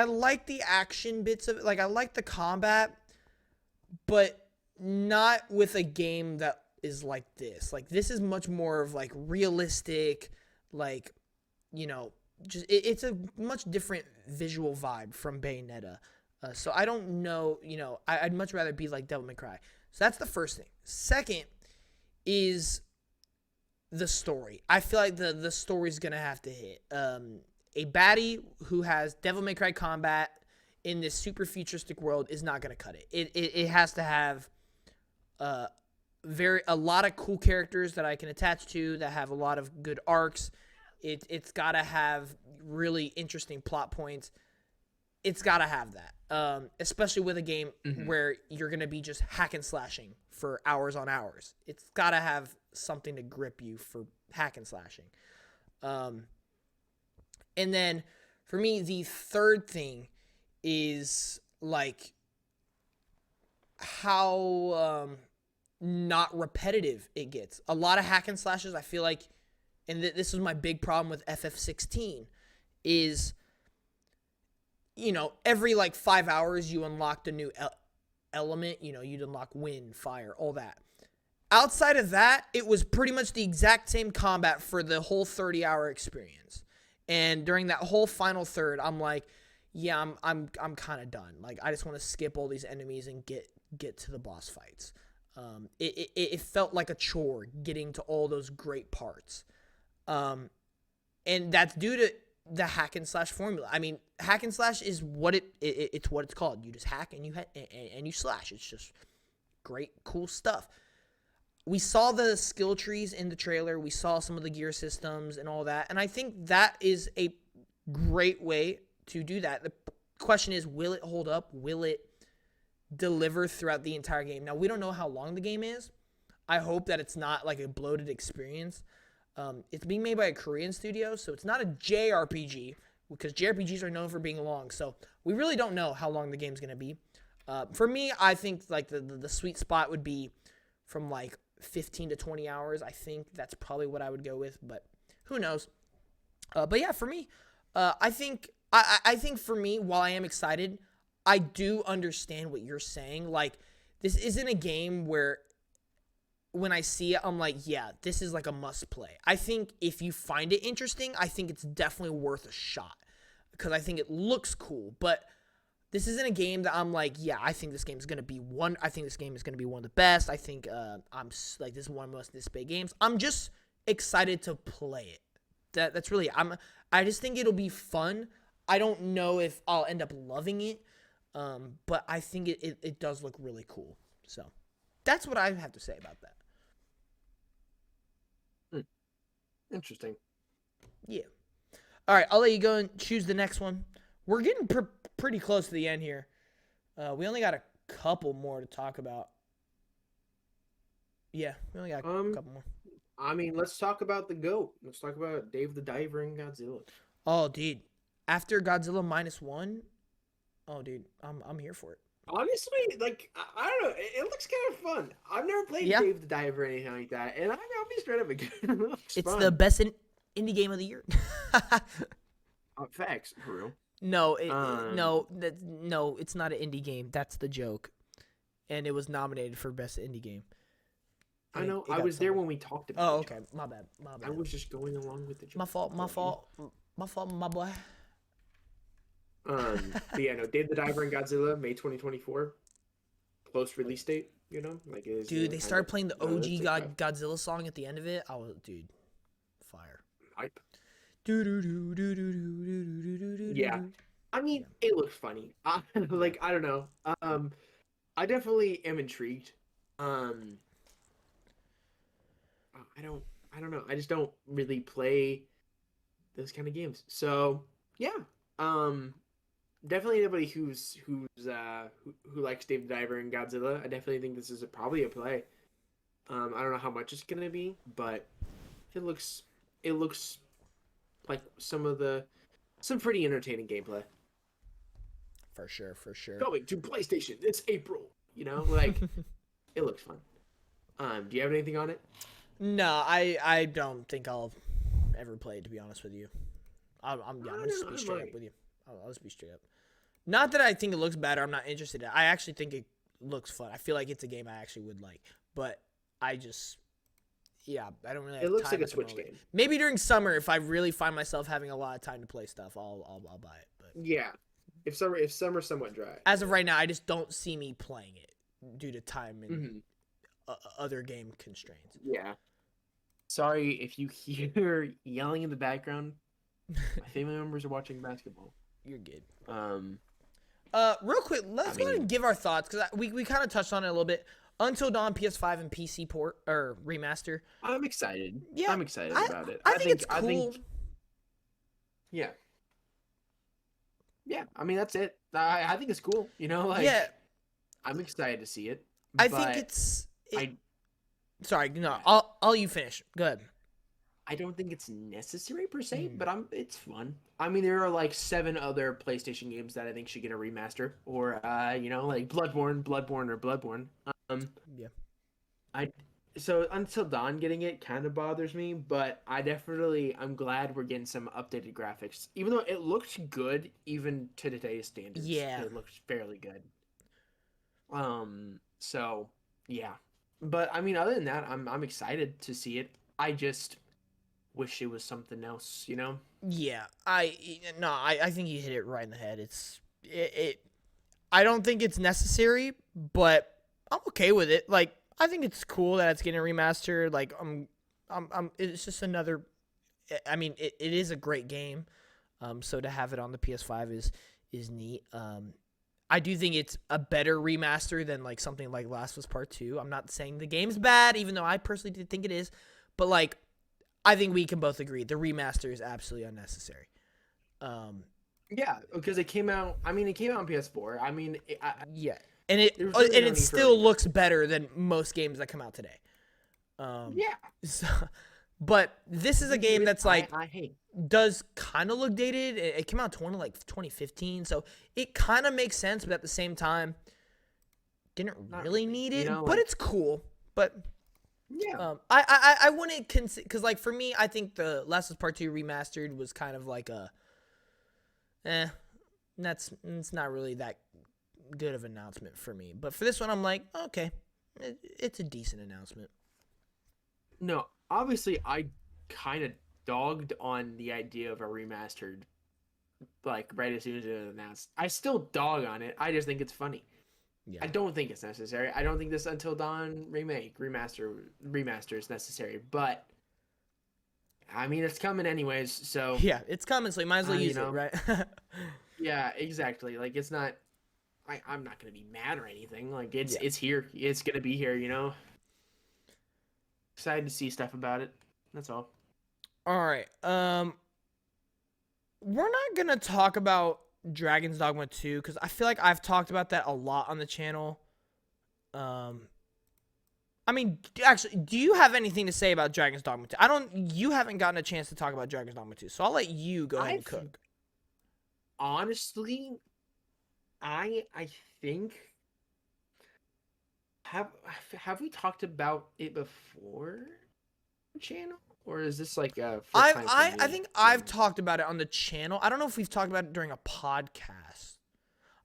like the action bits of it. Like, I like the combat, but not with a game that is like this. Like, this is much more of, like, realistic, like, you know, just it's a much different visual vibe from Bayonetta. So I don't know, you know, I'd much rather be like Devil May Cry. So that's the first thing. Second is the story. I feel like the story's gonna have to hit. A baddie who has Devil May Cry combat in this super futuristic world is not gonna cut it. It has to have a lot of cool characters that I can attach to that have a lot of good arcs. It's got to have really interesting plot points. It's got to have that, especially with a game where you're going to be just hack and slashing for hours on hours. It's got to have something to grip you for hack and slashing. And then for me, the third thing is like how not repetitive it gets. A lot of hack and slashes, I feel like, and this is my big problem with FF16, is, you know, every like 5 hours you unlocked a new element. You know, you'd unlock wind, fire, all that. Outside of that, it was pretty much the exact same combat for the whole 30-hour experience. And during that whole final third, I'm like, yeah, I'm kind of done. Like, I just want to skip all these enemies and get to the boss fights. It felt like a chore getting to all those great parts. And that's due to the hack and slash formula. I mean, hack and slash is what it's what it's called. You just hack and you slash. It's just great, cool stuff. We saw the skill trees in the trailer. We saw some of the gear systems and all that. And I think that is a great way to do that. The question is, will it hold up? Will it deliver throughout the entire game? Now, we don't know how long the game is. I hope that it's not like a bloated experience. It's being made by a Korean studio, so it's not a JRPG, because JRPGs are known for being long. So we really don't know how long the game's going to be. For me, I think like the sweet spot would be from like 15 to 20 hours. I think that's probably what I would go with, but who knows? But yeah, for me, I think for me, while I am excited, I do understand what you're saying. Like, this isn't a game where when I see it, I'm like, yeah, this is like a must play. I think if you find it interesting, I think it's definitely worth a shot because I think it looks cool. But this isn't a game that I'm like, yeah, I think this game is gonna be one. I think this game is gonna be one of the best. I think I'm like, this is one of the most anticipated games. I'm just excited to play it. That's really I just think it'll be fun. I don't know if I'll end up loving it, but I think it does look really cool. So that's what I have to say about that. Interesting. Yeah. All right, I'll let you go and choose the next one. We're getting pretty close to the end here. We only got a couple more to talk about. Yeah, we only got a couple more. I mean, let's talk about the GOAT. Let's talk about Dave the Diver and Godzilla. Oh, dude. After Godzilla -1, oh, dude, I'm here for it. Honestly, like, I don't know. It looks kind of fun. I've never played Dave the Diver or anything like that, and I'll be straight up again. It's fun. The best indie game of the year. Facts, for real. No, no, it's not an indie game. That's the joke. And it was nominated for best indie game. I know. I was there when we talked about it. Oh, okay. My bad. I was just going along with the joke. My fault, my boy. But yeah, no, Dave the Diver and Godzilla, May 2024. Close release date, you know? Like, it is, dude, they started playing the OG Godzilla song at the end of it. I was, dude, fire. Hype. Yeah. I mean, it looks funny. Like, I don't know. I definitely am intrigued. I don't know. I just don't really play those kind of games. So, yeah. Definitely anybody who likes Dave the Diver and Godzilla, I definitely think this is probably a play. I don't know how much it's gonna be, but it looks like some pretty entertaining gameplay. For sure. Going to PlayStation this April, you know, like it looks fun. Do you have anything on it? No, I don't think I'll ever play it, to be honest with you. I'm just be straight up with you. I'll just be straight up. Not that I think it looks bad or I'm not interested in it. I actually think it looks fun. I feel like it's a game I actually would like. But I just, yeah, I don't really have time. It looks like a Switch game. Maybe during summer, if I really find myself having a lot of time to play stuff, I'll buy it. But yeah, if summer's somewhat dry. As of right now, I just don't see me playing it due to time and other game constraints. Yeah. Sorry if you hear yelling in the background. My family members are watching basketball. You're good. Real quick, let's go ahead and give our thoughts because we kind of touched on it a little bit. Until Dawn PS5 and PC port or remaster. I'm excited. Yeah, I'm excited about it. I think it's cool. Yeah. Yeah, I mean that's it. I think it's cool. You know, like I'm excited to see it. I think it's. Sorry, no. I'll you finish. Go ahead. I don't think it's necessary per se, but it's fun. I mean, there are like 7 other PlayStation games that I think should get a remaster, or you know, like Bloodborne. So Until Dawn getting it kind of bothers me, but I'm glad we're getting some updated graphics, even though it looks good even to today's standards. Yeah, it looks fairly good. So yeah, but I mean, other than that, I'm excited to see it. I just wish it was something else, you know? Yeah, I think you hit it right in the head. I don't think it's necessary, but I'm okay with it. Like, I think it's cool that it's getting remastered. Like, it's just another. I mean, it is a great game. So to have it on the PS5 is neat. I do think it's a better remaster than like something like Last of Us Part 2. I'm not saying the game's bad, even though I personally did think it is. But like, I think we can both agree the remaster is absolutely unnecessary. Yeah, because it came out. I mean, it came out on PS4. I mean, Yeah, and it there was really and no it need for a still remaster. looks better than most games that come out today. Yeah, So, but this is a game that's like I hate. does kind of look dated. It came out 2015, so it kind of makes sense, but at the same time, didn't Not really really. need You it. know, But like it's cool. But yeah. I wouldn't consider because like for me, I think the Last of Us Part 2 remastered was kind of like a it's not really that good of an announcement for me. But for this one, I'm like, okay, it's a decent announcement. No, obviously, I kind of dogged on the idea of a remastered, like right as soon as it was announced. I still dog on it. I just think it's funny. Yeah. I don't think it's necessary. I don't think this Until Dawn remaster is necessary. But I mean, it's coming anyways. So Yeah, it's coming, so you might as well you use it, know, right? yeah, exactly. Like it's not. I'm not gonna be mad or anything. Like it's Yeah. it's here. It's gonna be here. Excited to see stuff about it. That's all. All right. We're not gonna talk about Dragon's Dogma 2 because I feel like I've talked about that a lot on the channel. Um, I mean, actually, do you have anything to say about Dragon's Dogma 2? I don't. You haven't gotten a chance to talk about Dragon's Dogma 2, so I'll let you go ahead and I've cook. honestly, I think have have we talked about it before on the channel, or is this like a first time for I me? think I've talked about it on the channel. I don't know if we've talked about it during a podcast.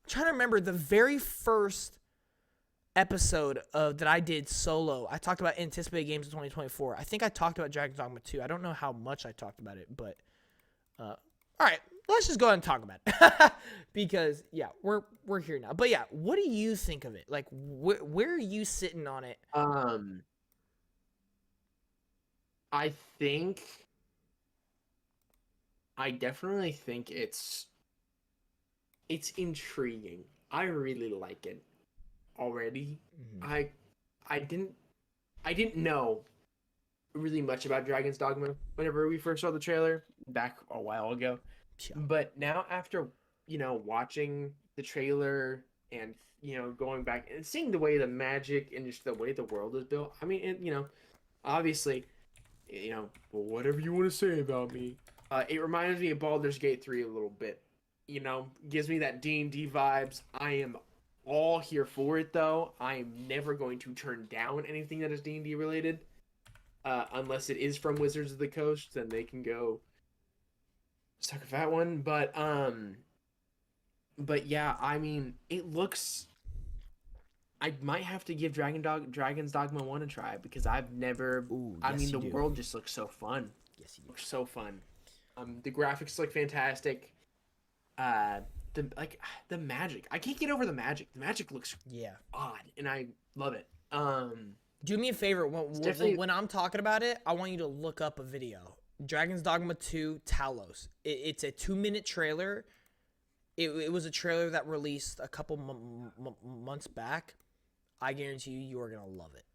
I'm trying to remember the very first episode of that I did solo. I talked about anticipated games of 2024. I think I talked about Dragon's Dogma 2. I don't know how much I talked about it, but all right, let's just go ahead and talk about it because yeah, we're here now. But yeah, what do you think of it? Like, where are you sitting on it? I think I definitely think it's intriguing. I really like it already. Mm-hmm. I I didn't I didn't know really much about Dragon's Dogma whenever we first saw the trailer back a while ago. Yeah. But now after, watching the trailer and, going back and seeing the way the magic and just the way the world is built, I mean, obviously, well, whatever you want to say about me, it reminds me of Baldur's Gate 3 a little bit. Gives me that D&D vibes. I am all here for it, though. I am never going to turn down anything that is D&D related. Unless it is from Wizards of the Coast, then they can go suck at that one. But yeah, I mean, it looks. I might have to give Dragon's Dogma 1 a try because I've never. Ooh, I yes, mean, you the do. world just looks so fun. Yes, you do. Looks so fun. The graphics look fantastic. The magic. I can't get over the magic. The magic looks Yeah. odd, and I love it. Do me a favor. Definitely. When I'm talking about it, I want you to look up a video. Dragon's Dogma 2 Talos. It's a 2-minute trailer. It was a trailer that released a couple months back. I guarantee you are going to love it.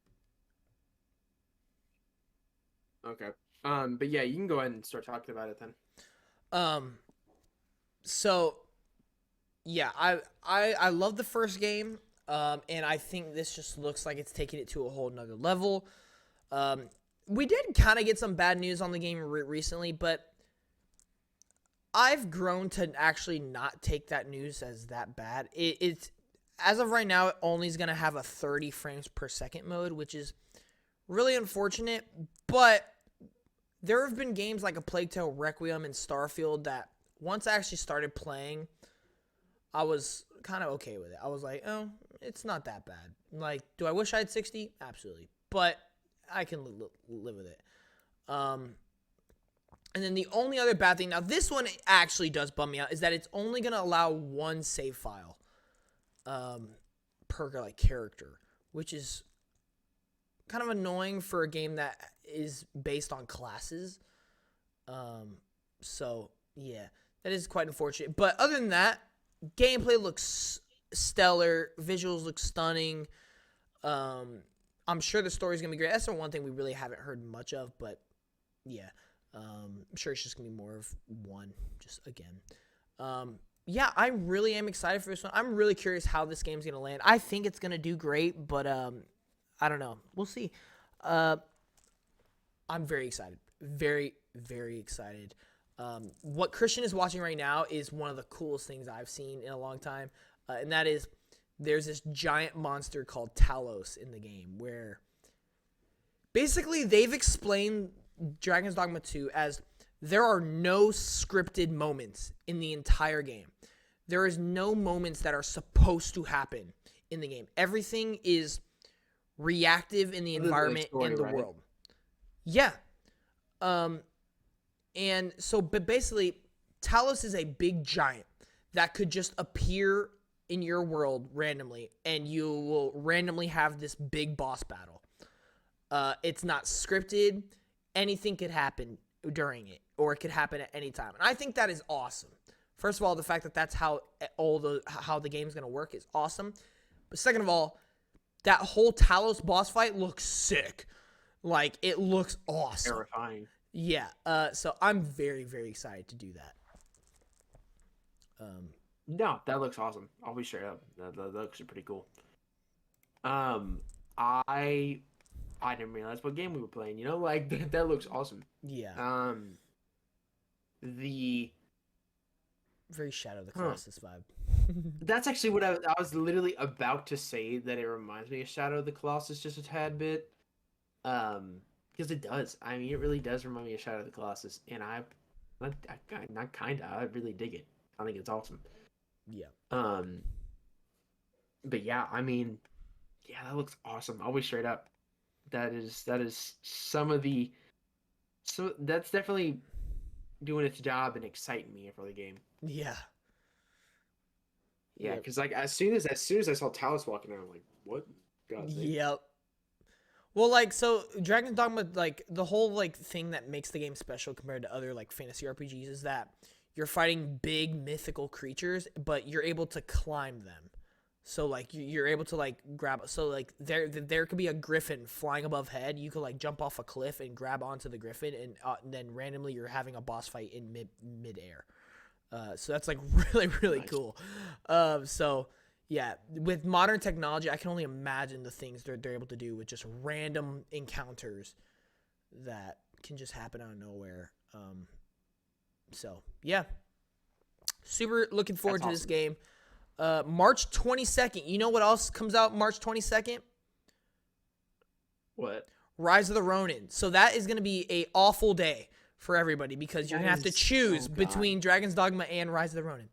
Okay. But yeah, you can go ahead and start talking about it then. So yeah, I love the first game. And I think this just looks like it's taking it to a whole nother level. We did kind of get some bad news on the game recently, but I've grown to actually not take that news as that bad. It's as of right now, it only is going to have a 30 frames per second mode, which is really unfortunate. But there have been games like A Plague Tale Requiem and Starfield that once I actually started playing, I was kind of okay with it. I was like, oh, it's not that bad. Like, do I wish I had 60? Absolutely. But I can live with it. And then the only other bad thing, now this one actually does bum me out, is that it's only going to allow one save file per like character, which is kind of annoying for a game that is based on classes. So yeah, that is quite unfortunate. But other than that, gameplay looks stellar. Visuals look stunning. I'm sure the story's gonna be great. That's the one thing we really haven't heard much of, but yeah, I'm sure it's just gonna be more of one. Just again, yeah, I really am excited for this one. I'm really curious how this game's gonna land. I think it's gonna do great, but I don't know. We'll see. I'm very excited. Very, very excited. What Christian is watching right now is one of the coolest things I've seen in a long time, and that is there's this giant monster called Talos in the game where basically they've explained Dragon's Dogma 2 as there are no scripted moments in the entire game. There is no moments that are supposed to happen in the game. Everything is reactive in the environment and the world. Yeah. And so, but basically, Talos is a big giant that could just appear in your world randomly, and you will randomly have this big boss battle. It's not scripted. Anything could happen during it, or it could happen at any time. And I think that is awesome. First of all, the fact that that's how the game's going to work is awesome. But second of all, that whole Talos boss fight looks sick. Like, it looks awesome. Terrifying. Yeah. So I'm very, very excited to do that. No, that looks awesome. I'll be straight up. That looks pretty cool. I didn't realize what game we were playing. You know, like that looks awesome. Yeah. The very Shadow of the Colossus vibe. That's actually what I was literally about to say, that it reminds me of Shadow of the Colossus just a tad bit. Because it does. I mean, it really does remind me of Shadow of the Colossus, and I really dig it. I think it's awesome. Yeah. But yeah, I mean, yeah, that looks awesome. I'll be straight up. That is that's definitely doing its job and exciting me for the game. Yeah. Yeah, because like as soon as I saw Talos walking out, I'm like, what? God, yep. Well, like, so Dragon's Dogma, like, the whole, like, thing that makes the game special compared to other, like, fantasy RPGs is that you're fighting big mythical creatures, but you're able to climb them. So, like, you're able to, like, grab, so, like, there could be a griffin flying above head. You could, like, jump off a cliff and grab onto the griffin, and then randomly you're having a boss fight in mid-air. So that's, like, really, really nice. Cool. So... yeah, with modern technology, I can only imagine the things they're able to do with just random encounters that can just happen out of nowhere. So, yeah. Super looking forward to this game. March 22nd. You know what else comes out March 22nd? What? Rise of the Ronin. So that is going to be a awful day for everybody because you're going to have to choose between Dragon's Dogma and Rise of the Ronin.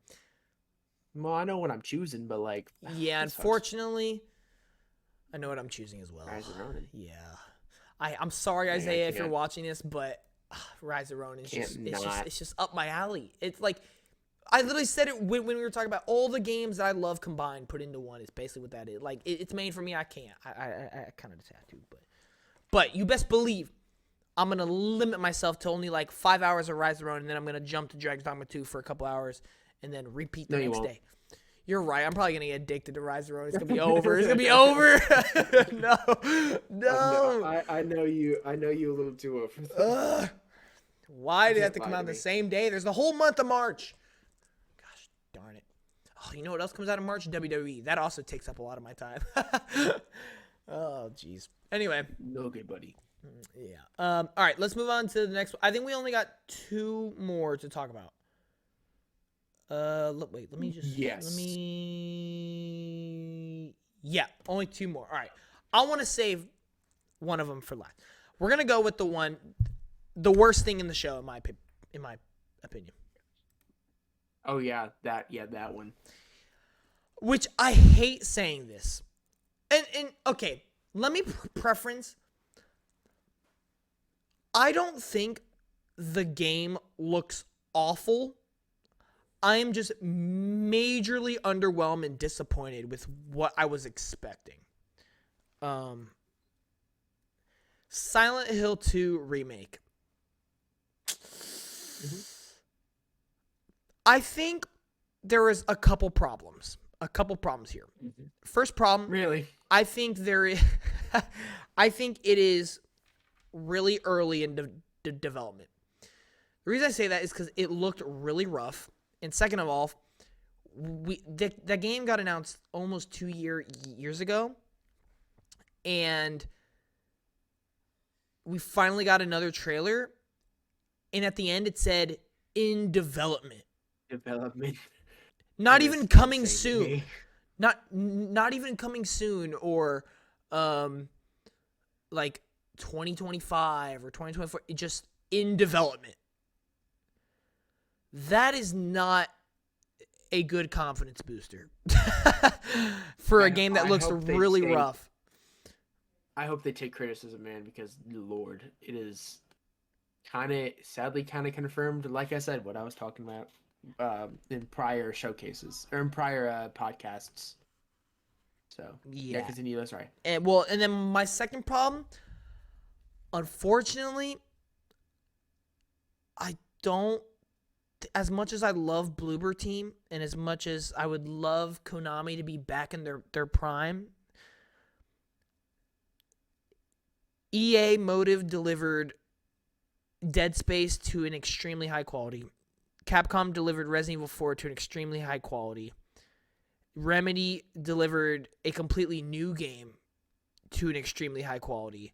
Well, I know what I'm choosing, but like... yeah, unfortunately, I know what I'm choosing as well. Rise of Ronin. Yeah. I'm sorry, Isaiah, if you're watching this, but Rise of Ronin is it's just up my alley. It's like, I literally said it when we were talking about all the games that I love combined, put into one. It's basically what that is. Like, it's made for me. I can't. I kind of just have to. But you best believe I'm going to limit myself to only like 5 hours of Rise of Ronin, and then I'm going to jump to Dragon's Dogma 2 for a couple hours. And then repeat the next day. You're right. I'm probably gonna get addicted to Rise of Ronin. It's gonna be over. It's gonna be over. No. I know you. I know you a little too well for that. Why did it have to come out the same day? There's the whole month of March. Gosh darn it. Oh, you know what else comes out in March? WWE. That also takes up a lot of my time. Oh, jeez. Anyway. Okay, buddy. Yeah. All right. Let's move on to the next one. I think we only got 2 more to talk about. Wait, let me just... yeah, only 2 more. All right. I want to save one of them for last. We're going to go with the worst thing in the show, in my opinion. Oh, yeah, that one. Which I hate saying this. And okay, let me preference. I don't think the game looks awful. I am just majorly underwhelmed and disappointed with what I was expecting. Silent Hill 2 remake. Mhm. I think there is a couple problems. A couple problems here. First problem, Really? I think there is I think it is really early in development. The reason I say that is cuz it looked really rough. And second of all, the game got announced almost 2 years ago, and we finally got another trailer, and at the end it said in development. Development. Not That even is coming insane to soon. me. Not even coming soon, or like 2025 or 2024, just in development. That is not a good confidence booster for a game that I looks hope they really take rough. I hope they take criticism, man, because Lord, it is sadly kind of confirmed. Like I said, what I was talking about in prior showcases or in prior podcasts. So yeah, Yeah. continue. That's right. And then my second problem, unfortunately, I don't. As much as I love Bloober Team, and as much as I would love Konami to be back in their prime, EA Motive delivered Dead Space to an extremely high quality. Capcom delivered Resident Evil 4 to an extremely high quality. Remedy delivered a completely new game to an extremely high quality.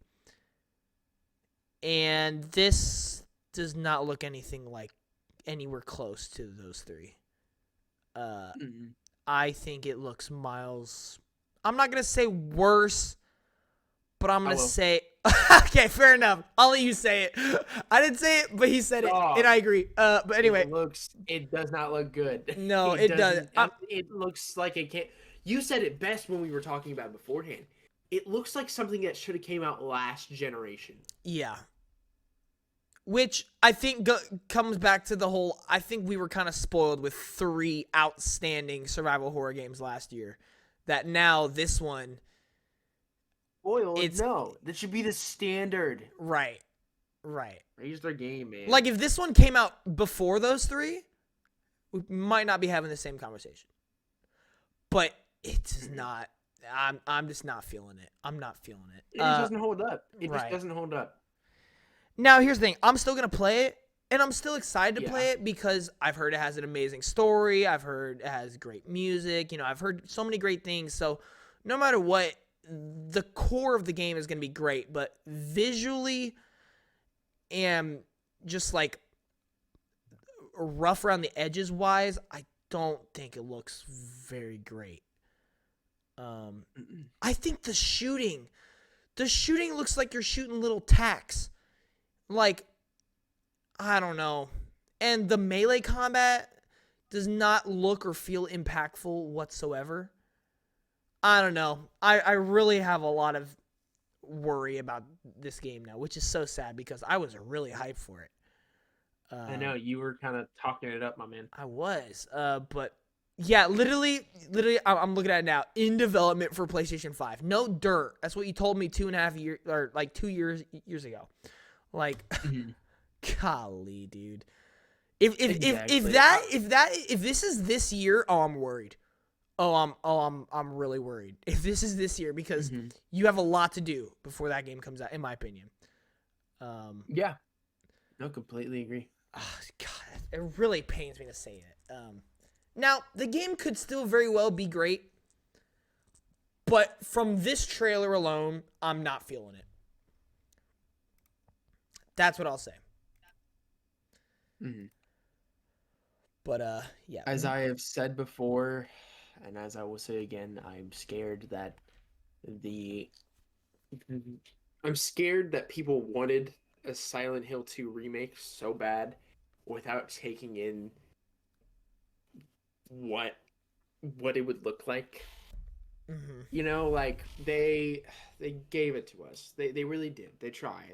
And this does not look anything like anywhere close to those three. I think it looks miles. I'm not going to say worse, but I'm going to say. Okay, fair enough. I'll let you say it. I didn't say it, but he said it, and I agree. But anyway. It does not look good. No, it doesn't. It looks like it can't. You said it best when we were talking about it beforehand. It looks like something that should have came out last generation. Yeah. Which I think comes back to the whole, I think we were kind of spoiled with 3 outstanding survival horror games last year. That now this one. Spoiled? No. That should be the standard. Right. Raise their game, man. Like, if this one came out before those 3, we might not be having the same conversation. But it's not. I'm just not feeling it. I'm not feeling it. It just doesn't hold up. It just doesn't hold up. Now, here's the thing. I'm still going to play it, and I'm still excited to play it because I've heard it has an amazing story. I've heard it has great music. I've heard so many great things. So no matter what, the core of the game is going to be great. But visually and just like rough around the edges wise, I don't think it looks very great. I think the shooting looks like you're shooting little tacks. Like, I don't know. And the melee combat does not look or feel impactful whatsoever. I don't know. I really have a lot of worry about this game now, which is so sad because I was really hyped for it. I know, you were kind of talking it up, my man. I was. But, yeah, literally, I'm looking at it now. In development for PlayStation 5. No dirt. That's what you told me 2.5 years, or like 2 years ago. Like, golly, dude. If this is this year, I'm worried. I'm really worried. If this is this year, because you have a lot to do before that game comes out, in my opinion. Yeah. No, completely agree. Oh, God, it really pains me to say it. Now, the game could still very well be great, but from this trailer alone, I'm not feeling it. That's what I'll say. But yeah. As I have said before, and as I will say again, I'm scared that people wanted a Silent Hill 2 remake so bad without taking in what it would look like. Like they gave it to us. They really did. They're trying.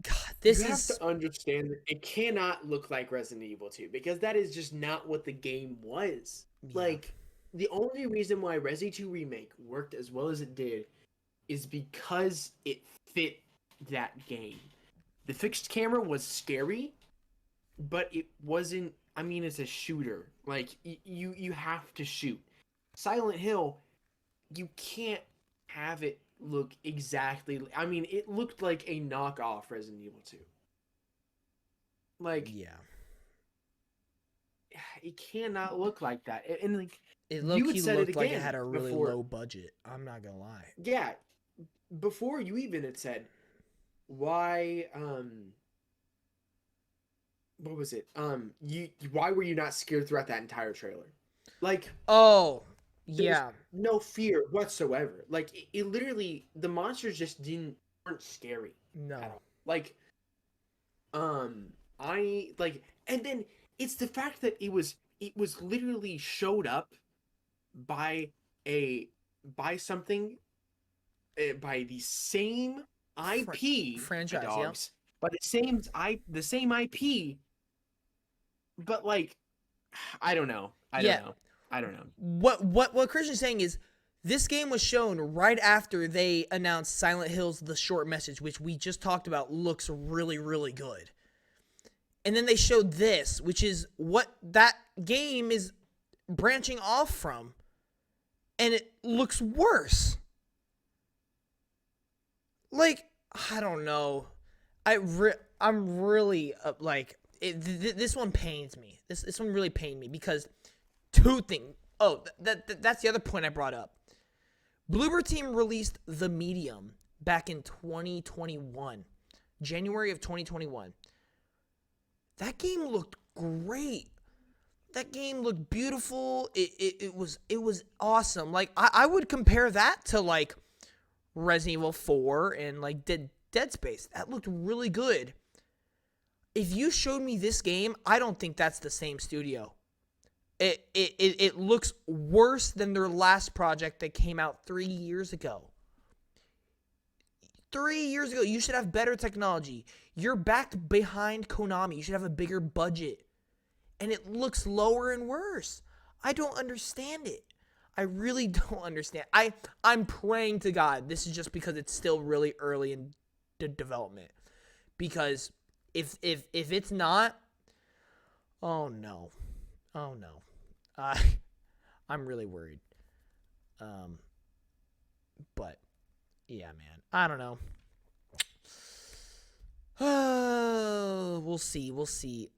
God, you have to understand that it cannot look like Resident Evil 2 because that is just not what the game was. Yeah. Like, the only reason why Resi 2 Remake worked as well as it did is because it fit that game. The fixed camera was scary, but it wasn't. I mean, it's a shooter. Like you have to shoot. Silent Hill, you can't have it look exactly. I mean, it looked like a knockoff Resident Evil 2. Like Yeah. it cannot look like that. And like It you had low-key said it looked like it again had a really before. low budget. I'm not gonna lie. Yeah, before you even had said why what was it? You why were you not scared throughout that entire trailer? Like Oh, there was yeah. no fear whatsoever. Like it literally the monsters just weren't scary No. at all. Like I like and then it's the fact that it was literally showed up by a by something by the same IP my Franchise, yeah. dogs by the same IP but like I don't know. I don't Yeah. know. I don't know. What Christian's saying is this game was shown right after they announced Silent Hills The Short Message, which we just talked about looks really, really good. And then they showed this, which is what that game is branching off from. And it looks worse. Like, I don't know. I'm really, like, this one pains me. This one really pained me because two things. Oh, that's the other point I brought up. Bloober Team released The Medium back in 2021. January of 2021. That game looked great. That game looked beautiful. It was awesome. Like I would compare that to like Resident Evil 4 and like Dead Space. That looked really good. If you showed me this game, I don't think that's the same studio. It looks worse than their last project that came out 3 years ago. 3 years ago, you should have better technology. You're back behind Konami. You should have a bigger budget. And it looks lower and worse. I don't understand it. I really don't understand. I'm praying to God this is just because it's still really early in development. Because if it's not, oh no. Oh no. I'm really worried. But yeah, man. I don't know. We'll see. We'll see.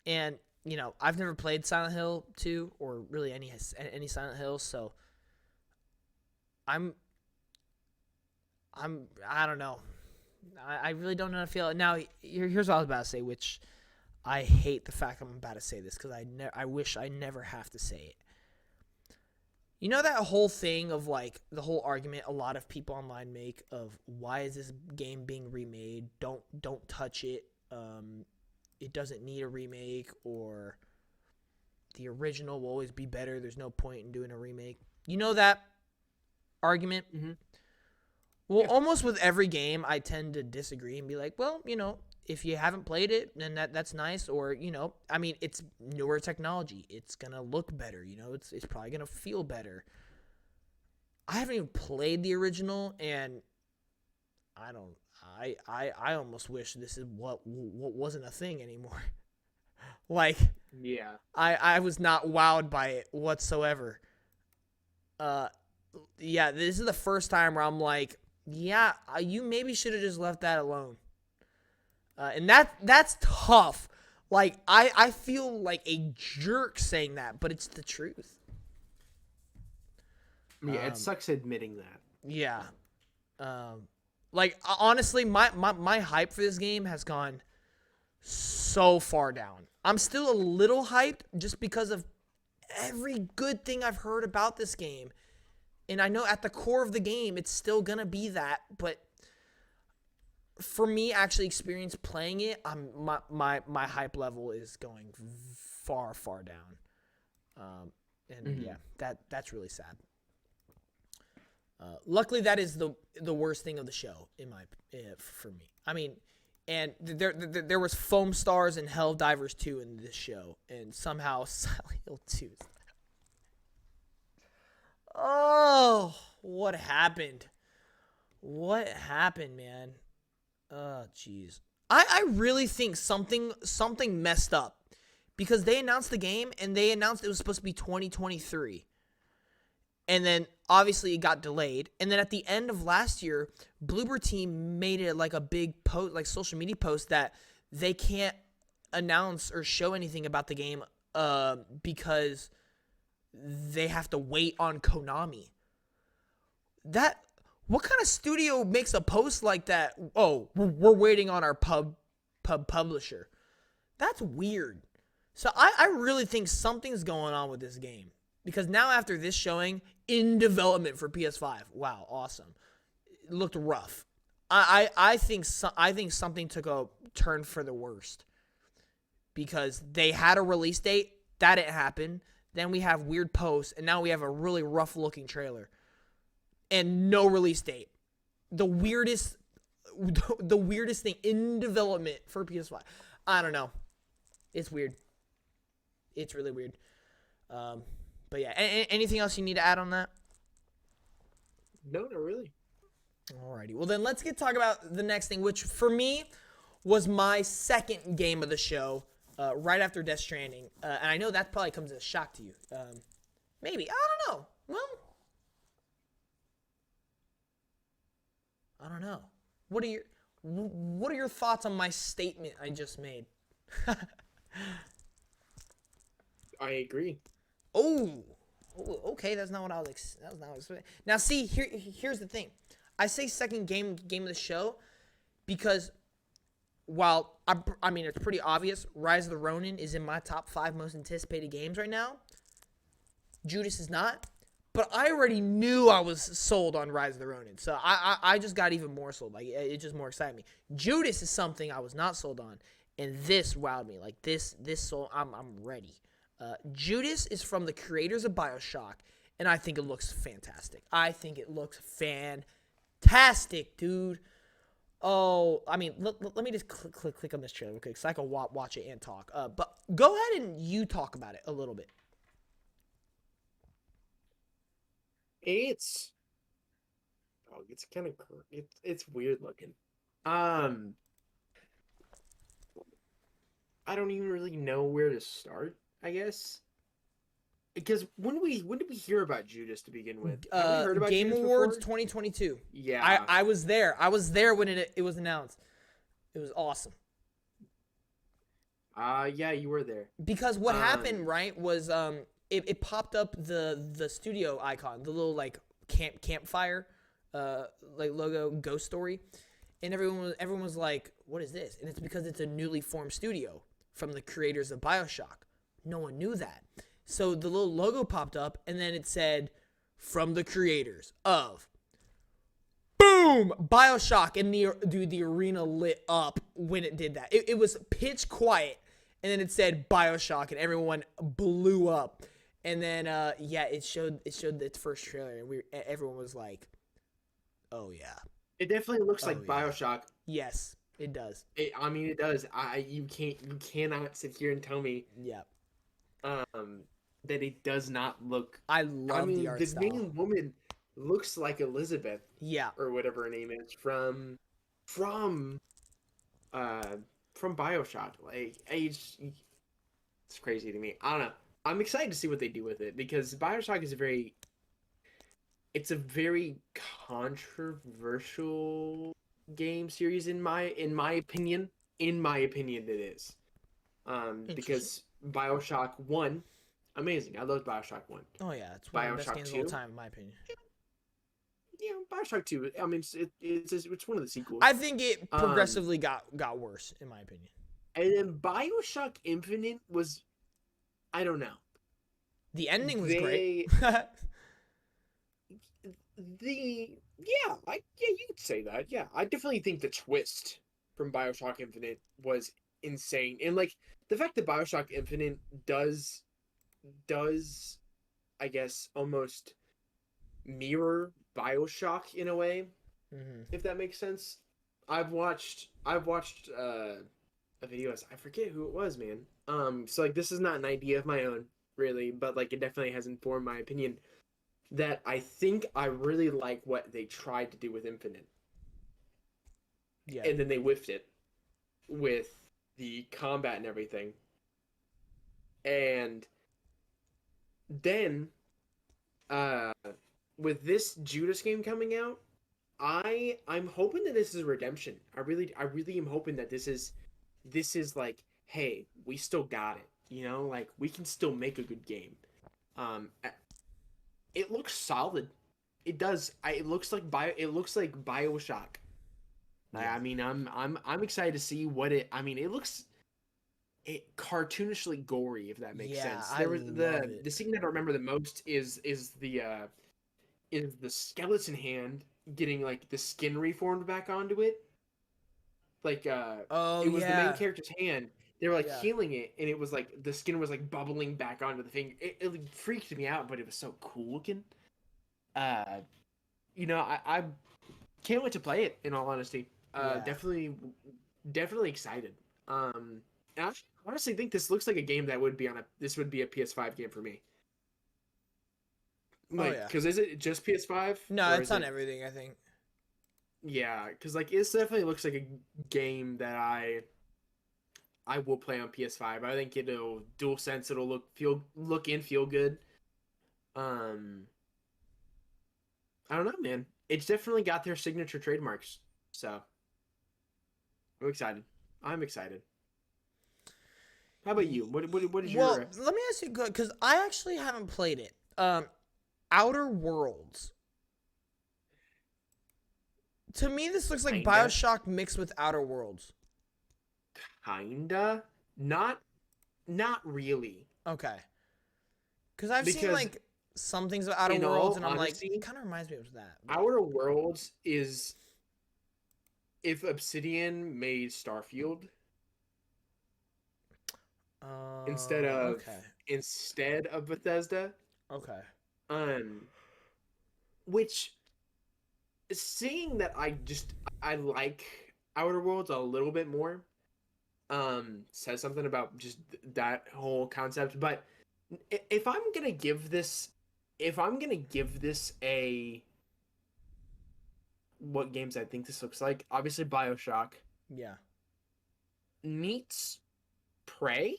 And you know, I've never played Silent Hill 2 or really any Silent Hill, so I don't know. I really don't know how to feel. Now, here's what I was about to say, which I hate the fact I'm about to say this because I wish I never have to say it. You know that whole thing of like the whole argument a lot of people online make of why is this game being remade? Don't touch it. It doesn't need a remake, or the original will always be better. There's no point in doing a remake. You know that argument? Mm-hmm. Well, almost with every game, I tend to disagree and be like, well, you know, if you haven't played it, then that's nice. Or, you know, I mean, it's newer technology. It's going to look better. You know, it's probably going to feel better. I haven't even played the original, and I almost wish this is what wasn't a thing anymore. Like, Yeah. I was not wowed by it whatsoever. Yeah, this is the first time where I'm like, yeah, you maybe should have just left that alone. And that's tough. Like, I feel like a jerk saying that, but it's the truth. Yeah, it sucks admitting that. Yeah. Like, honestly, my hype for this game has gone so far down. I'm still a little hyped just because of every good thing I've heard about this game. And I know at the core of the game, it's still going to be that. But for me, actually experience playing it, my hype level is going far, far down. And yeah, that's really sad. Luckily, that is the worst thing of the show for me. I mean, and there was Foam Stars and Helldivers 2 in this show, and somehow Silent Hill 2. Oh, what happened? What happened, man? Oh, jeez. I really think something messed up because they announced the game and they announced it was supposed to be 2023. And then obviously it got delayed. And then at the end of last year, Bloober Team made it like a big post, like social media post that they can't announce or show anything about the game because they have to wait on Konami. That what kind of studio makes a post like that? Oh, we're waiting on our pub publisher. That's weird. So I really think something's going on with this game because now after this showing in development for PS5, wow, awesome. It looked rough. I think something took a turn for the worst because they had a release date that didn't happen. Then we have weird posts, and now we have a really rough looking trailer and no release date. The weirdest thing in development for PS5. I don't know. It's weird. It's really weird. But yeah, anything else you need to add on that? No, not really. Alrighty. Well, then let's talk about the next thing, which for me was my second game of the show, right after Death Stranding. And I know that probably comes as a shock to you. Maybe. I don't know. Well, I don't know. What are your thoughts on my statement I just made? I agree. Oh, okay. That's not what I was. That was not what I was expecting. Now, see, here's the thing. I say second game of the show because while I mean it's pretty obvious, Rise of the Ronin is in my top 5 most anticipated games right now. Judas is not, but I already knew I was sold on Rise of the Ronin, so I just got even more sold. Like it just more excited me. Judas is something I was not sold on, and this wowed me. Like this soul, I'm ready. Judas is from the creators of BioShock, and I think it looks fantastic. I think it looks fantastic, dude. Oh, I mean, let me just click on this trailer real quick so I can watch it and talk. But go ahead and you talk about it a little bit. It's it's kind of it's weird looking. Um, I don't even really know where to start, I guess. Because when did we hear about Judas to begin with? Have we heard about Game Judas Awards before? 2022. Yeah. I was there. I was there when it was announced. It was awesome. Yeah, you were there. Because what happened, right, was it popped up the studio icon, the little like campfire like logo ghost story, and everyone was like, what is this? And it's because it's a newly formed studio from the creators of BioShock. No one knew that. So the little logo popped up and then it said from the creators of boom BioShock, and the arena lit up when it did that. It was pitch quiet and then it said BioShock and everyone blew up. And then yeah, it showed its first trailer and everyone was like, "Oh yeah." It definitely looks like yeah. BioShock. Yes, it does. I mean, it does. You cannot sit here and tell me Yeah. that it does not look. I love the art style. The main woman looks like Elizabeth. Yeah. Or whatever her name is from BioShock. Like it's crazy to me. I don't know. I'm excited to see what they do with it because BioShock is it's a very controversial game series in my opinion. In my opinion, it is. Because BioShock 1, amazing. I love BioShock 1. Oh yeah, it's one of the best games of all time in my opinion. Yeah, BioShock 2. I mean, it's one of the sequels. I think it progressively got worse in my opinion. And then BioShock Infinite was, I don't know. The ending was great. You could say that. Yeah, I definitely think the twist from BioShock Infinite was insane, and like the fact that BioShock Infinite does, I guess, almost mirror BioShock in a way, if that makes sense. I've watched a video. I forget who it was, man. So like this is not an idea of my own, really, but like it definitely has informed my opinion. that I think I really like what they tried to do with Infinite, Yeah. and then they whiffed it with the combat and everything. And then, uh, with this Judas game coming out, I'm hoping that this is redemption. I really am hoping that this is like, hey, we still got it. Like we can still make a good game. Um, it looks solid. It does. It looks like BioShock. Yeah. I mean, I'm excited to see what it. I mean, it looks cartoonishly gory, if that makes Yeah, sense. I There was love the it. scene that I remember the most is the skeleton hand getting like the skin reformed back onto it. Like Oh it was the main yeah. character's hand. They were like Yeah. healing it, and it was like the skin was like bubbling back onto the finger. It like, freaked me out, but it was so cool looking. Uh, I can't wait to play it. In all honesty, Yeah. definitely excited. And I honestly think this looks like a game that would be a PS5 game for me. Oh Like, yeah. cause is it just PS5 No, or it's is on it? everything, I think. Yeah, cause like it definitely looks like a game that I will play on PS5. I think it'll dual sense. It'll look and feel good. Um, I don't know, man. It's definitely got their signature trademarks. So I'm excited. I'm excited. How about you? What is Well, your let me ask you because I actually haven't played it. Outer Worlds. To me, this looks like kinda Bioshock mixed with Outer Worlds. kinda not really, Okay. Because I've seen because like some things of Outer in Worlds, all and I'm like, it honesty, kind of reminds me of that. But Outer Worlds is if Obsidian made Starfield instead of okay, instead of Bethesda. okay, um which, seeing that I like Outer Worlds a little bit more, says something about just that whole concept. But if I'm gonna give this a what games I think this looks like, obviously BioShock yeah. meets Prey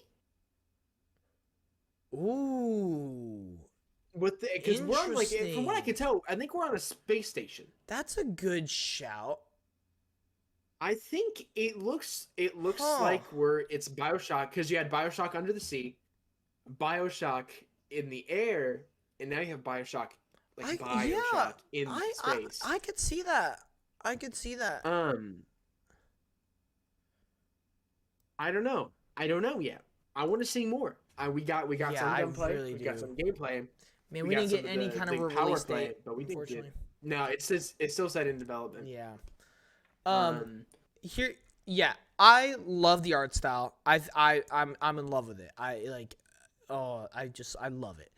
Ooh, with the because we're on like, from what I can interesting. tell, I think we're on a space station. That's a good shout. I think it looks Huh. like it's BioShock, because you had BioShock Under the Sea, BioShock in the air, and now you have BioShock, like Yeah. BioShock in I I space. I could see that. I could see that. Um, I don't know. I don't know yet. I want to see more. We got Yeah, some I gunplay. really We got do. some gameplay. Man, We we got didn't some get of any the kind of the a power release play, date, but we didn't get. unfortunately. No, it's still set in development. Yeah. Um. Um, Here. Yeah. I love the art style. I'm in love with it. I like. Oh, I love it.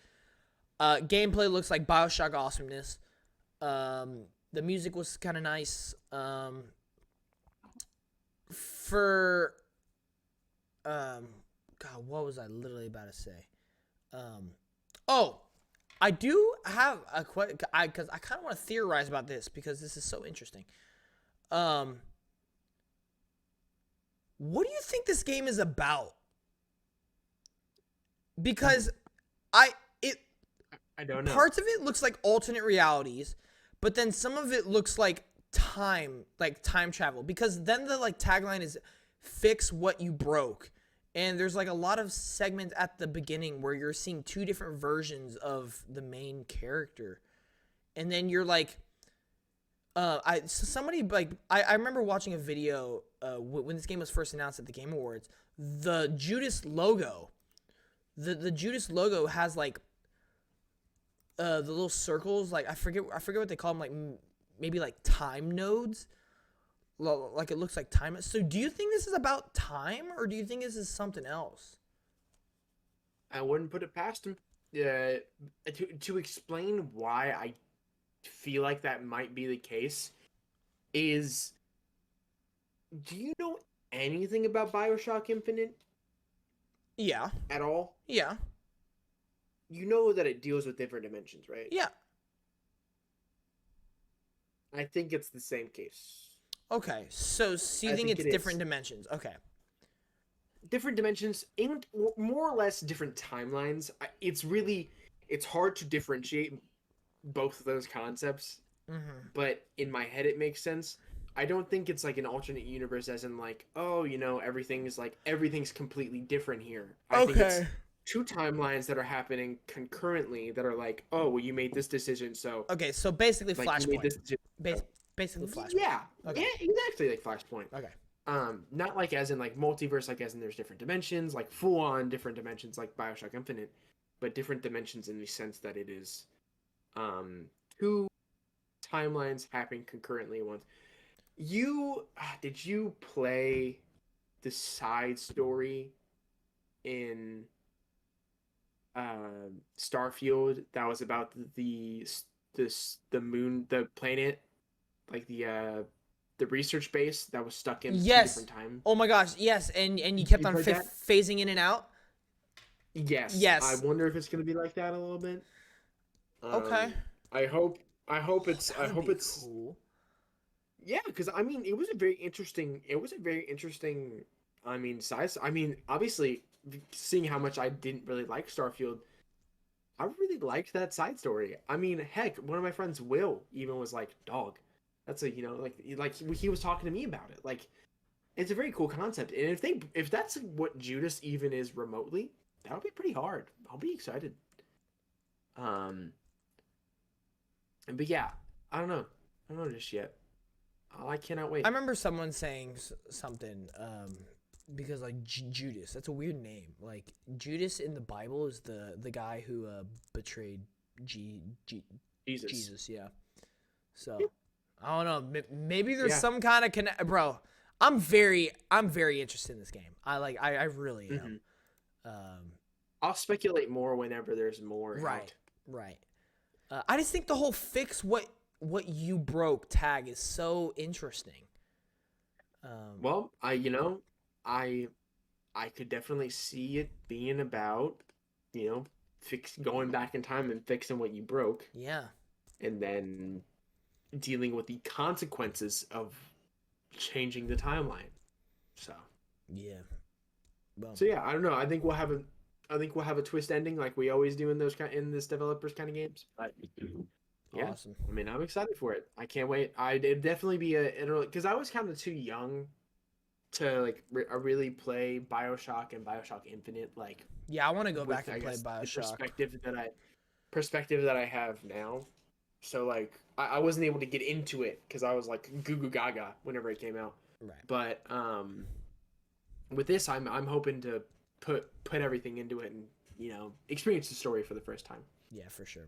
Gameplay looks like Bioshock awesomeness. The music was kind of nice. For um, God, what was I literally about to say? Um, oh, I do have a question. Because I kind of want to theorize about this because this is so interesting. Um, what do you think this game is about? Because I it I don't know. parts of it looks like alternate realities, but then some of it looks like time travel. Because then the like tagline is fix what you broke. And there's like a lot of segments at the beginning where you're seeing two different versions of the main character. And then you're like somebody like I remember watching a video when this game was first announced at the Game Awards. The Judas logo, the Judas logo has like the little circles, like I forget what they call them, like maybe like time nodes. Like it looks like time. So do you think this is about time, or do you think this is something else? I wouldn't put it past him. To explain why I feel like that might be the case is, do you know anything about BioShock Infinite Yeah, at all? yeah, You know that it deals with different dimensions, right? yeah. I think it's the same case. Okay, so you I think think it's it different is. dimensions? Okay. Different dimensions and more or less different timelines. It's hard to differentiate both of those concepts, Mm-hmm. but in my head it makes sense. I don't think it's like an alternate universe as in like, oh, everything's completely different here. I think it's Okay. two timelines that are happening concurrently that are like, oh, well, you made this decision, so Okay, so basically like you made Flashpoint. this decision. Bas- So. basically Flashpoint. Yeah, Okay. yeah, exactly like Flashpoint. Okay. Not like as in like multiverse, like as in there's different dimensions, like full on different dimensions like Bioshock Infinite, but different dimensions in the sense that it is um two timelines happening concurrently at once. Did you play the side story in Starfield that was about the moon, the planet, like the research base that was stuck in two Yes. different time. Oh my gosh, yes, and you kept You on played that? phasing in and out. Yes. I Yes. wonder if it's gonna be like that a little bit. Okay. I hope. I hope Oh, it's. that I would hope be it's. cool. Yeah, because I mean, it was a very interesting. It was a very interesting. I mean, size. I mean, obviously, seeing how much I didn't really like Starfield, I really liked that side story. I mean, heck, one of my friends, Will, even was like, "Dog, that's a like he was talking to me about it. Like, it's a very cool concept, and if that's what Judas even is remotely, that would be pretty hard. I'll be excited. Um, but yeah, I don't know. I don't know just yet. Oh, I cannot I wait. remember someone saying something because like Judas, that's a weird name. Like Judas in the Bible is the guy who betrayed Jesus. Jesus, yeah. Yeah. So I don't know. Maybe there's Yeah. some kind of connect, bro. I'm very interested in this game. I really am. Hmm. I'll speculate more whenever there's more Right, out. right. I just think the whole fix what you broke tag is so interesting. Well, I I could definitely see it being about, fix going back in time and fixing what you broke, Yeah, and then dealing with the consequences of changing the timeline. So, yeah. Well, so yeah, I don't know. I think we'll have a twist ending like we always do in in this developers kind of games. But yeah, awesome. I mean, I'm excited for it. I can't wait. It'd definitely be because I was kind of too young to like really play BioShock and BioShock Infinite like Yeah, I want to go back with and I play guess the BioShock. perspective that I have now. So like I wasn't able to get into it because I was like goo goo gaga whenever it came out. Right. But with this, I'm hoping to put everything into it and experience the story for the first time. Yeah, for sure.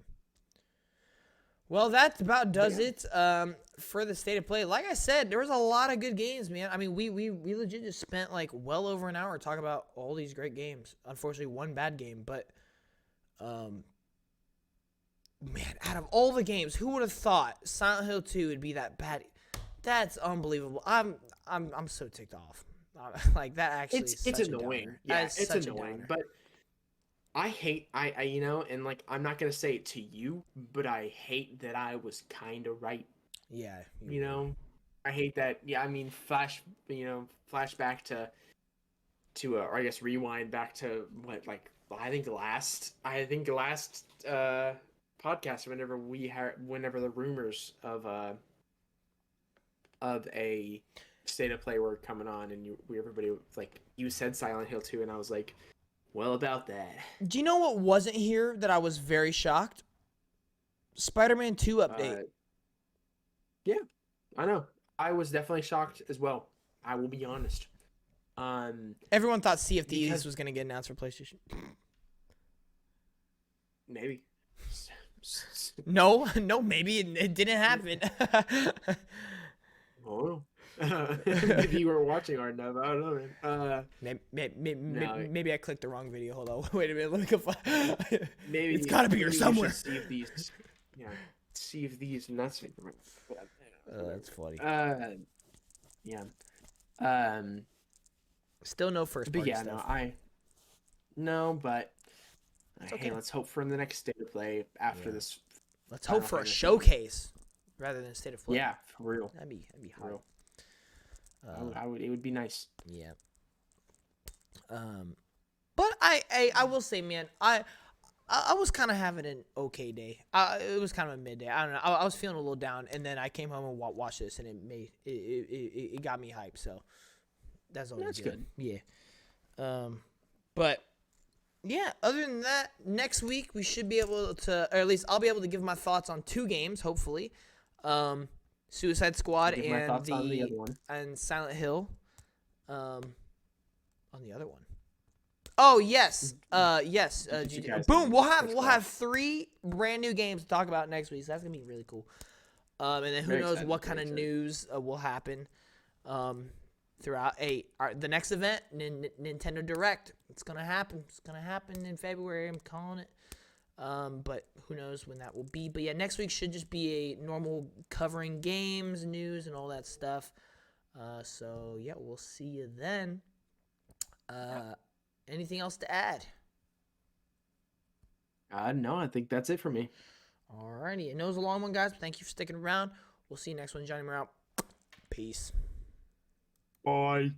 Well, that about But does yeah, it for the state of play. Like I said, there was a lot of good games, man. I mean, we legit just spent like well over an hour talking about all these great games. Unfortunately, one bad game, but um, man, out of all the games, who would have thought Silent Hill 2 would be that bad? That's unbelievable. I'm so ticked off. Like that actually is it's such a annoying. downer. That Yeah, is it's such a annoying. downer. But I hate I and like I'm not gonna say it to you, but I hate that I was kind of right. Yeah, you're You right. know, I hate that. Yeah, I mean, flashback or I guess rewind back to what like I think last podcast whenever the rumors of a state of play were coming on and everybody like you said Silent Hill 2 and I was like, well about that. Do you know what wasn't here that I was very shocked? Spider-Man 2 update. Uh, yeah, I know. I was definitely shocked as well. I will be honest. Um, Everyone thought Sea of Thieves because was going to get announced for PlayStation. maybe. No, no, maybe it didn't happen. Oh, maybe you weren't watching hard enough. I don't know, man. No, maybe I clicked the wrong video. Hold on. Wait a minute. Let me go find. It's maybe got to be here maybe we somewhere. should see if these, yeah, see if these nuts. That's funny. Yeah. Um, Still no first but party yeah, stuff. no, but It's hey, okay. let's hope for the next state of play after Yeah. this. Let's hope Final for a Fantasy. showcase. rather than State of Play. Yeah, for real. That'd be For hot. real. I would. It would be nice. Yeah. But I will say, man, I was kind of having an okay day. It was kind of a midday. I don't know. I was feeling a little down, and then I came home and watched this, and it got me hyped. So that's always That's good. Yeah. But yeah, other than that, next week we should be able to, or at least I'll be able to give my thoughts on 2 games, hopefully. Suicide Squad Give my and thoughts on the other one. and Silent Hill. On the other one. Oh yes, yes. You guys Boom. can We'll have 3 brand new games to talk about next week. So that's gonna be really cool. And then who Very knows excited, what very kind of excited. news will happen throughout. The next event, Nintendo Direct. It's gonna happen. It's gonna happen in February. I'm calling it. But who knows when that will be. But yeah, next week should just be a normal covering games, news, and all that stuff. So yeah, we'll see you then. Anything else to add? No, I think that's it for me. Alrighty. It was a long one, guys. But thank you for sticking around. We'll see you next one. G.A.M.E.R out. Peace. Bye.